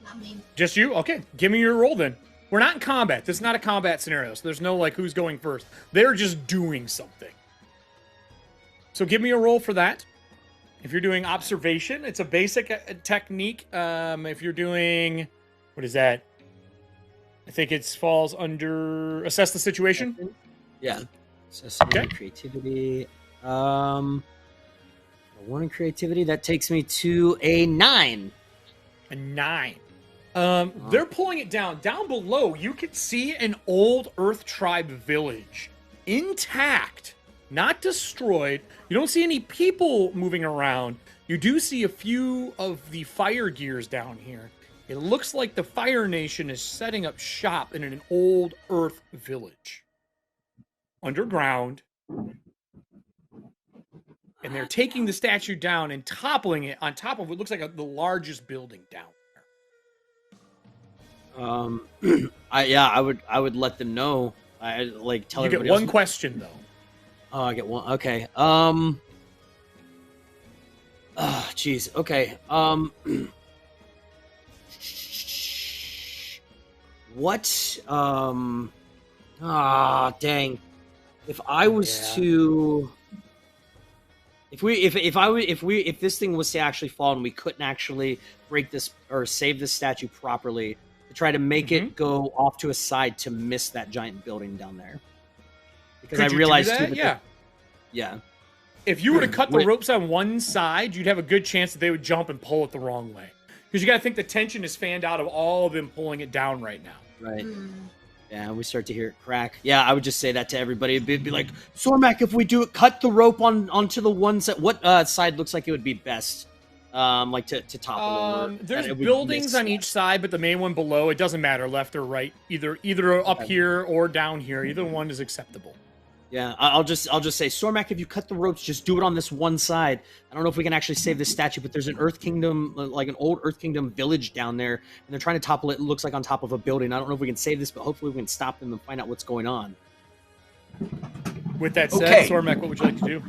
Not me. Just you? Okay. Give me your roll then. We're not in combat. This is not a combat scenario, so there's no, like, who's going first. They're just doing something. So give me a roll for that. If you're doing observation, it's a basic technique. If you're doing... What is that? I think it falls under... Assess the situation? Yeah. Assess creativity. 1 in creativity. That takes me to a 9. A 9. They're pulling it down. Down below, you can see an old Earth Tribe village. Intact. Not destroyed. You don't see any people moving around. You do see a few of the fire gears down here. It looks like the Fire Nation is setting up shop in an old Earth village. underground, and they're taking the statue down and toppling it on top of what looks like the largest building down there. I would let them know. I like tell you everybody. You get one question though. Oh, I get one. Okay. Jeez. Okay. What? Dang. If I was to, if this thing was to actually fall and we couldn't actually break this or save this statue properly, to try to make it go off to a side to miss that giant building down there. Because I realized too that yeah. If you were to cut the ropes on one side, you'd have a good chance that they would jump and pull it the wrong way. Because you got to think the tension is fanned out of all of them pulling it down right now. Right. Yeah, we start to hear it crack. Yeah, I would just say that to everybody. It'd be like, Sormac, if we do it, cut the rope onto the one side. What side looks like it would be best? Like to topple over. There's buildings on each side, but the main one below, it doesn't matter, left or right. Either up here or down here. Either one is acceptable. Yeah, I'll just say, Sormac, if you cut the ropes, just do it on this one side. I don't know if we can actually save this statue, but there's an Earth Kingdom, like an old Earth Kingdom village down there, and they're trying to topple it. It looks like on top of a building. I don't know if we can save this, but hopefully we can stop them and find out what's going on. With that said, Sormac, what would you like to do?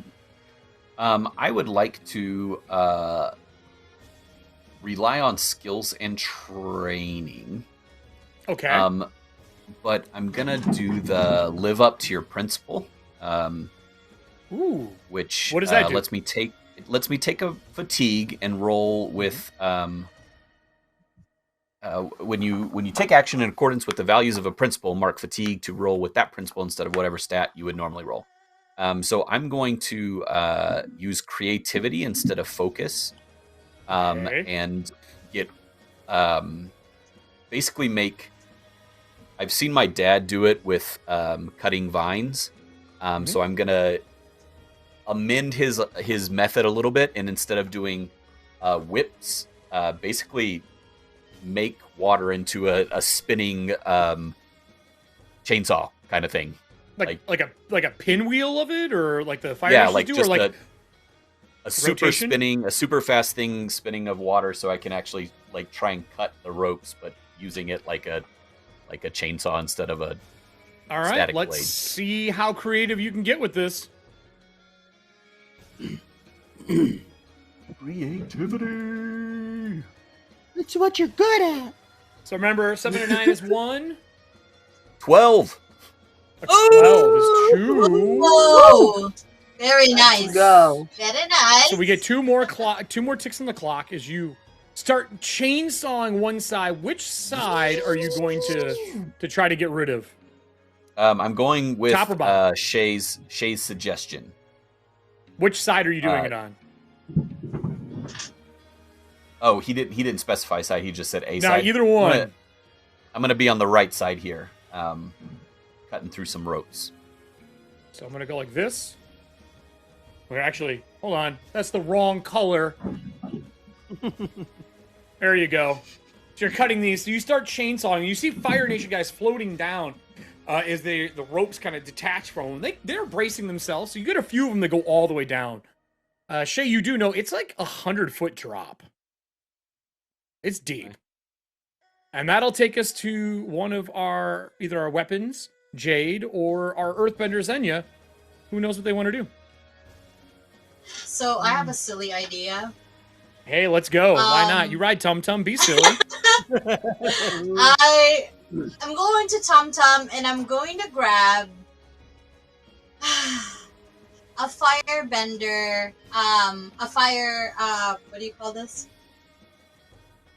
I would like to rely on skills and training. Okay. But I'm gonna do the live up to your principle. Ooh. Which what does that do? lets me take a fatigue and roll with when you take action in accordance with the values of a principle, mark fatigue to roll with that principle instead of whatever stat you would normally roll. So I'm going to use creativity instead of focus, and get basically make. I've seen my dad do it with cutting vines, so I'm gonna amend his method a little bit, and instead of doing whips, basically make water into a spinning chainsaw kind of thing, like a pinwheel of it, or like the fire like do, just or like a super spinning, a super fast thing spinning of water, so I can actually like try and cut the ropes, but using it like a chainsaw instead of a all right, static let's blade. See how creative you can get with this. Creativity. That's what you're good at. So remember, 7 and 9 is 1. 12. 12 is 2. Whoa! Very nice. Go. Very nice. So we get two more ticks on the clock as you start chainsawing one side. Which side are you going to try to get rid of? I'm going with Top or bottom? Shay's suggestion. Which side are you doing it on? Oh, he didn't specify side. He just said a no, side. No, either one. I'm gonna be on the right side here, cutting through some ropes. So I'm gonna go like this. Wait, actually, hold on. That's the wrong color. There you go. So you're cutting these. So you start chainsawing. You see Fire Nation guys floating down as the ropes kind of detach from them. They're bracing themselves. So you get a few of them that go all the way down. Shay, you do know it's like 100-foot drop. It's deep. And that'll take us to one of either our weapons, Jade, or our Earthbender, Xenia. Who knows what they want to do? So I have a silly idea. Hey, let's go. Why not? You ride Tum Tum, be silly. I'm going to Tum Tum and I'm going to grab a firebender, what do you call this?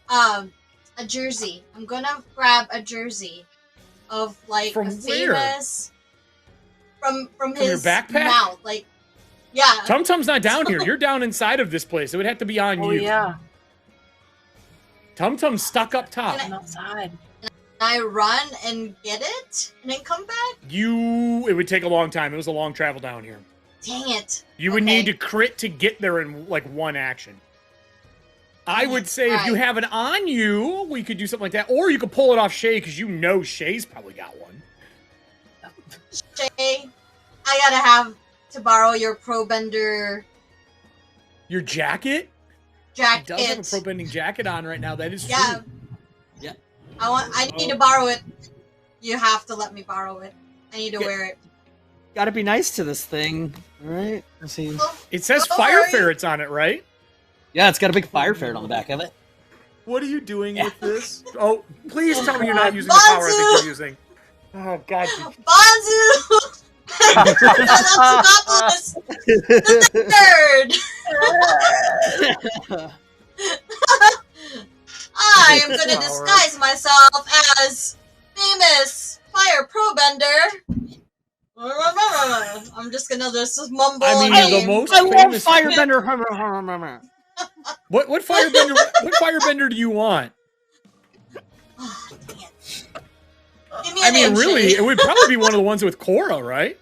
A jersey. I'm gonna grab a jersey of like from a famous from his your backpack? Mouth. Like, yeah. Tum Tum's not down here. You're down inside of this place. It would have to be on you. Oh yeah. Tum Tum's stuck up top. I'm outside. I run and get it and then come back? It would take a long time. It was a long travel down here. Dang it. You would need to crit to get there in like one action. I would say if you have it on you, we could do something like that. Or you could pull it off Shay, because you know Shay's probably got one. Shay, I gotta have to borrow your Probender. Your jacket? Jacket. He does have a pro-bending jacket on right now. That is true. Yeah. I need to borrow it. You have to let me borrow it. I need to wear it. Gotta be nice to this thing. All right. Let's see. It says fire ferrets on it, right? Yeah, it's got a big fire ferret on the back of it. What are you doing with this? Oh, please tell me you're not using the power I think you're using. Oh, God. Banzu! The third! I am going to disguise myself as famous fire probender. I'm just going to just mumble. I mean, the most famous firebender. What firebender do you want? Oh, I mean, really, it would probably be one of the ones with Korra, right?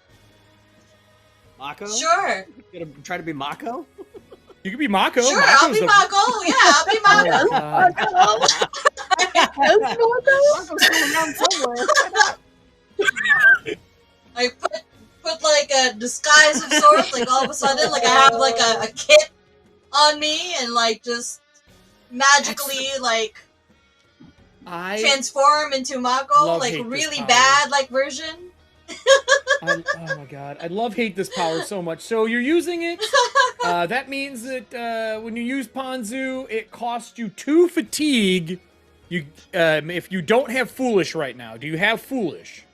Mako? Sure. You gonna try to be Mako? You could be Mako. Sure, I'll be Mako. Yeah, I'll be Mako. Mako's still around somewhere. I put like a disguise of sorts, like all of a sudden, like I have like a kit on me and like just magically like transform into Mako, like really bad like version. Oh my god, I hate this power so much. So you're using it. That means that when you use Panzu, it costs you 2 fatigue. You if you don't have Foolish right now. Do you have Foolish?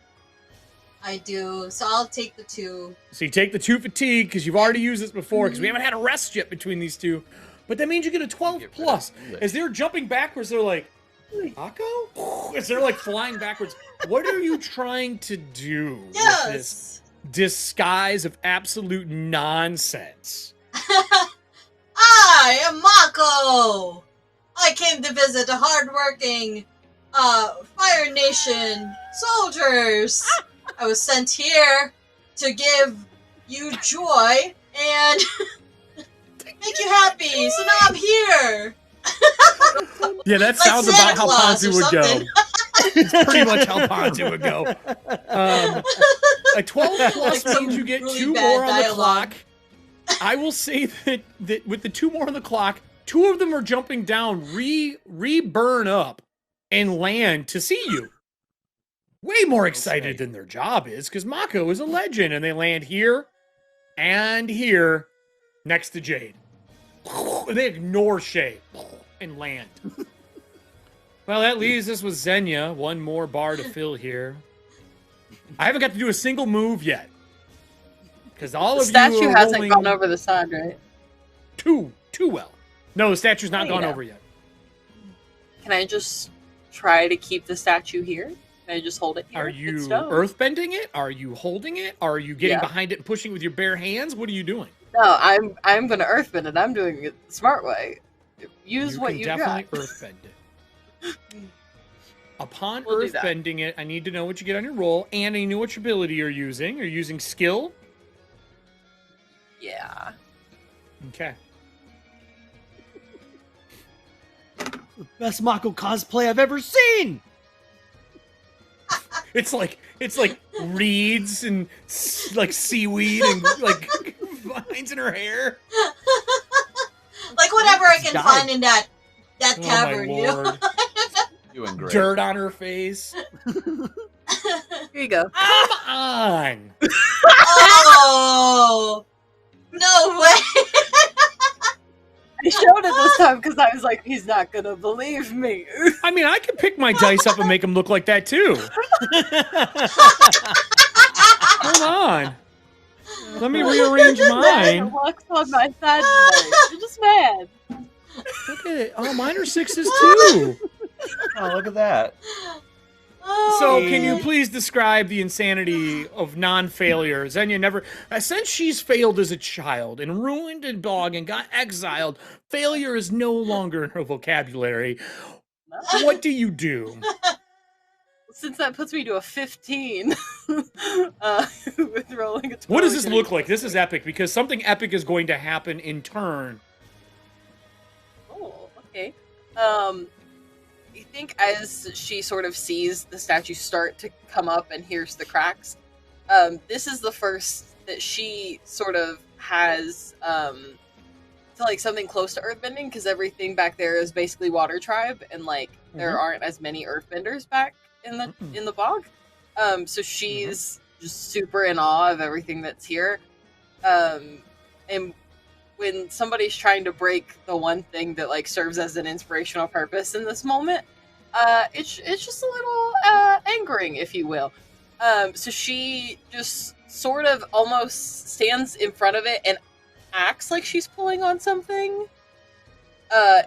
I do, so I'll take the 2. So you take the 2 fatigue because you've already used this before because we haven't had a rest yet between these two. But that means you get a 12 plus. As they're jumping backwards, they're like, Mako? As they're like flying backwards. What are you trying to do with this disguise of absolute nonsense? I am Mako! I came to visit the hardworking Fire Nation soldiers. I was sent here to give you joy and make you happy. So now I'm here. Yeah, that sounds about how Panzu would go. It's pretty much how Panzu would go. A 12 plus means you get really 2 more on the clock. I will say that with the 2 more on the clock, 2 of them are jumping down, re-burn up, and land to see you. Way more excited than their job is, because Mako is a legend, and they land here and here next to Jade. They ignore Shay and land. Well, that leaves us with Xenia. 1 more bar to fill here. I haven't got to do a single move yet. Because all of you are statue hasn't gone over the side, right? Too well. No, the statue's not gone over yet. Can I just try to keep the statue here? Can I just hold it here? Are you earthbending it? Are you holding it? Are you getting behind it and pushing it with your bare hands? What are you doing? No, I'm going to earthbend it. I'm doing it the smart way. Use what you got. You can definitely earthbend it. Upon earthbending it, I need to know what you get on your roll, and I know which ability you're using. Are you using skill? Yeah. Okay. The best Mako cosplay I've ever seen. It's like reeds and like seaweed and like vines in her hair. Like whatever I can find in that cavern, you know. Doing great. Dirt on her face. Here you go. Come on. Oh no way. I showed it this time because I was like, he's not gonna believe me. I mean, I could pick my dice up and make him look like that too. Hold on. Let me rearrange mine. Luck's on my side today. You're just mad. Look at it. Oh, mine are 6s too. Oh, look at that. So, can you please describe the insanity of non-failure? Xenia never... since she's failed as a child and ruined a dog and got exiled, failure is no longer in her vocabulary. What do you do? Since that puts me to a 15 with rolling a 12. What does this look like? This is epic, because something epic is going to happen in turn. Oh, okay. I think as she sort of sees the statue start to come up and hears the cracks, this is the first that she sort of has like something close to earthbending, because everything back there is basically water tribe, and like there aren't as many earthbenders back in the bog. So she's just super in awe of everything that's here. And when somebody's trying to break the one thing that like serves as an inspirational purpose in this moment, it's just a little angering, if you will. So she just sort of almost stands in front of it and acts like she's pulling on something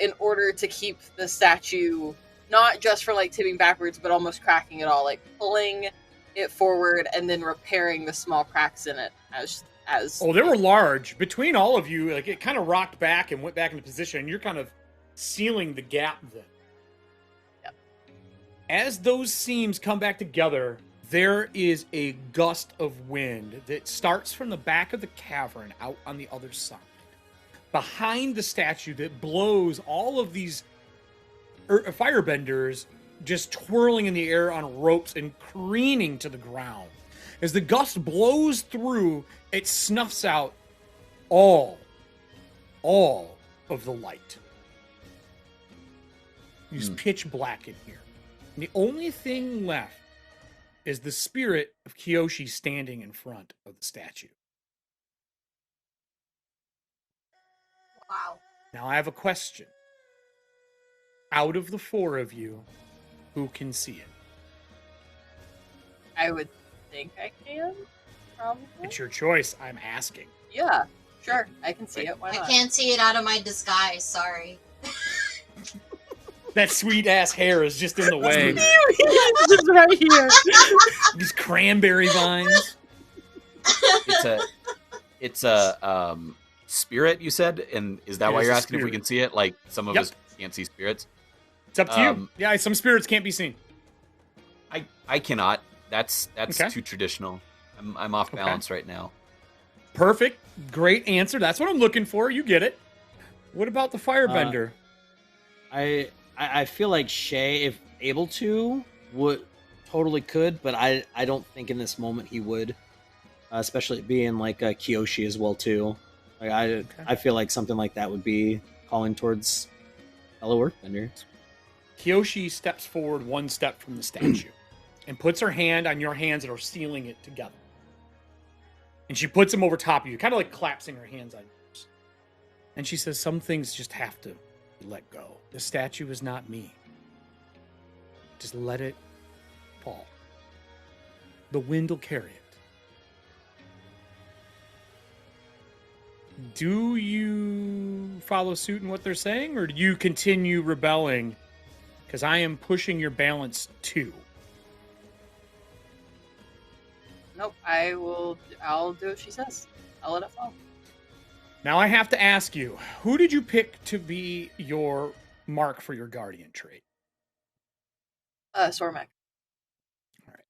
in order to keep the statue not just from like tipping backwards, but almost cracking it all, like pulling it forward and then repairing the small cracks in it as oh, they were large. Between all of you, like it kind of rocked back and went back into position, and you're kind of sealing the gap then. Yep. As those seams come back together, there is a gust of wind that starts from the back of the cavern out on the other side, behind the statue, that blows all of these firebenders just twirling in the air on ropes and careening to the ground. As the gust blows through, it snuffs out all of the light. It's pitch black in here. And the only thing left is the spirit of Kyoshi standing in front of the statue. Wow. Now I have a question. Out of the four of you, who can see it? I would think I can, probably. It's your choice. I'm asking. Yeah, sure. I can see it. Why not? I can't see it out of my disguise. Sorry. That sweet ass hair is just in the way. Just right here. These cranberry vines. It's a spirit, you said, and is that why you're asking if we can see it? Like some of us can't see spirits. It's up to you. Yeah, some spirits can't be seen. I cannot. That's too traditional. I'm off balance right now. Perfect. Great answer. That's what I'm looking for. You get it. What about the firebender? I feel like Shay, if able to, would totally could, but I don't think in this moment he would, especially being like a Kyoshi as well too. Like I feel like something like that would be calling towards fellow earthbenders. Kyoshi steps forward one step from the statue and puts her hand on your hands that are sealing it together. And she puts them over top of you, kind of like collapsing her hands on yours. And she says, some things just have to be let go. The statue is not me. Just let it fall. The wind will carry it. Do you follow suit in what they're saying, or do you continue rebelling? Because I am pushing your balance too. Nope, I'll do what she says. I'll let it fall. Now I have to ask you, who did you pick to be your mark for your guardian trait? Sormek. All right.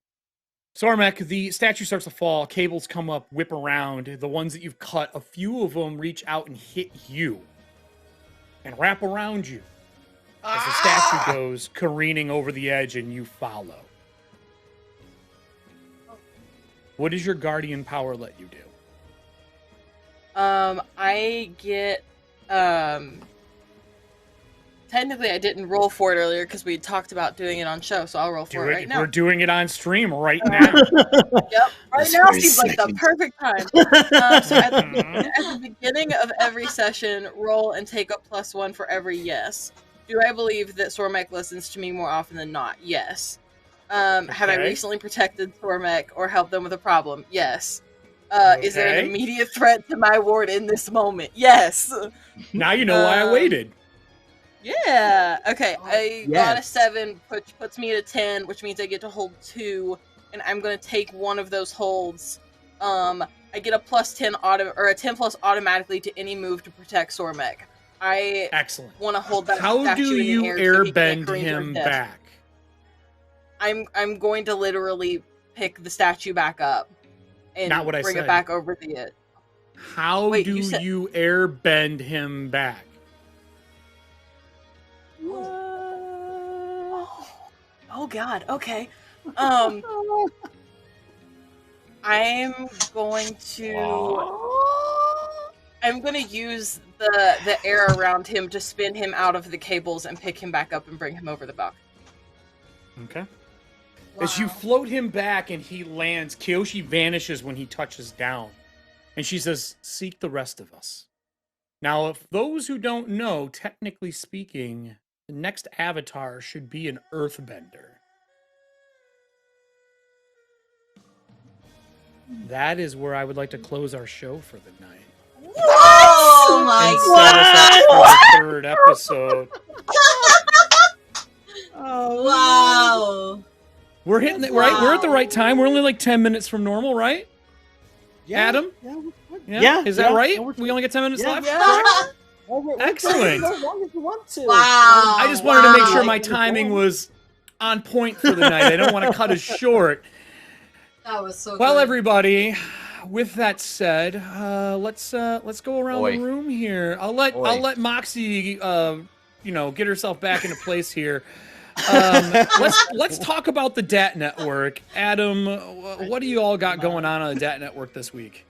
Sormek, the statue starts to fall, cables come up, whip around. The ones that you've cut, a few of them reach out and hit you and wrap around you as the statue goes careening over the edge and you follow. What does your guardian power let you do? I get, technically I didn't roll for it earlier because we talked about doing it on show, so I'll roll for it right now. We're doing it on stream right now. Yep, right now seems like the perfect time. So at the beginning of every session, roll and take up +1 for every yes. Do I believe that Sormek listens to me more often than not? Yes. Have I recently protected Sormek or helped them with a problem? Yes. Is there an immediate threat to my ward in this moment? Yes. Now you know why I waited. Yeah. Okay. I got a 7, which puts me at a 10, which means I get to hold 2, and I'm going to take one of those holds. I get a +10 or a 10 plus automatically to any move to protect Sormek. I want to hold that. How do you airbend him back? I'm going to literally pick the statue back up and Not what I bring said. it back over the edge. How do you airbend him back? Oh God. Okay. I'm going to use the air around him to spin him out of the cables and pick him back up and bring him over the dock. Okay. Wow. As you float him back and he lands, Kyoshi vanishes when he touches down. And she says, "Seek the rest of us." Now, if those who don't know, technically speaking, the next avatar should be an earthbender. That is where I would like to close our show for the night. Oh my God! For the third episode. Oh, wow. We're hitting it, right? We're at the right time. We're only like 10 minutes from normal, right? Yeah, Adam? Yeah. Is that right? We only got 10 minutes left? Yeah. Excellent. As long as you want to. Wow. I just wanted to make sure my timing was on point for the night. I don't want to cut us short. That was so Well, good. everybody, with that said, let's go around the room here. I'll let Moxie get herself back into place here. Let's talk about the DAT network. Adam, what do you all got going on the DAT network this week?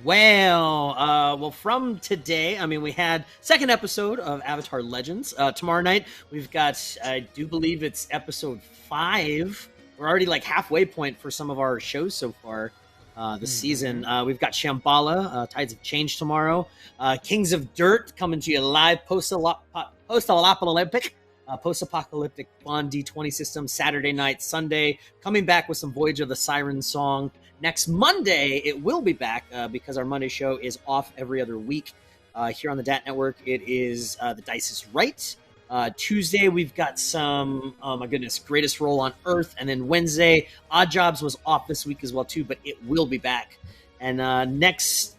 Well, from today, I mean, we had second episode of Avatar Legends. Tomorrow night, we've got, I do believe it's episode 5. We're already like halfway point for some of our shows so far this season. We've got Shambhala, Tides of Change tomorrow. Kings of Dirt coming to you live, post-apocalyptic fun D20 system Saturday night, Sunday. Coming back with some Voyage of the Siren song. Next Monday, it will be back because our Monday show is off every other week here on the DAT Network. It is The Dice is Right. Tuesday, we've got some, Greatest Roll on Earth. And then Wednesday, Odd Jobs was off this week as well, too, but it will be back. And next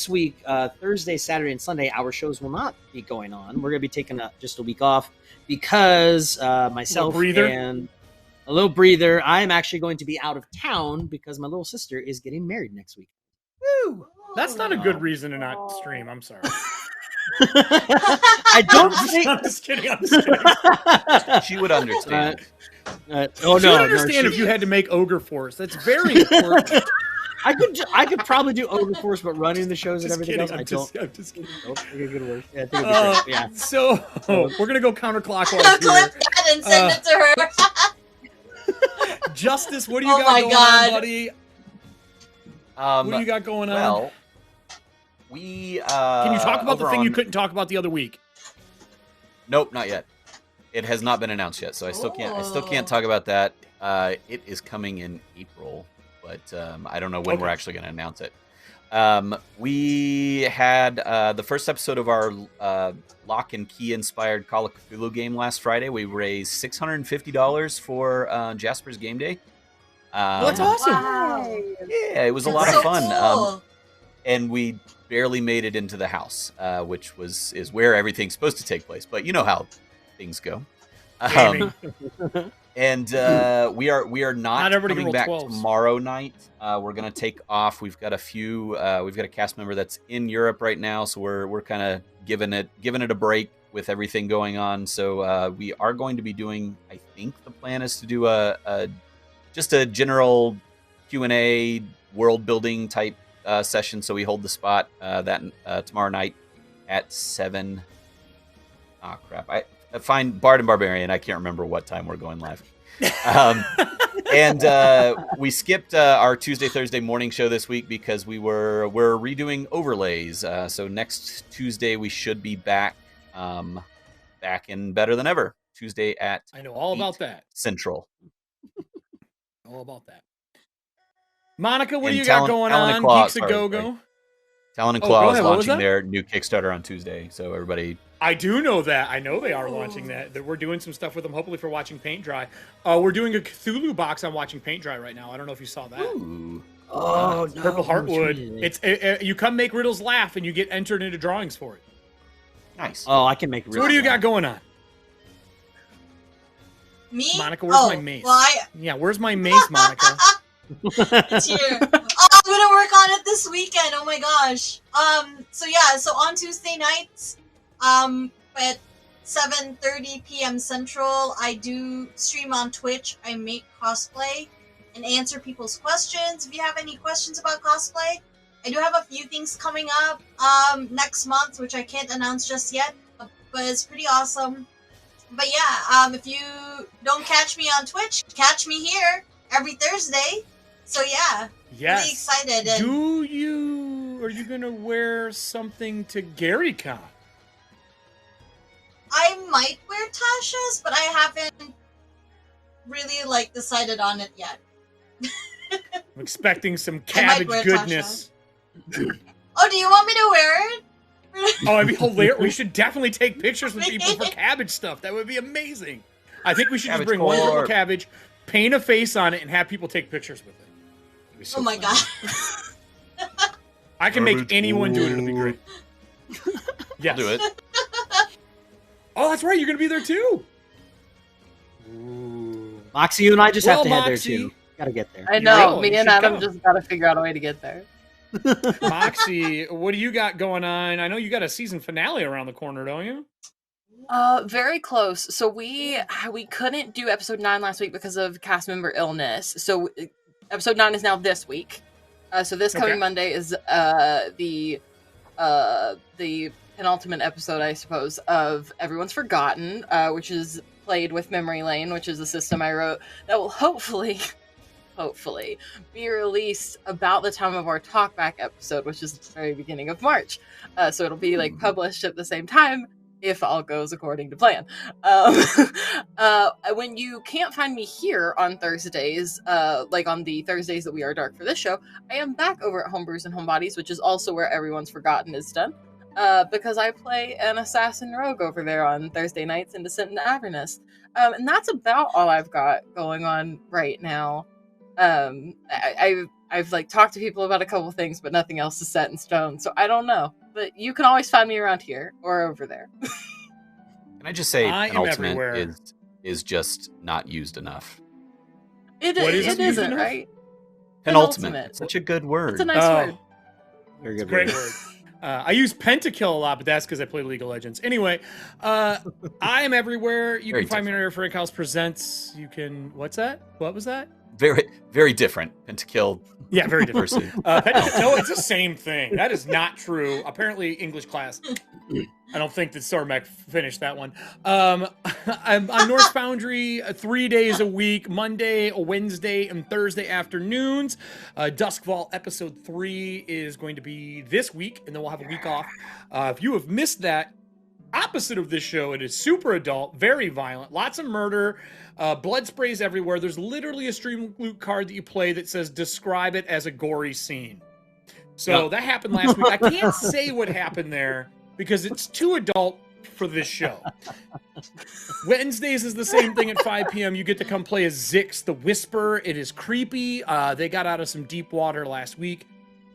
week, Thursday, Saturday, and Sunday, our shows will not be going on. We're going to be taking just a week off because myself and a little breather, I'm actually going to be out of town because my little sister is getting married next week. Woo! That's not a good reason to not stream. I'm sorry. I don't think... I'm just kidding. She would understand. She would understand if you had to make Ogre Force. That's very important. I could probably do Ogre Force, but running the shows and everything else, I'm just kidding. Nope, I think it could work. Yeah, I think it'd be great. Yeah. So we're gonna go counterclockwise here. Clip that and send it to her. Justice, what do you got going on, buddy? What do you got going on? Well, we can you talk about the thing you couldn't talk about the other week? Nope, not yet. It has not been announced yet, so I still can't talk about that. It is coming in April, but I don't know when we're actually going to announce it. We had the first episode of our Lock and Key inspired Call of Cthulhu game last Friday. We raised $650 for Jasper's Game Day. That's awesome. Wow. Yeah, it was a lot of fun. Cool. And we barely made it into the house, which is where everything's supposed to take place. But you know how things go. And we are not coming back 12s. Tomorrow night. We're gonna take off. We've got a cast member that's in Europe right now, so we're kind of giving it a break with everything going on. So we are going to be doing. I think the plan is to do just a general Q&A world building type session. So we hold the spot tomorrow night at 7. Oh crap! I find Bard and Barbarian. I can't remember what time we're going live. And we skipped our Tuesday, Thursday morning show this week because we're redoing overlays. So next Tuesday we should be back in better than ever. Tuesday at I know all about that Central. All about that. Monica, what do you got going on? Geeks a Go-Go. Talon and Claw is launching their new Kickstarter on Tuesday, so everybody... I do know that. I know they are launching that. We're doing some stuff with them, hopefully for Watching Paint Dry. We're doing a Cthulhu box on Watching Paint Dry right now. I don't know if you saw that. Ooh. No, Purple Heartwood. You come make riddles laugh, and you get entered into drawings for it. Nice. Oh, I can make riddles. So what do you got going on? Me? Monica, where's my mace? Well, where's my mace, Monica? It's here. I'm gonna work on it this weekend. Oh my gosh. So on Tuesday nights, at 7:30 p.m. Central, I do stream on Twitch. I make cosplay, and answer people's questions. If you have any questions about cosplay, I do have a few things coming up next month, which I can't announce just yet, but it's pretty awesome. But yeah, if you don't catch me on Twitch, catch me here every Thursday. So yeah, yes. Really excited. And are you gonna wear something to GaryCon? I might wear Tasha's, but I haven't really decided on it yet. I'm expecting some cabbage goodness. Oh, do you want me to wear it? Oh, it'd be hilarious. We should definitely take pictures with people for cabbage stuff. That would be amazing. I think we should just bring one little cabbage, paint a face on it, and have people take pictures with it. So my god. I can make anyone do it. It'll be great. Yes. I'll do it. Oh, that's right. You're going to be there too. Ooh. Moxie, you and I just have to head there too. Gotta get there. I know. Me and Adam just gotta figure out a way to get there. Moxie, what do you got going on? I know you got a season finale around the corner, don't you? Very close. So we couldn't do episode 9 last week because of cast member illness. So episode 9 is now this week. So this coming Monday is the penultimate episode, I suppose, of Everyone's Forgotten, which is played with Memory Lane, which is a system I wrote that will hopefully be released about the time of our talkback episode, which is the very beginning of March. So it'll be published at the same time if all goes according to plan. When you can't find me here on Thursdays, on the Thursdays that we are dark for this show, I am back over at Homebrews and Homebodies, which is also where Everyone's Forgotten is done. Because I play an assassin rogue over there on Thursday nights in Descent into Avernus. And that's about all I've got going on right now. I've talked to people about a couple things, but nothing else is set in stone, so I don't know. But you can always find me around here or over there. Can I just say penultimate is just not used enough? It isn't, right? Penultimate. Such a good word. It's a nice word. Very good. Great word. I use Pentakill a lot, but that's because I play League of Legends. Anyway, I am everywhere. You can find me on Frank House Presents. You can... What's that? What was that? Very, very different. Pentakill. Yeah, very different. No, it's the same thing. That is not true. Apparently, English class. I don't think that Sormek finished that one. I'm on Norse Foundry 3 days a week, Monday, Wednesday, and Thursday afternoons. Duskfall episode 3 is going to be this week, and then we'll have a week off. If you have missed that, opposite of this show, it is super adult, very violent, lots of murder, blood sprays everywhere. There's literally a stream loot card that you play that says describe it as a gory scene. So that happened last week. I can't say what happened there because it's too adult for this show. Wednesdays is the same thing at 5 p.m. You get to come play as Zix the Whisper. It is creepy. They got out of some deep water last week.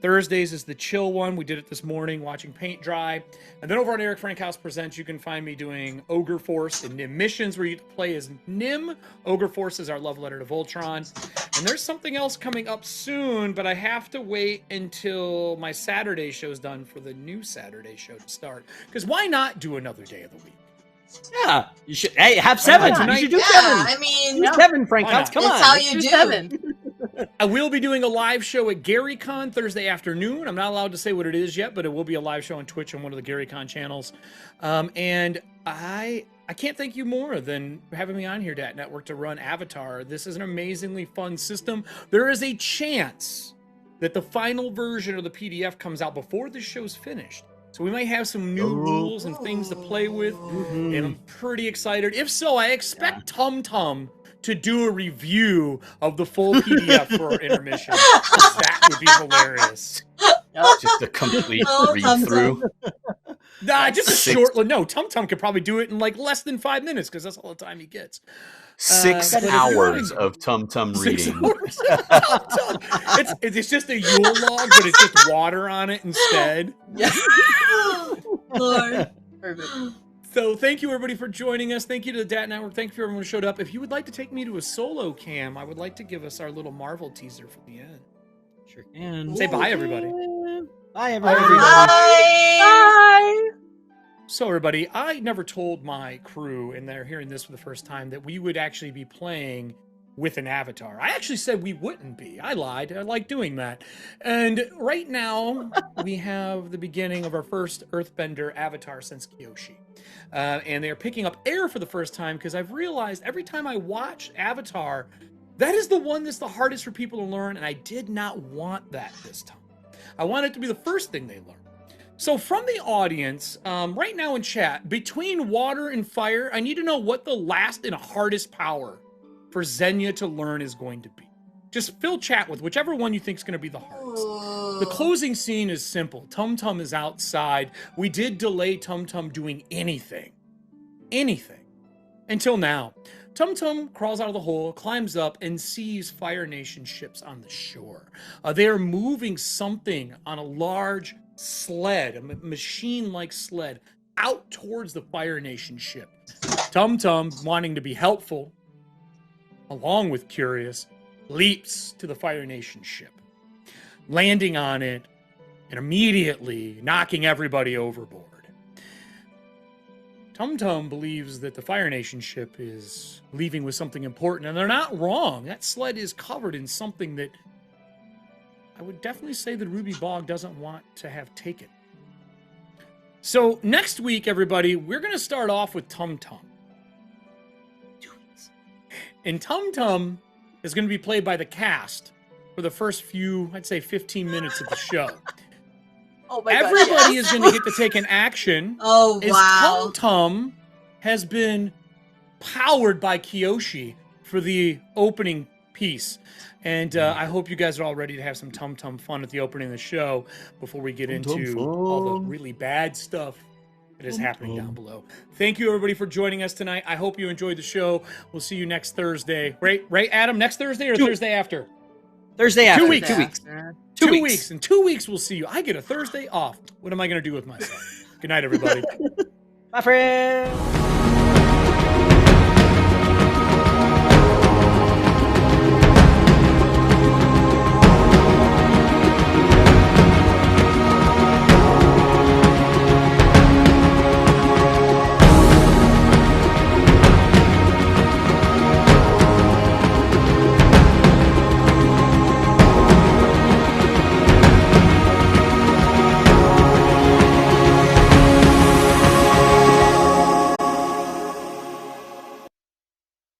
Thursdays is the chill one. We did it this morning, watching paint dry. And then over on Eric Frank House Presents, you can find me doing Ogre Force and Nim Missions, where you play as Nim. Ogre Force is our love letter to Voltron. And there's something else coming up soon, but I have to wait until my Saturday show's done for the new Saturday show to start. Because why not do another day of the week? Yeah, you should. Hey, have 7. You should do 7. I mean, do 7, Frank House. Come on, that's how you do 7. I will be doing a live show at GaryCon Thursday afternoon. I'm not allowed to say what it is yet, but it will be a live show on Twitch on one of the GaryCon channels. And I can't thank you more than having me on here, Dat Network, to run Avatar. This is an amazingly fun system. There is a chance that the final version of the PDF comes out before this show's finished. So we might have some new rules and things to play with, and I'm pretty excited. If so, I expect Tum Tum to do a review of the full PDF for our intermission. That would be hilarious. Just a complete read-through. Nah, just a short... No, Tum Tum could probably do it in less than 5 minutes, because that's all the time he gets. 6 hours of Tum Tum reading. 6 hours of Tum Tum. It's just a Yule log, but it's just water on it instead. Yeah. Lord. Perfect. So thank you, everybody, for joining us. Thank you to the Dat Network. Thank you for everyone who showed up. If you would like to take me to a solo cam, I would like to give us our little Marvel teaser for the end. Sure can. Say bye, everybody. Bye, everybody. Bye. So, everybody, I never told my crew, and they're hearing this for the first time, that we would actually be playing with an avatar. I actually said we wouldn't be. I lied. I like doing that. And right now, we have the beginning of our first Earthbender avatar since Kyoshi. And they're picking up air for the first time because I've realized every time I watch Avatar, that is the one that's the hardest for people to learn, and I did not want that this time. I want it to be the first thing they learn. So from the audience, right now in chat, between water and fire, I need to know what the last and hardest power for Xenia to learn is going to be. Just fill chat with whichever one you think is going to be the hardest. The closing scene is simple. Tum Tum is outside. We did delay Tum Tum doing anything. Anything. Until now. Tum Tum crawls out of the hole, climbs up, and sees Fire Nation ships on the shore. They are moving something on a large sled, a machine-like sled, out towards the Fire Nation ship. Tum Tum, wanting to be helpful, along with Curious, leaps to the Fire Nation ship, landing on it and immediately knocking everybody overboard. Tum Tum believes that the Fire Nation ship is leaving with something important, and they're not wrong. That sled is covered in something that I would definitely say that Ruby Bog doesn't want to have taken. So next week, everybody, we're going to start off with Tum Tum. And Tum Tum is going to be played by the cast for the first few, I'd say 15 minutes of the show. Oh my Everybody is going to get to take an action. Oh, wow. Tum Tum has been powered by Kyoshi for the opening piece. And I hope you guys are all ready to have some Tum Tum fun at the opening of the show before we get into all the really bad stuff that is happening down below. Thank you, everybody, for joining us tonight. I hope you enjoyed the show. We'll see you next Thursday. Right, Adam? Next Thursday or Thursday after? Thursday after. 2 weeks. 2 weeks. 2 weeks. In 2 weeks, we'll see you. I get a Thursday off. What am I going to do with myself? Good night, everybody. Bye, friends.